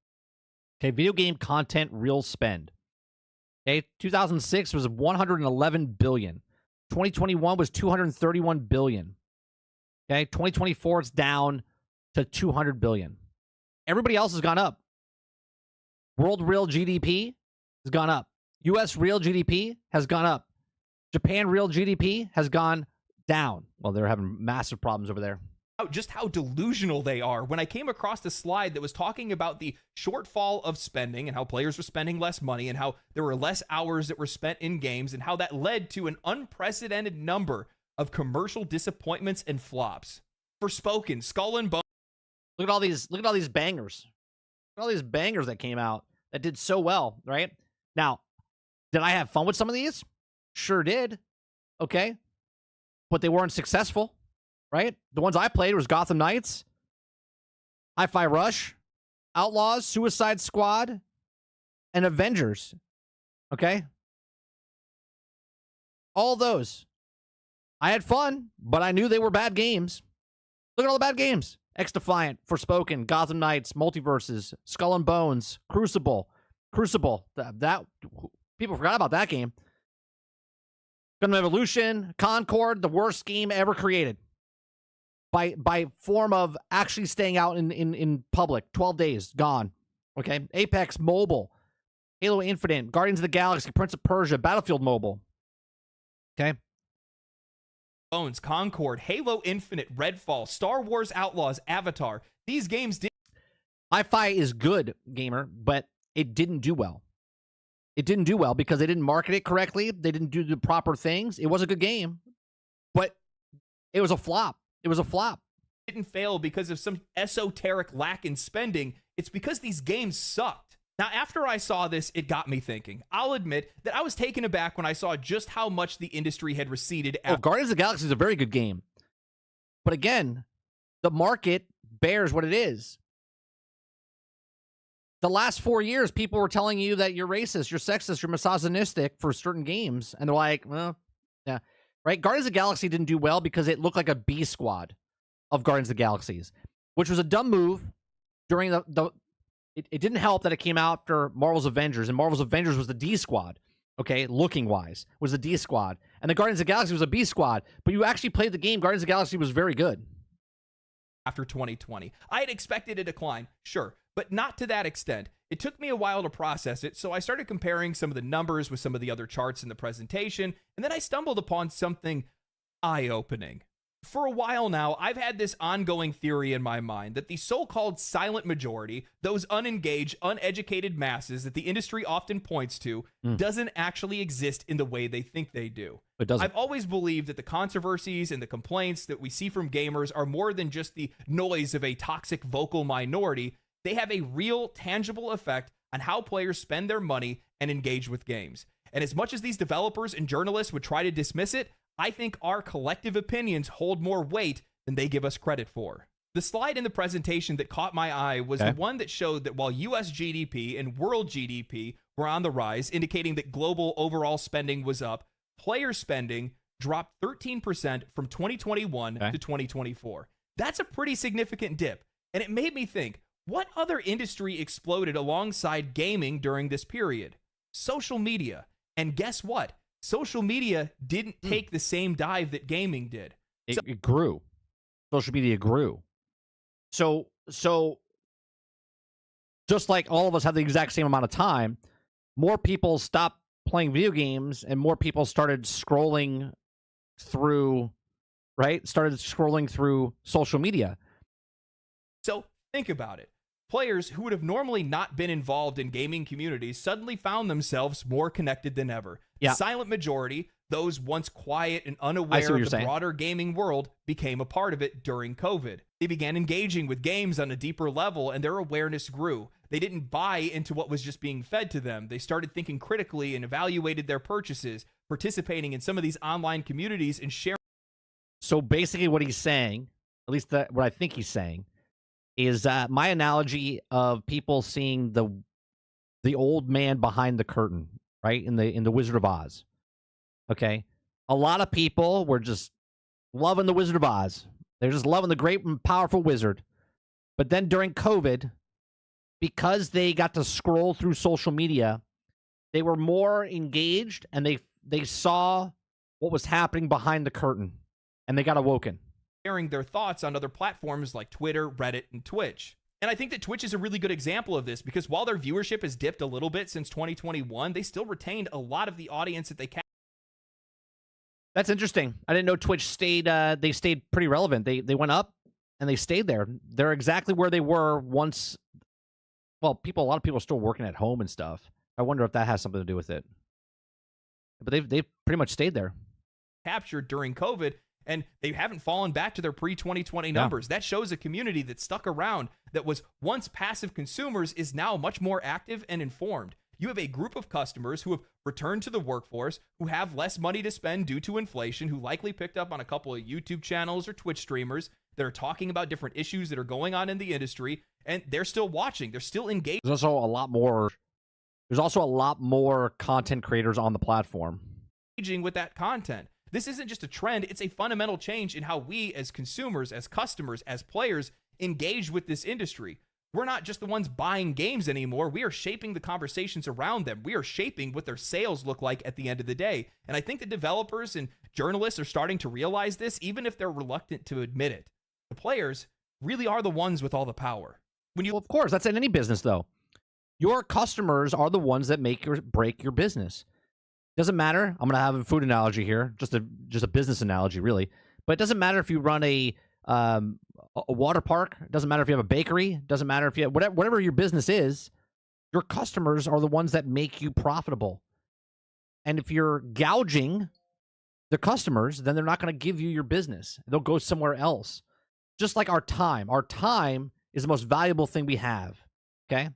Okay, video game content real spend. Okay, 2006 was 111 billion. 2021 was 231 billion. Okay, 2024 it's down to 200 billion. Everybody else has gone up. World real GDP has gone up. US real GDP has gone up. Japan real GDP has gone down. Well, they're having massive problems over there. Just how delusional they are. When I came across the slide that was talking about the shortfall of spending and how players were spending less money and how there were less hours that were spent in games and how that led to an unprecedented number of commercial disappointments and flops. Forspoken, Skull and Bones. Look at all these bangers. Look at all these bangers that came out that did so well, right? Now, did I have fun with some of these? Sure did. Okay. But they weren't successful, right? The ones I played was Gotham Knights, Hi-Fi Rush, Outlaws, Suicide Squad, and Avengers. Okay? All those. I had fun, but I knew they were bad games. Look at all the bad games. X-Defiant, Forspoken, Gotham Knights, Multiverses, Skull and Bones, Crucible. That people forgot about that game. Gundam Evolution, Concord, the worst game ever created. By form of actually staying out in public. 12 days, gone. Okay? Apex Mobile, Halo Infinite, Guardians of the Galaxy, Prince of Persia, Battlefield Mobile. Okay? Bones, Concord, Halo Infinite, Redfall, Star Wars Outlaws, Avatar. These games did. Hi-Fi is good, gamer, but it didn't do well. It didn't do well because they didn't market it correctly. They didn't do the proper things. It was a good game, but it was a flop. It was a flop. Didn't fail because of some esoteric lack in spending. It's because these games sucked. Now, after I saw this, it got me thinking. I'll admit that I was taken aback when I saw just how much the industry had receded. Guardians of the Galaxy is a very good game. But again, the market bears what it is. The last 4 years, people were telling you that you're racist, you're sexist, you're misogynistic for certain games. And they're like, well, yeah. Right? Guardians of the Galaxy didn't do well because it looked like a B squad of Guardians of the Galaxies, which was a dumb move during it didn't help that it came out after Marvel's Avengers, and Marvel's Avengers was the D squad, okay, looking-wise, was the D squad. And the Guardians of the Galaxy was a B squad. But you actually played the game, Guardians of the Galaxy was very good. After 2020. I had expected a decline, sure, but not to that extent. It took me a while to process it, so I started comparing some of the numbers with some of the other charts in the presentation, and then I stumbled upon something eye-opening. For a while now, I've had this ongoing theory in my mind that the so-called silent majority, those unengaged, uneducated masses that the industry often points to, doesn't actually exist in the way they think they do. It doesn't. I've always believed that the controversies and the complaints that we see from gamers are more than just the noise of a toxic vocal minority. They have a real, tangible effect on how players spend their money and engage with games. And as much as these developers and journalists would try to dismiss it, I think our collective opinions hold more weight than they give us credit for. The slide in the presentation that caught my eye was the one that showed that while US GDP and world GDP were on the rise, indicating that global overall spending was up, player spending dropped 13% from 2021 to 2024. That's a pretty significant dip. And it made me think, what other industry exploded alongside gaming during this period? Social media. And guess what? Social media didn't take the same dive that gaming did. It grew. Social media grew. So just like all of us have the exact same amount of time, more people stopped playing video games and more people started scrolling through, started scrolling through social media. So think about it. Players who would have normally not been involved in gaming communities suddenly found themselves more connected than ever. The silent majority, those once quiet and unaware of the broader gaming world, became a part of it during COVID. They began engaging with games on a deeper level, and their awareness grew. They didn't buy into what was just being fed to them. They started thinking critically and evaluated their purchases, participating in some of these online communities and sharing. So basically what he's saying, at least what I think he's saying, is my analogy of people seeing the old man behind the curtain, right? In the Wizard of Oz. Okay. A lot of people were just loving the Wizard of Oz. They're just loving the great and powerful wizard. But then during COVID, because they got to scroll through social media, they were more engaged and they saw what was happening behind the curtain and they got awoken. Sharing their thoughts on other platforms like Twitter, Reddit, and Twitch. And I think that Twitch is a really good example of this because while their viewership has dipped a little bit since 2021, they still retained a lot of the audience that they captured. That's interesting. I didn't know Twitch stayed. They stayed pretty relevant. They went up and they stayed there. They're exactly where they were once. Well, a lot of people are still working at home and stuff. I wonder if that has something to do with it. But they've pretty much stayed there. Captured during COVID. And they haven't fallen back to their pre-2020 numbers. That shows a community that stuck around, that was once passive consumers, is now much more active and informed. You have a group of customers who have returned to the workforce, who have less money to spend due to inflation, who likely picked up on a couple of YouTube channels or Twitch streamers that are talking about different issues that are going on in the industry, and they're still watching. They're still engaged. There's also a lot more content creators on the platform. Engaging with that content. This isn't just a trend, it's a fundamental change in how we as consumers, as customers, as players engage with this industry. We're not just the ones buying games anymore. We are shaping the conversations around them. We are shaping what their sales look like at the end of the day. And I think the developers and journalists are starting to realize this, even if they're reluctant to admit it. The players really are the ones with all the power. Well, of course, that's in any business, though. Your customers are the ones that make or break your business. Doesn't matter. I'm going to have a food analogy here, just a business analogy, really. But it doesn't matter if you run a water park. It doesn't matter if you have a bakery. It doesn't matter if you have whatever your business is. Your customers are the ones that make you profitable. And if you're gouging the customers, then they're not going to give you your business. They'll go somewhere else. Just like our time. Our time is the most valuable thing we have. Okay?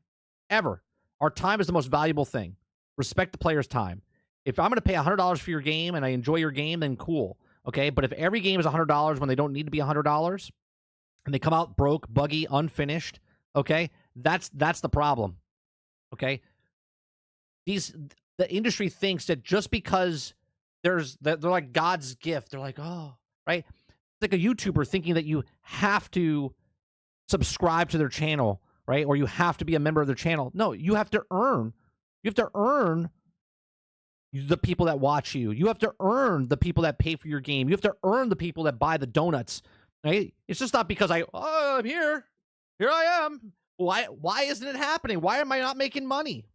Ever. Our time is the most valuable thing. Respect the player's time. If I'm going to pay $100 for your game and I enjoy your game, then cool. Okay? But if every game is $100 when they don't need to be $100 and they come out broke, buggy, unfinished, okay? That's the problem. Okay? The industry thinks that just because they're like God's gift, they're like, oh, right? It's like a YouTuber thinking that you have to subscribe to their channel, right? Or you have to be a member of their channel. No, you have to earn. You have to earn the people that watch you. You have to earn the people that pay for your game. You have to earn the people that buy the donuts. Right? It's just not because I'm here. Here I am. Why isn't it happening? Why am I not making money?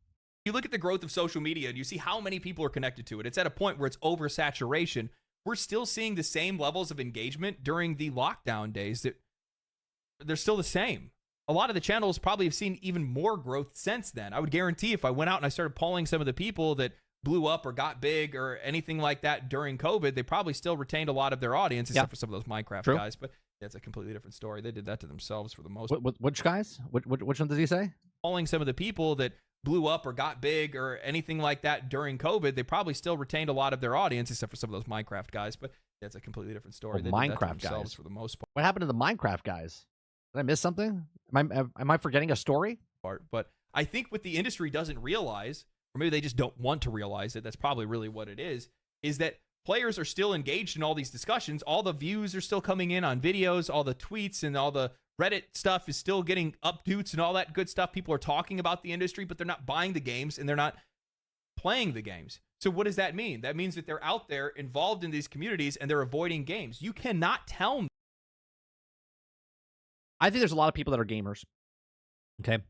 You look at the growth of social media and you see how many people are connected to it. It's at a point where it's oversaturation. We're still seeing the same levels of engagement during the lockdown days. They're still the same. A lot of the channels probably have seen even more growth since then. I would guarantee if I went out and I started polling some of the people that blew up or got big or anything like that during COVID, they probably still retained a lot of their audience, except for some of those Minecraft guys. But that's a completely different story. They did that to themselves for the most part. Which guys? Which one does he say? Polling some of the people that blew up or got big or anything like that during COVID, they probably still retained a lot of their audience, except for some of those Minecraft guys. But that's a completely different story. They did that to Minecraft themselves guys for the most part. What happened to the Minecraft guys? Did I miss something? Am I forgetting a story? But I think what the industry doesn't realize, or maybe they just don't want to realize it, that's probably really what it is that players are still engaged in all these discussions. All the views are still coming in on videos, all the tweets and all the Reddit stuff is still getting updates and all that good stuff. People are talking about the industry, but they're not buying the games and they're not playing the games. So what does that mean? That means that they're out there involved in these communities and they're avoiding games. You cannot tell me. I think there's a lot of people that are gamers. Okay. And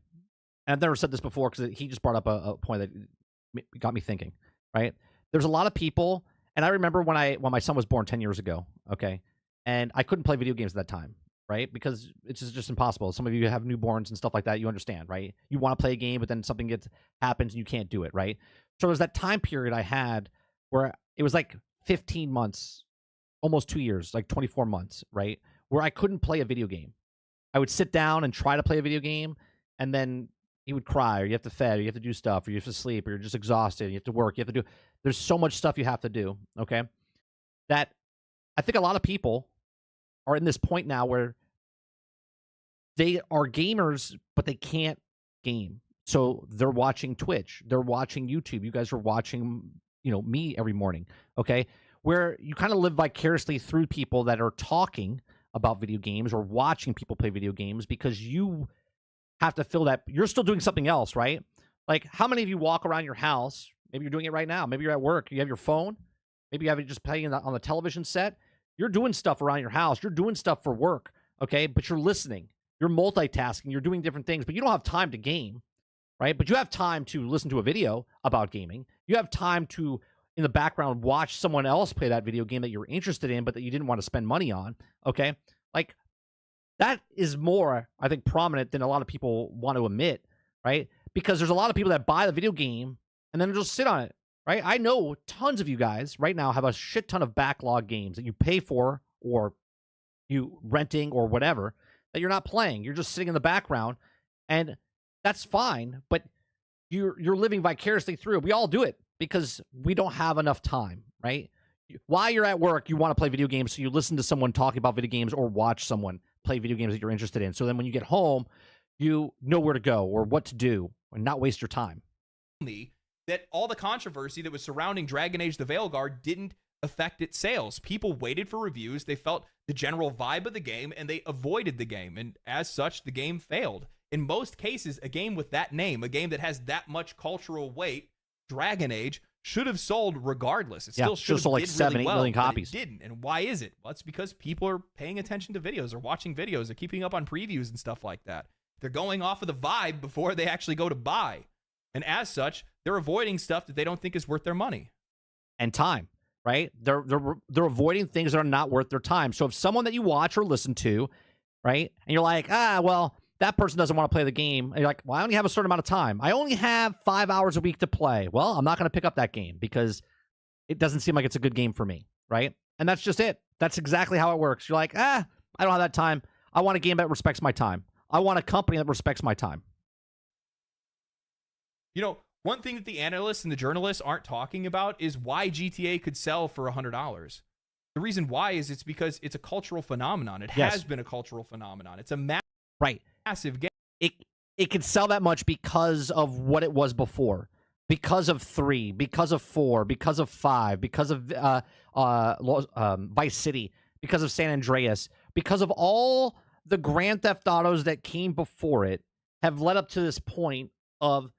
I've never said this before because he just brought up a point that got me thinking, right? There's a lot of people, and I remember when my son was born 10 years ago, okay, and I couldn't play video games at that time, right? Because it's just impossible. Some of you have newborns and stuff like that. You understand, right? You want to play a game, but then something happens and you can't do it, right? So there's that time period I had where it was like 15 months, almost 2 years, like 24 months, right? Where I couldn't play a video game. I would sit down and try to play a video game, and then he would cry, or you have to fed, or you have to do stuff, or you have to sleep, or you're just exhausted, you have to work, you have to do. There's so much stuff you have to do, okay? That I think a lot of people are in this point now where they are gamers, but they can't game. So they're watching Twitch, they're watching YouTube. You guys are watching, me every morning, okay? Where you kind of live vicariously through people that are talking about video games or watching people play video games because you have to feel that you're still doing something else, right? Like, how many of you walk around your house? Maybe you're doing it right now. Maybe you're at work. You have your phone. Maybe you have it just playing on the television set. You're doing stuff around your house. You're doing stuff for work, okay? But you're listening. You're multitasking. You're doing different things, but you don't have time to game, right? But you have time to listen to a video about gaming. You have time to, in the background, watch someone else play that video game that you're interested in, but that you didn't want to spend money on, okay? Like, that is more, I think, prominent than a lot of people want to admit, right? Because there's a lot of people that buy the video game and then just sit on it, right? I know tons of you guys right now have a shit ton of backlog games that you pay for or you renting or whatever that you're not playing. You're just sitting in the background, and that's fine, but you're living vicariously through it. We all do it because we don't have enough time, right? While you're at work, you want to play video games, so you listen to someone talking about video games or watch someone play video games that you're interested in. So then when you get home, you know where to go or what to do and not waste your time. That all the controversy that was surrounding Dragon Age the Veilguard didn't affect its sales. People waited for reviews. They felt the general vibe of the game, and they avoided the game. And as such, the game failed. In most cases, a game with that name, a game that has that much cultural weight, Dragon Age, should have sold regardless. It still should have sold like 7, really 8 million well, copies. But it didn't. And why is it? Well, it's because people are paying attention to videos. They're watching videos. They're keeping up on previews and stuff like that. They're going off of the vibe before they actually go to buy. And as such, they're avoiding stuff that they don't think is worth their money. And time, right? They're avoiding things that are not worth their time. So if someone that you watch or listen to, right, and you're like, well, that person doesn't want to play the game. And you're like, well, I only have a certain amount of time. I only have 5 hours a week to play. Well, I'm not going to pick up that game because it doesn't seem like it's a good game for me, right? And that's just it. That's exactly how it works. You're like, I don't have that time. I want a game that respects my time. I want a company that respects my time. One thing that the analysts and the journalists aren't talking about is why GTA could sell for $100. The reason why is it's because it's a cultural phenomenon. It has been a cultural phenomenon. It's a massive game. It could sell that much because of what it was before. Because of 3, because of 4, because of 5, because of Vice City, because of San Andreas, because of all the Grand Theft Autos that came before it have led up to this point of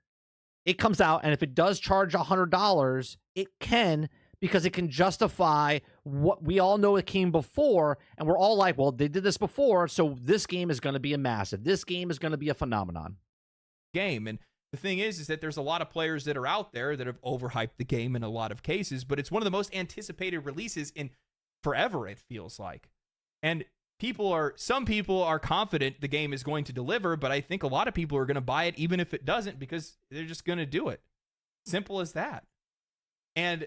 it comes out, and if it does charge $100, it can, because it can justify what we all know it came before, and we're all like, well, they did this before, so this game is going to be a massive. This game is going to be a phenomenon. Game. And the thing is that there's a lot of players that are out there that have overhyped the game in a lot of cases, but it's one of the most anticipated releases in forever, it feels like. And some people are confident the game is going to deliver, but I think a lot of people are going to buy it even if it doesn't, because they're just going to do it. Simple as that. And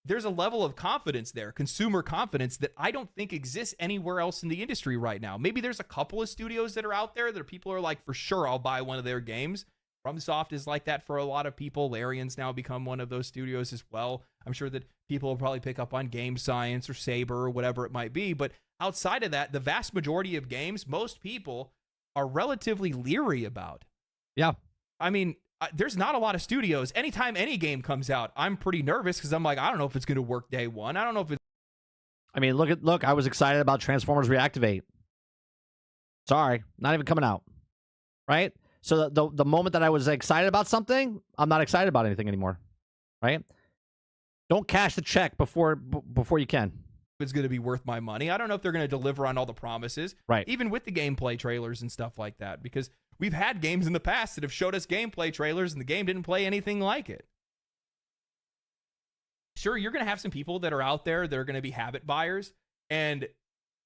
there's a level of confidence there, consumer confidence, that I don't think exists anywhere else in the industry right now. Maybe there's a couple of studios that are out there that people are like, for sure, I'll buy one of their games. FromSoft is like that for a lot of people. Larian's now become one of those studios as well. I'm sure that people will probably pick up on Game Science or Saber or whatever it might be. But outside of that, the vast majority of games, most people are relatively leery about. Yeah. I mean, there's not a lot of studios. Anytime any game comes out, I'm pretty nervous because I'm like, I don't know if it's going to work day one. I don't know if it's. I mean, look, I was excited about Transformers Reactivate. Sorry, not even coming out. Right? So the moment that I was excited about something, I'm not excited about anything anymore. Right? Don't cash the check before you can. It's going to be worth my money. I don't know if they're going to deliver on all the promises. Right. Even with the gameplay trailers and stuff like that, because we've had games in the past that have showed us gameplay trailers and the game didn't play anything like it. Sure, you're going to have some people that are out there that are going to be habit buyers, and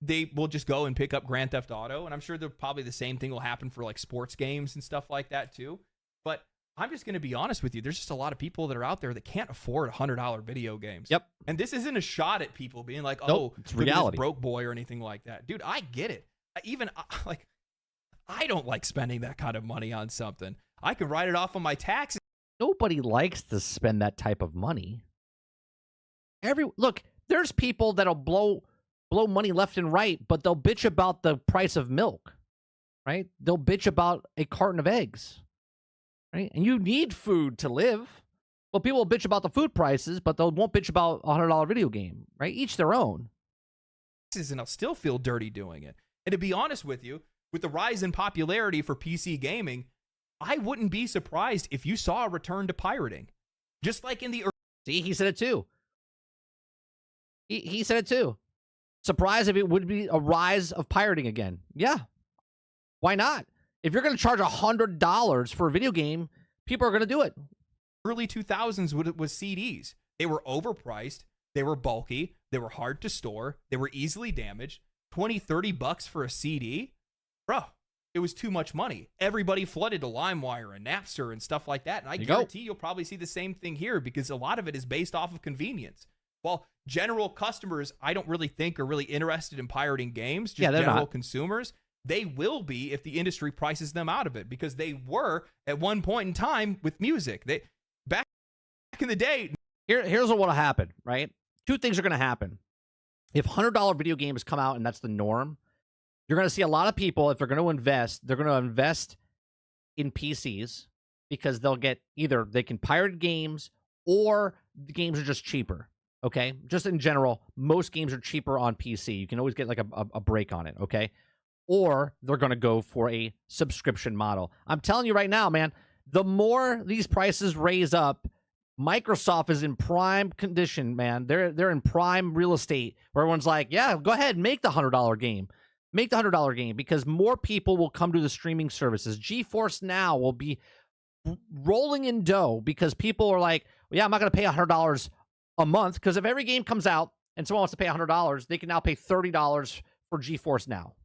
they will just go and pick up Grand Theft Auto, and I'm sure probably the same thing will happen for like sports games and stuff like that too. But I'm just going to be honest with you. There's just a lot of people that are out there that can't afford $100 video games. Yep. And this isn't a shot at people being like, oh, nope, it's reality. Broke boy or anything like that. Dude, I get it. I don't like spending that kind of money on something. I can write it off on my taxes. Nobody likes to spend that type of money. Look, there's people that'll blow money left and right, but they'll bitch about the price of milk, right? They'll bitch about a carton of eggs, right? And you need food to live. Well, people will bitch about the food prices, but they won't bitch about a $100 video game, right? Each their own. And I'll still feel dirty doing it. And to be honest with you, with the rise in popularity for PC gaming, I wouldn't be surprised if you saw a return to pirating. Just like in the... See, he said it too. He said it too. Surprised if it would be a rise of pirating again. Yeah. Why not? If you're going to charge $100 for a video game, people are going to do it. Early 2000s was CDs. They were overpriced. They were bulky. They were hard to store. They were easily damaged. $20-$30 for a CD? Bro, it was too much money. Everybody flooded to LimeWire and Napster and stuff like that. And I guarantee you'll probably see the same thing here because a lot of it is based off of convenience. While general customers, I don't really think are really interested in pirating games, just general consumers, they will be if the industry prices them out of it because they were at one point in time with music. Back in the day. Here's what will happen, right? Two things are going to happen. If $100 video games come out and that's the norm, you're going to see a lot of people, if they're going to invest, they're going to invest in PCs because they'll get either they can pirate games or the games are just cheaper. Okay, just in general, most games are cheaper on PC. You can always get like a break on it, okay? Or they're going to go for a subscription model. I'm telling you right now, man, the more these prices raise up, Microsoft is in prime condition, man. They're in prime real estate where everyone's like, yeah, go ahead, make the $100 game. Make the $100 game because more people will come to the streaming services. GeForce Now will be rolling in dough because people are like, well, yeah, I'm not going to pay $100 a month because if every game comes out and someone wants to pay $100, they can now pay $30 for GeForce Now.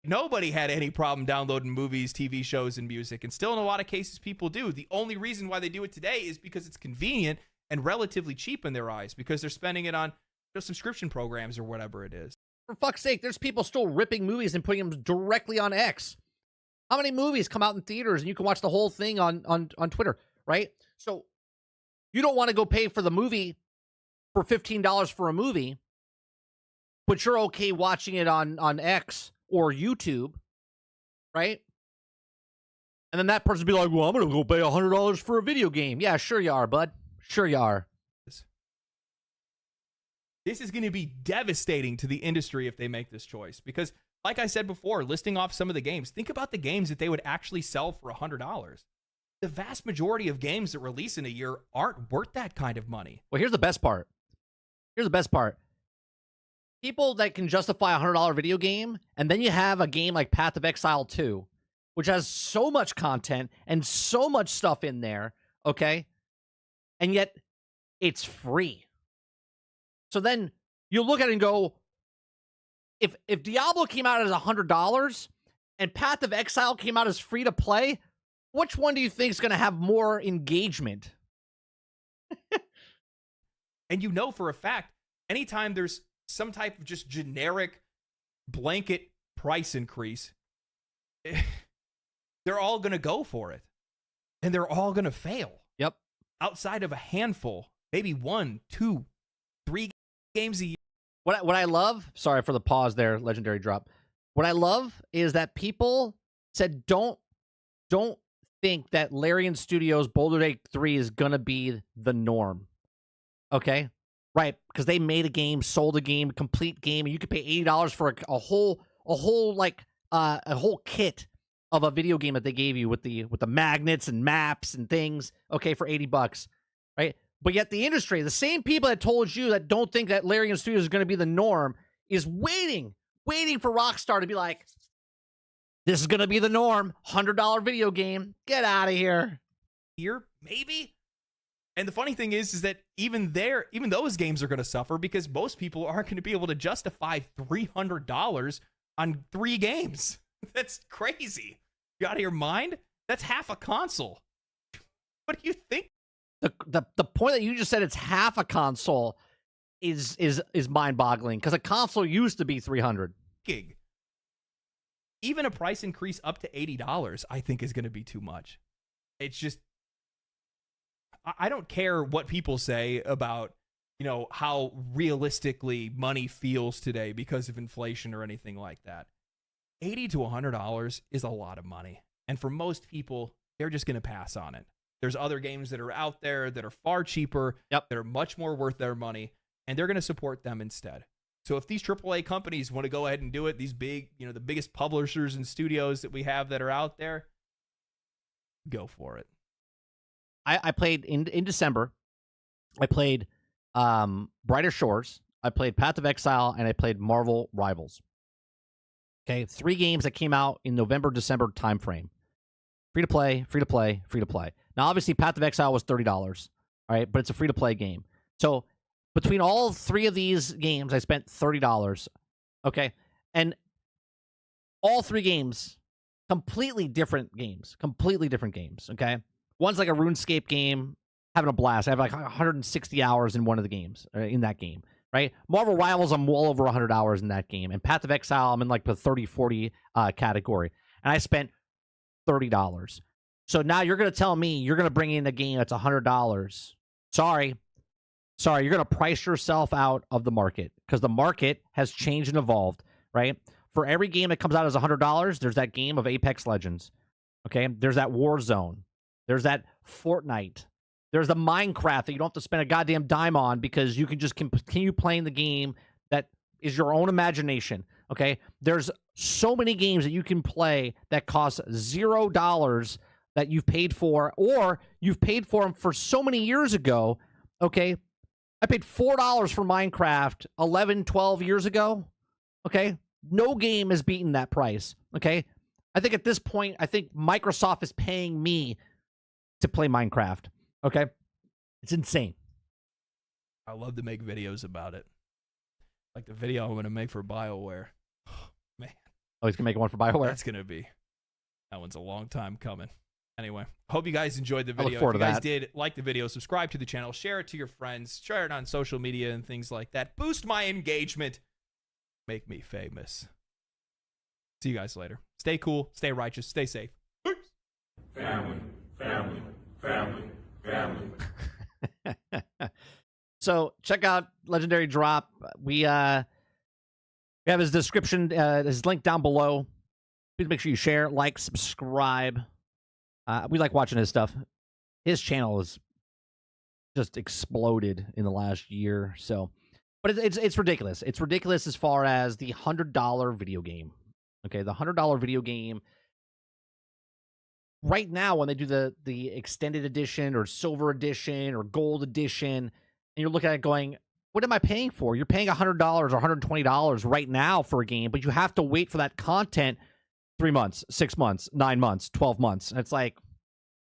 Nobody had any problem downloading movies, TV shows, and music, and still in a lot of cases people do. The only reason why they do it today is because it's convenient and relatively cheap in their eyes because they're spending it on subscription programs or whatever it is. For fuck's sake, there's people still ripping movies and putting them directly on X. How many movies come out in theaters and you can watch the whole thing on Twitter, right? So you don't want to go pay for the movie for $15 for a movie, but you're okay watching it on X or YouTube, right? And then that person be like, well, I'm going to go pay $100 for a video game. Yeah, sure you are, bud. Sure you are. This is going to be devastating to the industry if they make this choice because, like I said before, listing off some of the games, think about the games that they would actually sell for $100. The vast majority of games that release in a year aren't worth that kind of money. Well, here's the best part. Here's the best part. People that can justify a $100 video game, and then you have a game like Path of Exile 2, which has so much content and so much stuff in there, okay? And yet, it's free. So then, you look at it and go, if Diablo came out as $100, and Path of Exile came out as free to play, which one do you think is going to have more engagement? And you know for a fact, anytime there's some type of just generic blanket price increase, they're all going to go for it. And they're all going to fail. Yep. Outside of a handful, maybe 1, 2, 3 games a year. What I love, sorry for the pause there, legendary drop. What I love is that people said don't think that Larian Studios Boulder Day 3 is going to be the norm. Okay? Right, because they made a game, sold a game, complete game, and you could pay $80 for a whole kit of a video game that they gave you with the magnets and maps and things, okay, for $80, right? But yet the industry, the same people that told you that don't think that Larian Studios is going to be the norm, is waiting for Rockstar to be like, this is going to be the norm, $100 video game, get out of here. Here, maybe? And the funny thing is that even those games are going to suffer because most people aren't going to be able to justify $300 on 3 games. That's crazy. You out of your mind? That's half a console. What do you think? The point that you just said, it's half a console, is mind-boggling, because a console used to be $300. Even a price increase up to $80, I think, is going to be too much. It's just, I don't care what people say about, how realistically money feels today because of inflation or anything like that. $80 to $100 is a lot of money. And for most people, they're just going to pass on it. There's other games that are out there that are far cheaper, that are much more worth their money, and they're going to support them instead. So if these AAA companies want to go ahead and do it, these big, the biggest publishers and studios that we have that are out there, go for it. I played in December. I played Brighter Shores. I played Path of Exile, and I played Marvel Rivals. Okay, 3 games that came out in November, December timeframe. Free to play, free to play, free to play. Now, obviously, Path of Exile was $30, all right, but it's a free to play game. So between all 3 of these games, I spent $30. Okay, and all 3 games, completely different games. Okay, one's like a RuneScape game, having a blast. I have like 160 hours in one of the games, in that game, right? Marvel Rivals, I'm well over 100 hours in that game. And Path of Exile, I'm in like the 30, 40 category. And I spent $30. So now you're going to tell me you're going to bring in a game that's $100. Sorry, you're going to price yourself out of the market, because the market has changed and evolved, right? For every game that comes out as $100, there's that game of Apex Legends, okay? There's that Warzone. There's that Fortnite. There's the Minecraft that you don't have to spend a goddamn dime on, because you can just continue playing the game that is your own imagination, okay? There's so many games that you can play that cost $0 that you've paid for, or you've paid for them for so many years ago, okay? I paid $4 for Minecraft 11, 12 years ago, okay? No game has beaten that price, okay? I think at this point, Microsoft is paying me to play Minecraft, okay? It's insane. I love to make videos about it. Like the video I'm going to make for BioWare. Oh, man. Oh, he's going to make one for BioWare? That one's a long time coming. Anyway, hope you guys enjoyed the video. I look forward if you to guys that. did, like the video, subscribe to the channel, share it to your friends, share it on social media and things like that. Boost my engagement. Make me famous. See you guys later. Stay cool, stay righteous, stay safe. Peace. Family. So check out Legendary Drop. We have his description, his link down below. Please make sure you share, like, subscribe. We like watching his stuff. His channel has just exploded in the last year. So, but it's ridiculous. It's ridiculous as far as the $100 video game. Okay, the $100 video game. Right now, when they do the extended edition or silver edition or gold edition, and you're looking at it going, What am I paying for? You're paying $100 or $120 right now for a game, but you have to wait for that content 3 months, 6 months, 9 months, 12 months. And it's like,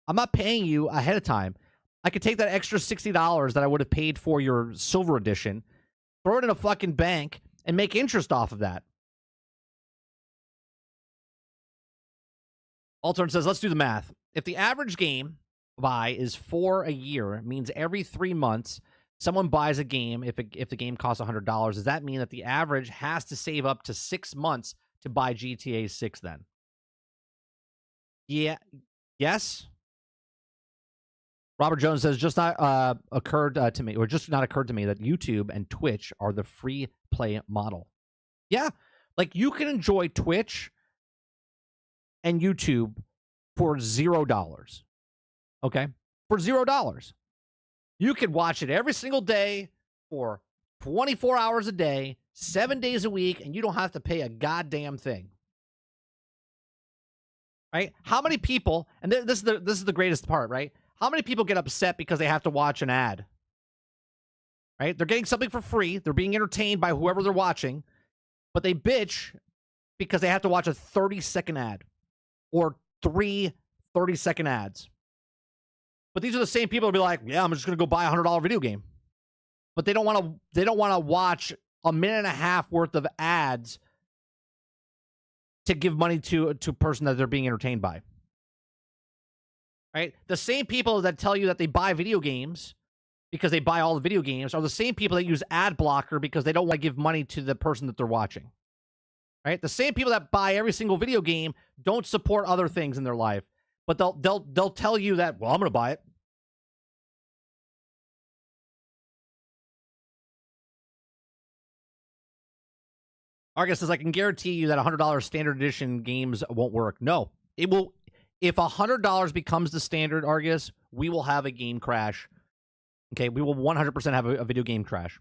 I'm not paying you ahead of time. I could take that extra $60 that I would have paid for your silver edition, throw it in a fucking bank, and make interest off of that. Altern says, let's do the math. If the average game buy is 4 a year, it means every 3 months someone buys a game. If the game costs $100, does that mean that the average has to save up to 6 months to buy GTA 6 then? Yeah. Yes. Robert Jones says, just not occurred to me that YouTube and Twitch are the free play model. Yeah. Like, you can enjoy Twitch and YouTube for $0. Okay? For $0. You can watch it every single day for 24 hours a day, 7 days a week, and you don't have to pay a goddamn thing. Right? How many people, and this is the greatest part, right? How many people get upset because they have to watch an ad? Right? They're getting something for free. They're being entertained by whoever they're watching, but they bitch because they have to watch a 30-second ad or 3 30-second ads. But these are the same people who'll be like, yeah, I'm just going to go buy a $100 video game. But they don't want to watch a minute and a half worth of ads to give money to a person that they're being entertained by. Right? The same people that tell you that they buy video games because they buy all the video games are the same people that use ad blocker because they don't want to give money to the person that they're watching. Right? The same people that buy every single video game don't support other things in their life, but they'll tell you that, well, I'm going to buy it. Argus says, I can guarantee you that $100 standard edition games won't work. No, it will. If $100 becomes the standard, Argus, we will have a game crash. Okay, we will 100% have a video game crash.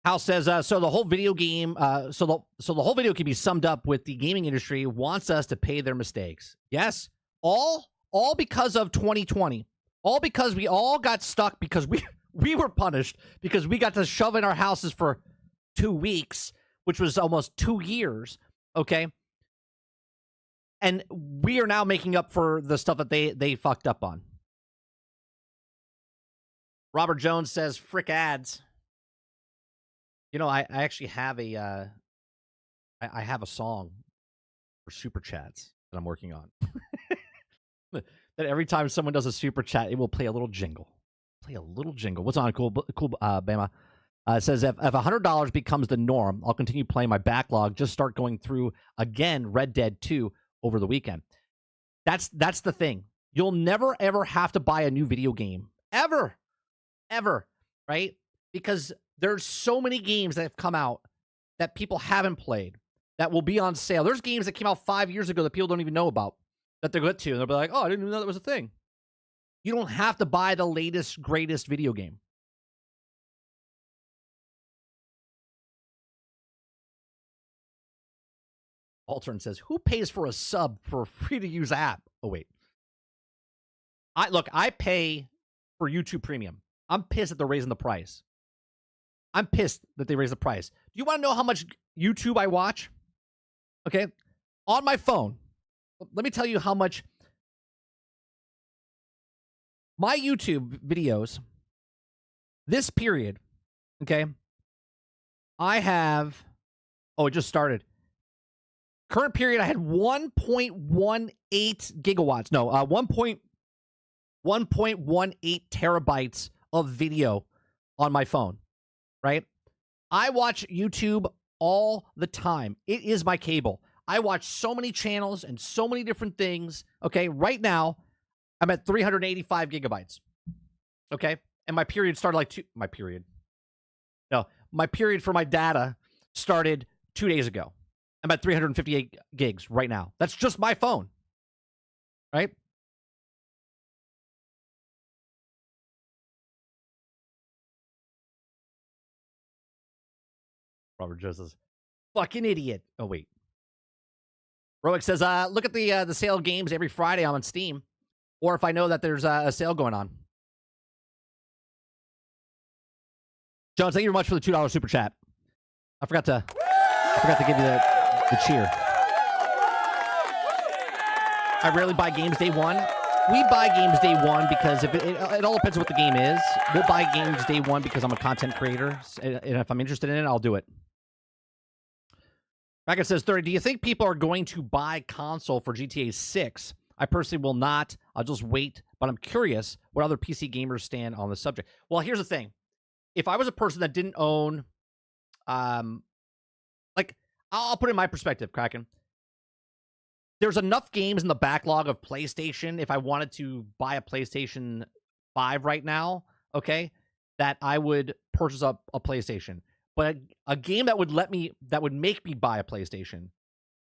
Hal says, so the whole video game, so the whole video can be summed up with the gaming industry wants us to pay their mistakes. Yes, all because of 2020. All because we all got stuck because we were punished because we got to shove in our houses for 2 weeks, which was almost 2 years, okay? And we are now making up for the stuff that they fucked up on. Robert Jones says, frick ads. You know, I actually have I have a song for super chats that I'm working on. That every time someone does a super chat, it will play a little jingle. What's on, cool Bama? It says, if $100 becomes the norm, I'll continue playing my backlog. Just start going through again Red Dead 2 over the weekend. That's the thing. You'll never ever have to buy a new video game ever, right? Because there's so many games that have come out that people haven't played that will be on sale. There's games that came out 5 years ago that people don't even know about that they'll get to, and they'll be like, "Oh, I didn't even know that was a thing." You don't have to buy the latest, greatest video game. Altern says, who pays for a sub for a free-to-use app? Oh, wait. I pay for YouTube Premium. I'm pissed that they're raising the price. I'm pissed that they raised the price. Do you want to know how much YouTube I watch? Okay. On my phone. Let me tell you how much my YouTube videos, this period, okay, I have, it just started. Current period, I had 1.18 gigawatts. No, 1.18 terabytes of video on my phone, right? I watch YouTube all the time. It is my cable. I watch so many channels and so many different things. Okay, right now, I'm at 385 gigabytes. Okay, and my period started my period for my data started 2 days ago. I'm at 358 gigs right now. That's just my phone, right? Robert Jones says, fucking idiot. Oh, wait. Roic says, look at the sale games every Friday on Steam. or if I know that there's a sale going on. Jones, thank you very much for the $2 super chat. I forgot to give you the cheer. I rarely buy games day one. We buy games day one because if it all depends on what the game is. We'll buy games day one because I'm a content creator, and if I'm interested in it, I'll do it. Bracket says 30. Do you think people are going to buy console for GTA 6? I personally will not. I'll just wait, but I'm curious what other PC gamers stand on the subject. Well, here's the thing. If I was a person that didn't own, like, I'll put it in my perspective, Kraken. There's enough games in the backlog of PlayStation if I wanted to buy a PlayStation 5 right now, okay, that I would purchase a PlayStation. But a game that would make me buy a PlayStation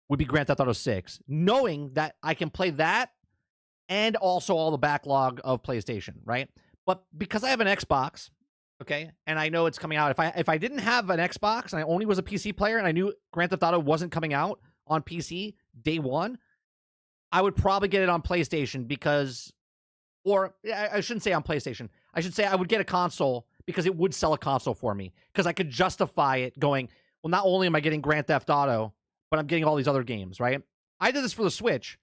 would be Grand Theft Auto 6, knowing that I can play that and also all the backlog of PlayStation, right? But because I have an Xbox, okay, and I know it's coming out, if I didn't have an Xbox and I only was a PC player and I knew Grand Theft Auto wasn't coming out on PC day one, I would probably get it on PlayStation because, or I shouldn't say on PlayStation. I should say I would get a console because it would sell a console for me because I could justify it going, well, not only am I getting Grand Theft Auto, but I'm getting all these other games, right? I did this for the Switch.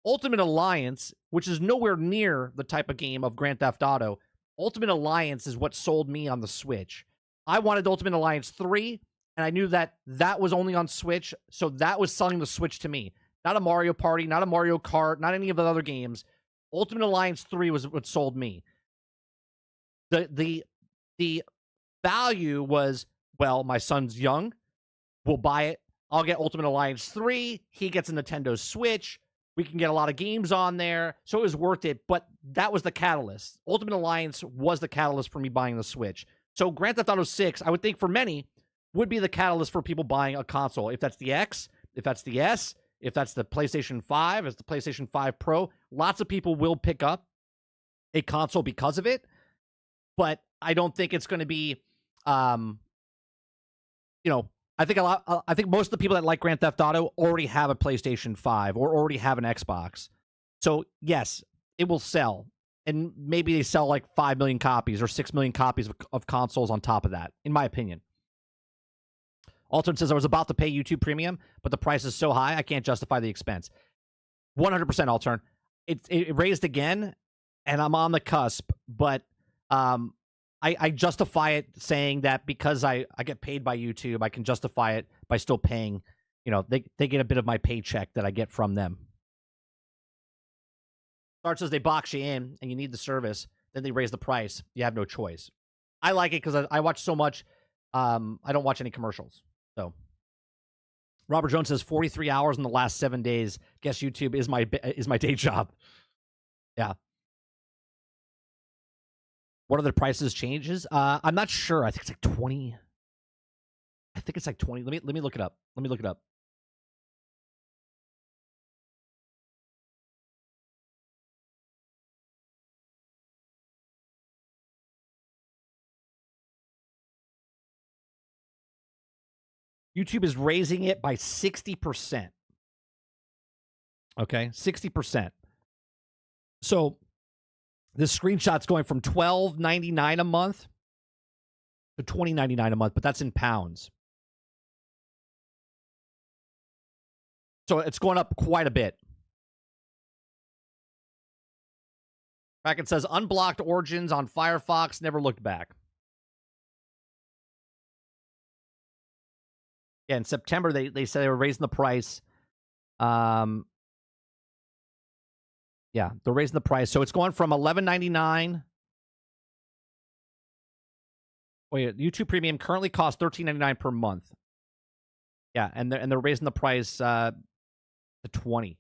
Ultimate Alliance, which is nowhere near the type of game of Grand Theft Auto, Ultimate Alliance is what sold me on the Switch. I wanted Ultimate Alliance 3, and I knew that that was only on Switch, so that was selling the Switch to me. Not a Mario Party, not a Mario Kart, not any of the other games. Ultimate Alliance 3 was what sold me. The value was, well, my son's young. We'll buy it. I'll get Ultimate Alliance 3. He gets a Nintendo Switch. We can get a lot of games on there. So it was worth it, but that was the catalyst. Ultimate Alliance was the catalyst for me buying the Switch. So Grand Theft Auto 6, I would think for many, would be the catalyst for people buying a console. If that's the X, if that's the S, if that's the PlayStation 5, if it's the PlayStation 5 Pro, lots of people will pick up a console because of it. But I don't think it's going to be, I think most of the people that like Grand Theft Auto already have a PlayStation 5 or already have an Xbox. So, yes, it will sell. And maybe they sell like 5 million copies or 6 million copies of consoles on top of that, in my opinion. Altern says, I was about to pay YouTube Premium, but the price is so high, I can't justify the expense. 100% Altern. It raised again, and I'm on the cusp, but I justify it saying that because I get paid by YouTube, I can justify it by still paying. They get a bit of my paycheck that I get from them. Start says they box you in and you need the service, then they raise the price. You have no choice. I like it because I watch so much. I don't watch any commercials. So Robert Jones says 43 hours in the last 7 days. Guess YouTube is my day job. Yeah. What are the prices changes? I'm not sure. I think it's like 20. I think it's like 20. Let me look it up. Let me look it up. YouTube is raising it by 60%. Okay, 60%. So this screenshot's going from $12.99 a month to $20.99 a month, but that's in pounds. So it's going up quite a bit. Bracket says unblocked Origins on Firefox, never looked back. Yeah, in September they said they were raising the price. Yeah, they're raising the price. So it's going from $11.99. Wait, YouTube Premium currently costs $13.99 per month. Yeah, and they're raising the price to $20.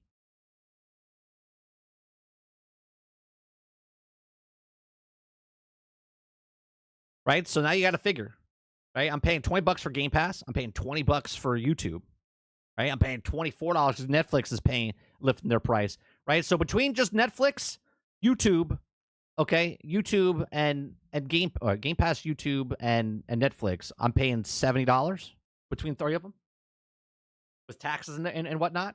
Right? So now you got to figure. Right? I'm paying $20 for Game Pass. I'm paying $20 for YouTube. Right? I'm paying $24 because Netflix is lifting their price. Right? So between just Netflix, YouTube, okay, YouTube and Game Pass, YouTube and Netflix, I'm paying $70 between 3 of them with taxes and whatnot.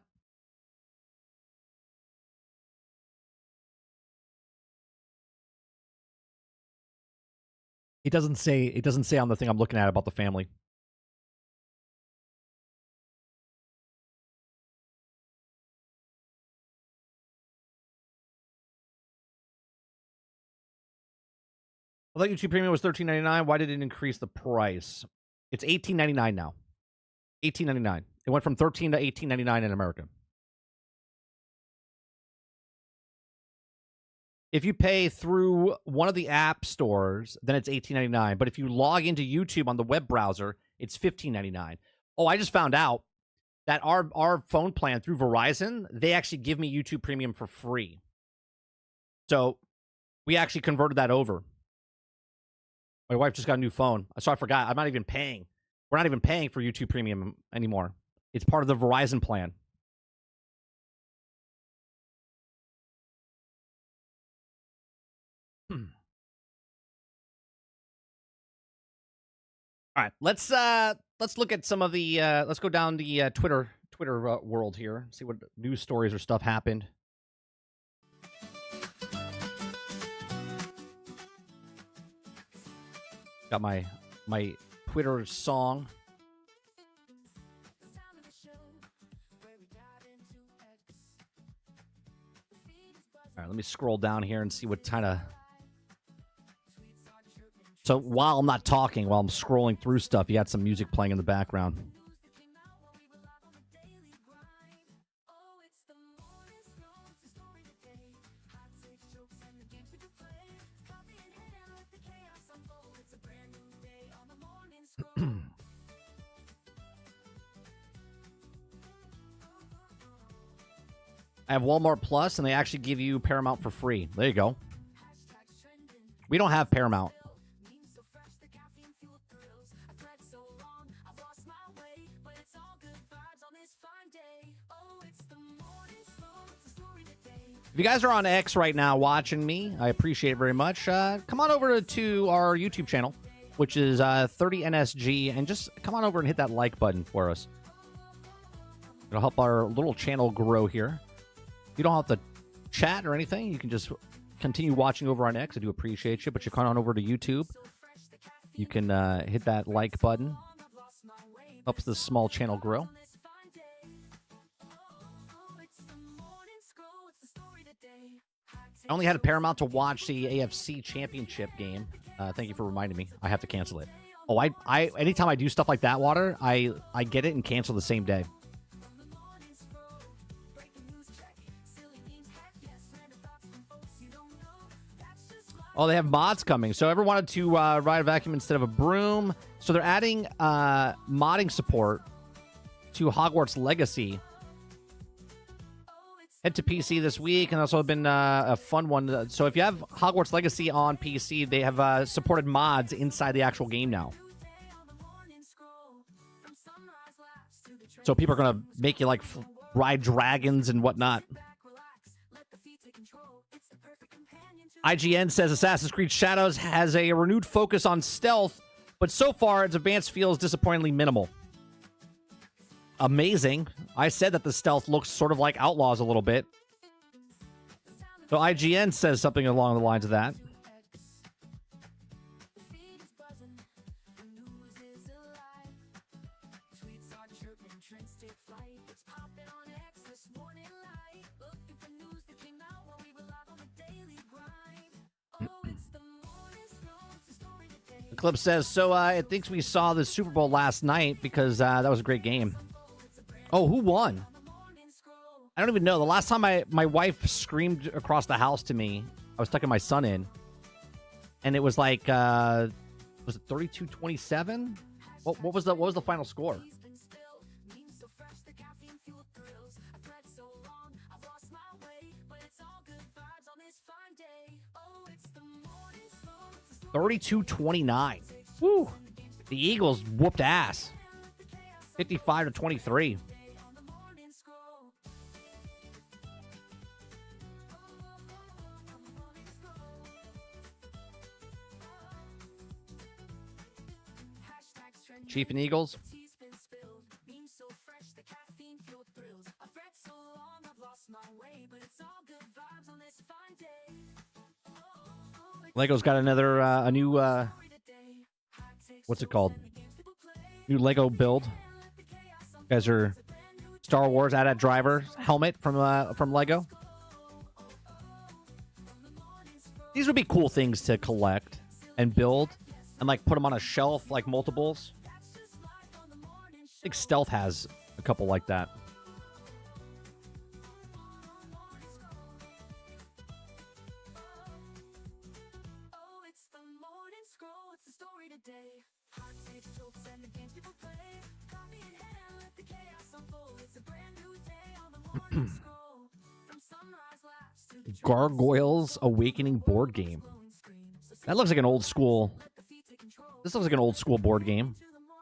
It doesn't say. It doesn't say on the thing I'm looking at about the family. I thought YouTube Premium was $13.99. Why did it increase the price? It's $18.99 now. $18.99. It went from $13 to $18.99 in America. If you pay through one of the app stores, then it's $18.99. But if you log into YouTube on the web browser, it's $15.99. Oh, I just found out that our phone plan through Verizon, they actually give me YouTube Premium for free. So we actually converted that over. My wife just got a new phone, so I forgot. I'm not even paying. We're not even paying for YouTube Premium anymore. It's part of the Verizon plan. All right, let's look at some of the let's go down the Twitter world here. See what news stories or stuff happened. Got my Twitter song. All right, let me scroll down here and see what kind of. So while I'm not talking, while I'm scrolling through stuff, you got some music playing in the background. I have Walmart Plus, and they actually give you Paramount for free. There you go. We don't have Paramount. If you guys are on X right now watching me, I appreciate it very much. Come on over to our YouTube channel, which is 30NSG, and just come on over and hit that like button for us. It'll help our little channel grow here. You don't have to chat or anything. You can just continue watching over on X. I do appreciate you, but you come on over to YouTube. You can hit that like button. Helps this small channel grow. I only had a Paramount to watch the AFC Championship game. Thank you for reminding me. I have to cancel it. Oh, I anytime I do stuff like that, Water, I get it and cancel the same day. Oh, they have mods coming. So ever wanted to ride a vacuum instead of a broom? So they're adding modding support to Hogwarts Legacy. Head to PC this week, and also been a fun one. So if you have Hogwarts Legacy on PC, they have supported mods inside the actual game now. So people are going to make you, like, ride dragons and whatnot. IGN says Assassin's Creed Shadows has a renewed focus on stealth, but so far its advance feels disappointingly minimal. Amazing. I said that the stealth looks sort of like Outlaws a little bit. So IGN says something along the lines of that. The clip says, so it thinks we saw the Super Bowl last night because that was a great game. Oh, who won? I don't even know. The last time my wife screamed across the house to me, I was tucking my son in, and it was like, was it 32-27? What was the final score? $32-29. Woo! The Eagles whooped ass. 55-23. Chief and Eagles. Lego's got another a new what's it called? New Lego build. You guys are Star Wars AT-AT driver helmet from Lego. These would be cool things to collect and build and like put them on a shelf like multiples. I think Stealth has a couple like that. Gargoyles Awakening board game. That looks like an old school. This looks like an old school board game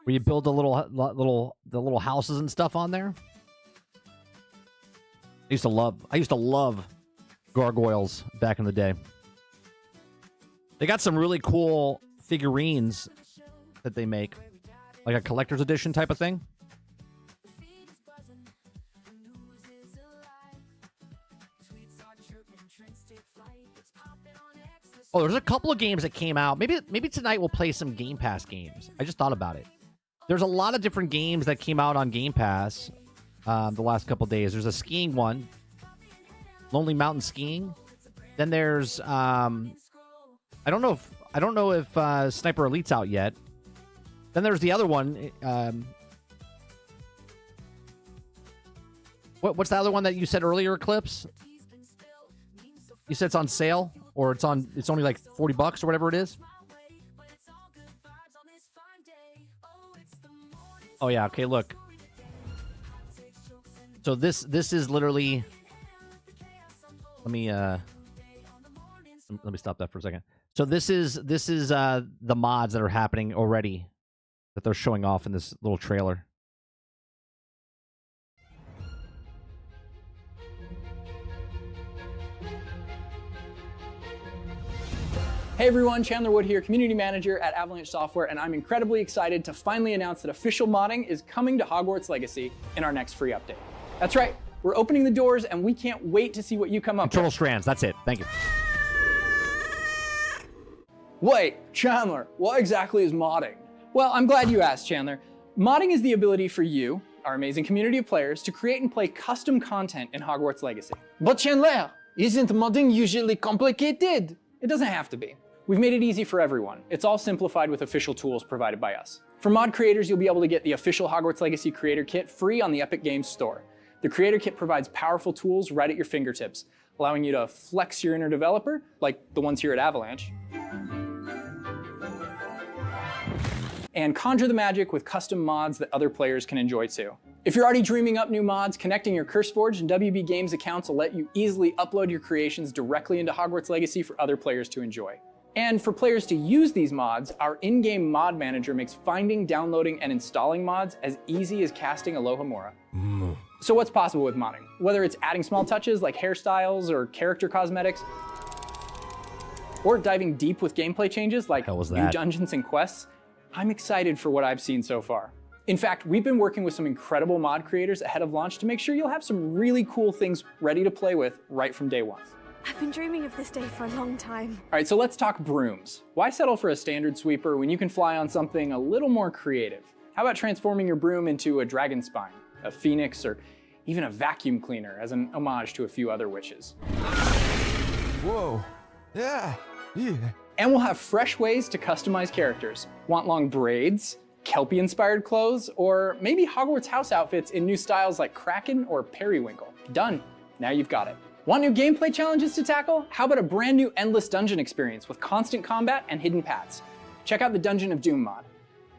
where you build the little houses and stuff on there. I used to love Gargoyles back in the day. They got some really cool figurines that they make, like a collector's edition type of thing. Oh, there's a couple of games that came out. Maybe tonight we'll play some Game Pass games. I just thought about it. There's a lot of different games that came out on Game Pass the last couple of days. There's a skiing one, Lonely Mountain Skiing. Then there's I don't know if Sniper Elite's out yet. Then there's the other one. What's the other one that you said earlier, Eclipse? You said it's on sale, or it's only like $40 or whatever it is. Oh yeah, okay, look. So this is literally. Let me stop that for a second. So this is the mods that are happening already that they're showing off in this little trailer. Hey everyone, Chandler Wood here, Community Manager at Avalanche Software, and I'm incredibly excited to finally announce that official modding is coming to Hogwarts Legacy in our next free update. That's right, we're opening the doors and we can't wait to see what you come up with. Internal strands, that's it. Thank you. Wait, Chandler, what exactly is modding? Well, I'm glad you asked, Chandler. Modding is the ability for you, our amazing community of players, to create and play custom content in Hogwarts Legacy. But Chandler, isn't modding usually complicated? It doesn't have to be. We've made it easy for everyone. It's all simplified with official tools provided by us. For mod creators, you'll be able to get the official Hogwarts Legacy Creator Kit free on the Epic Games Store. The Creator Kit provides powerful tools right at your fingertips, allowing you to flex your inner developer, like the ones here at Avalanche, and conjure the magic with custom mods that other players can enjoy too. If you're already dreaming up new mods, connecting your CurseForge and WB Games accounts will let you easily upload your creations directly into Hogwarts Legacy for other players to enjoy. And for players to use these mods, our in-game mod manager makes finding, downloading, and installing mods as easy as casting Alohomora. So what's possible with modding? Whether it's adding small touches like hairstyles or character cosmetics, or diving deep with gameplay changes like new dungeons and quests, I'm excited for what I've seen so far. In fact, we've been working with some incredible mod creators ahead of launch to make sure you'll have some really cool things ready to play with right from day one. I've been dreaming of this day for a long time. All right, so let's talk brooms. Why settle for a standard sweeper when you can fly on something a little more creative? How about transforming your broom into a dragon spine, a phoenix, or even a vacuum cleaner as an homage to a few other witches? Whoa, yeah. And we'll have fresh ways to customize characters. Want long braids, Kelpie-inspired clothes, or maybe Hogwarts house outfits in new styles like Kraken or Periwinkle? Done. Now you've got it. Want new gameplay challenges to tackle? How about a brand new endless dungeon experience with constant combat and hidden paths? Check out the Dungeon of Doom mod.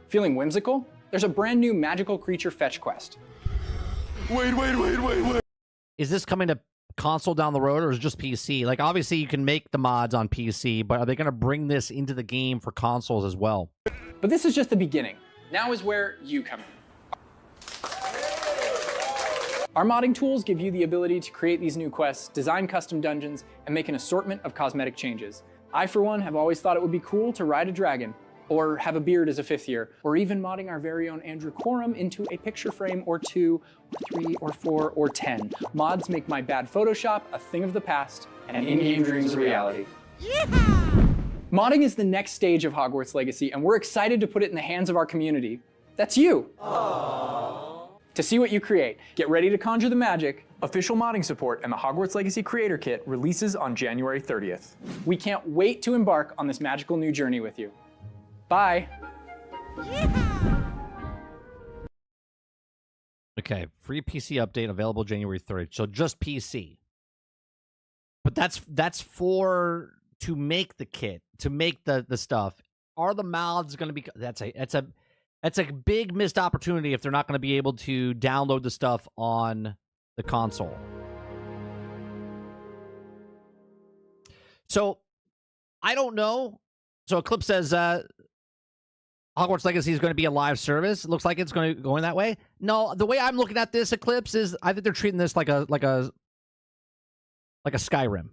Feeling whimsical? There's a brand new magical creature fetch quest. Wait. Is this coming to console down the road, or is it just PC? Like, obviously you can make the mods on PC, but are they going to bring this into the game for consoles as well? But this is just the beginning. Now is where you come in. Our modding tools give you the ability to create these new quests, design custom dungeons, and make an assortment of cosmetic changes. I, for one, have always thought it would be cool to ride a dragon, or have a beard as a 5th year, or even modding our very own Andrew Corum into a picture frame or 2, or 3, or 4, or 10. Mods make my bad Photoshop a thing of the past, and in-game dreams a reality. Modding is the next stage of Hogwarts Legacy, and we're excited to put it in the hands of our community. That's you. To see what you create, get ready to conjure the magic. Official modding support and the Hogwarts Legacy Creator Kit releases on January 30th. We can't wait to embark on this magical new journey with you. Bye. Okay, free PC update available January 30th. So just PC. But that's for to make the kit, to make the stuff. Are the mods going to be? That's a big missed opportunity if they're not going to be able to download the stuff on the console. So I don't know. So Eclipse says Hogwarts Legacy is going to be a live service. It looks like it's going that way. No, the way I'm looking at this, Eclipse, is I think they're treating this like a Skyrim.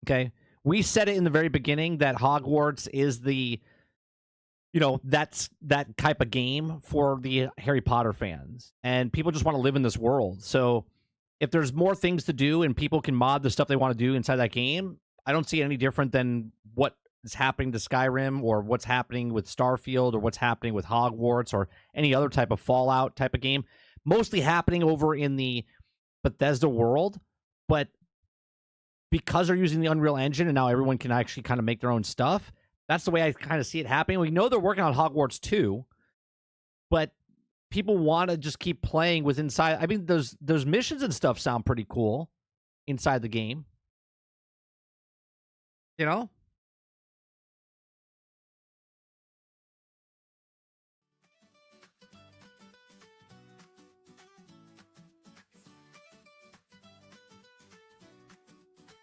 Okay, we said it in the very beginning that Hogwarts is the, that's that type of game for the Harry Potter fans, and people just want to live in this world. So if there's more things to do and people can mod the stuff they want to do inside that game, I don't see it any different than what is happening to Skyrim or what's happening with Starfield or what's happening with Hogwarts or any other type of Fallout type of game. Mostly happening over in the Bethesda world, but because they're using the Unreal Engine and now everyone can actually kind of make their own stuff, that's the way I kind of see it happening. We know they're working on Hogwarts 2, but people want to just keep playing with inside. I mean, those missions and stuff sound pretty cool inside the game.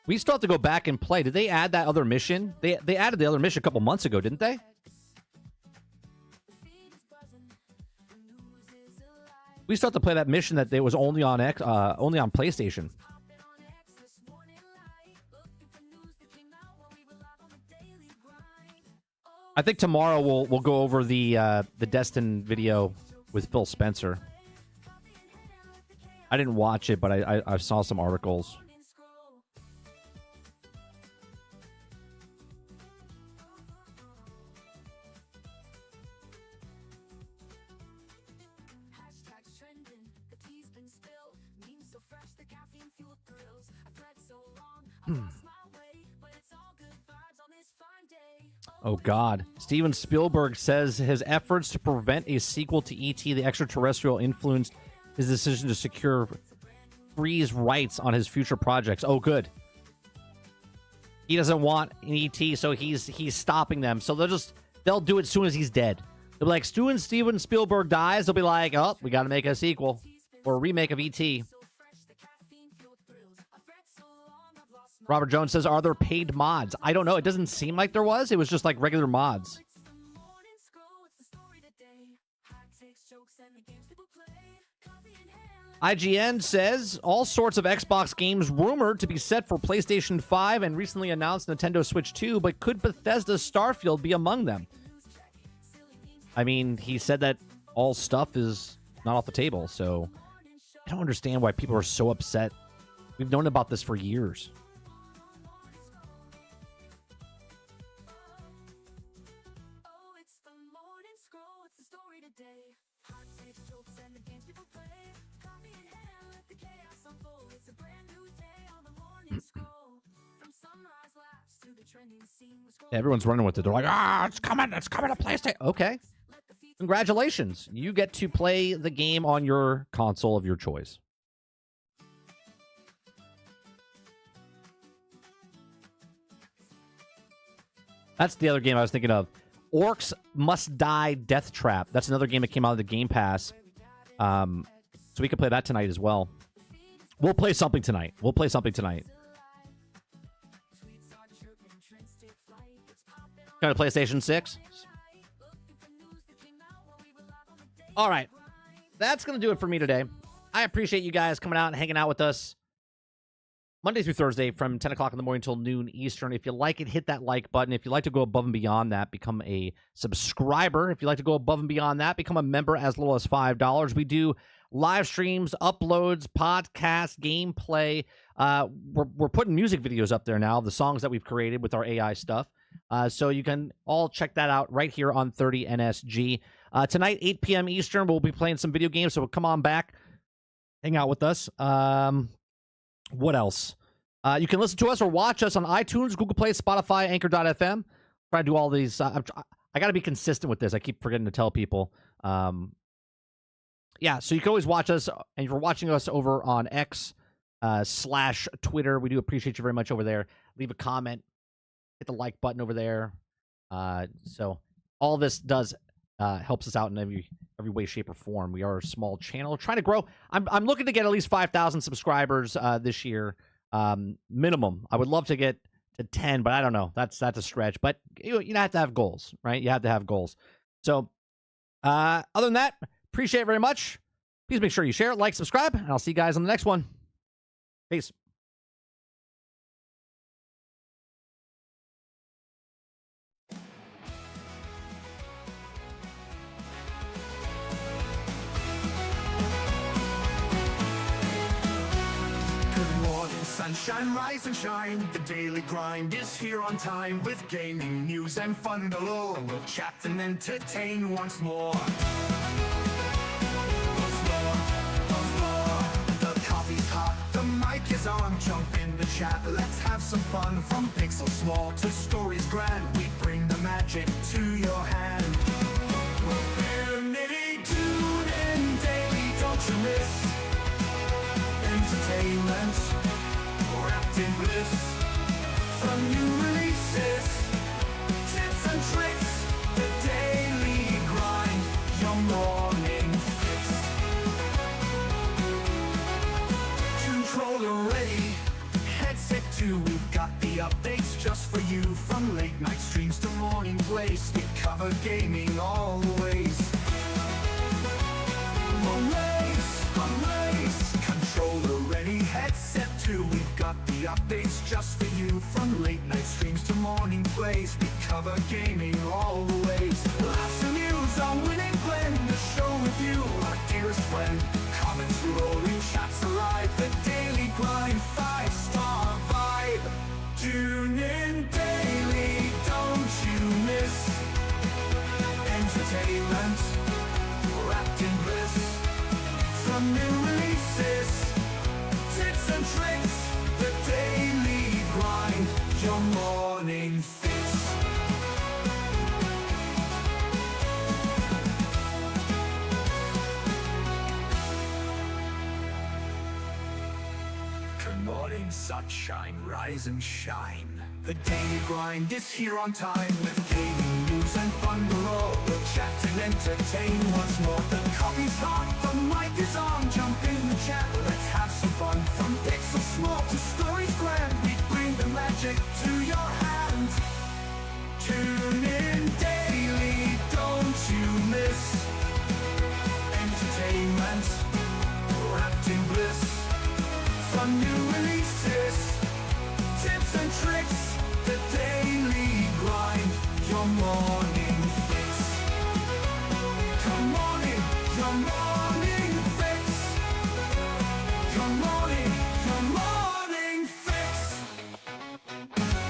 We still have to go back and play. Did they add that other mission? They added the other mission a couple months ago, didn't they? We still have to play that mission that was only on PlayStation. I think tomorrow we'll go over the Destin video with Phil Spencer. I didn't watch it, but I saw some articles. Oh, God. Steven Spielberg says his efforts to prevent a sequel to E.T. the Extraterrestrial influenced his decision to secure freeze rights on his future projects. Oh, good. He doesn't want an E.T., so he's stopping them. So they'll do it as soon as he's dead. They'll be like, Steven Spielberg dies. They'll be like, oh, we got to make a sequel or a remake of E.T. Robert Jones says, are there paid mods? I don't know. It doesn't seem like there was. It was just like regular mods. IGN says, all sorts of Xbox games rumored to be set for PlayStation 5 and recently announced Nintendo Switch 2, but could Bethesda's Starfield be among them? I mean, he said that all stuff is not off the table, so I don't understand why people are so upset. We've known about this for years. Everyone's running with it. They're like, it's coming to PlayStation. Okay. Congratulations. You get to play the game on your console of your choice. That's the other game I was thinking of. Orcs Must Die Death Trap. That's another game that came out of the Game Pass. So we can play that tonight as well. We'll play something tonight. Got a PlayStation 6. All right. That's going to do it for me today. I appreciate you guys coming out and hanging out with us. Monday through Thursday from 10 o'clock in the morning until noon Eastern. If you like it, hit that like button. If you'd like to go above and beyond that, become a subscriber. If you'd like to go above and beyond that, become a member as little as $5. We do live streams, uploads, podcasts, gameplay. We're putting music videos up there now of the songs that we've created with our AI stuff. So you can all check that out right here on 30NSG. Tonight, 8 p.m. Eastern, we'll be playing some video games, so come on back, hang out with us. What else? You can listen to us or watch us on iTunes, Google Play, Spotify, Anchor.fm. Try to do all these. I got to be consistent with this. I keep forgetting to tell people. Yeah, so you can always watch us, and if you're watching us over on X / Twitter, we do appreciate you very much over there. Leave a comment, hit the like button over there. So all this does helps us out in every way, shape, or form. We are a small channel trying to grow. I'm looking to get at least 5,000 subscribers this year, minimum. I would love to get to 10, but I don't know. That's a stretch. But you have to have goals, right? You have to have goals. So other than that, appreciate it very much. Please make sure you share, like, subscribe, and I'll see you guys on the next one. Peace. Sunshine, rise and shine. The daily grind is here on time with gaming news and fun galore. We'll chat and entertain once more. The coffee's hot, the mic is on. Jump in the chat, let's have some fun. From pixels small to stories grand, we bring the magic to your hand. We're nitty tuned in daily, don't you miss entertainment wrapped in bliss. From new releases, tips and tricks, the daily grind, your morning fix. Controller ready, headset too, we've got the updates just for you. From late night streams to morning plays, we cover gaming all the ways. Controller ready, headset too, we've got the updates just for you. From late night streams to morning plays, we cover gaming all the ways. Laughs and news, our winning blend, the show with you, our dearest friend. Comments rolling, chats alive, the daily grind, 5-star vibe. Tune in daily, don't you miss entertainment wrapped in bliss. From new releases, tips and tricks, the daily grind, your morning fix. Good morning, sunshine, rise and shine. The daily grind is here on time with gaming news and fun galore. We'll chat and entertain once more. The coffee's hot, the mic is on. Jump in the chat, let's have some fun. From pixels small to stories grand, we bring the magic to your hand. Tune in daily, don't you miss entertainment wrapped in bliss. From new releases, tips and tricks, the daily grind, your morning fix. Come on in, your morning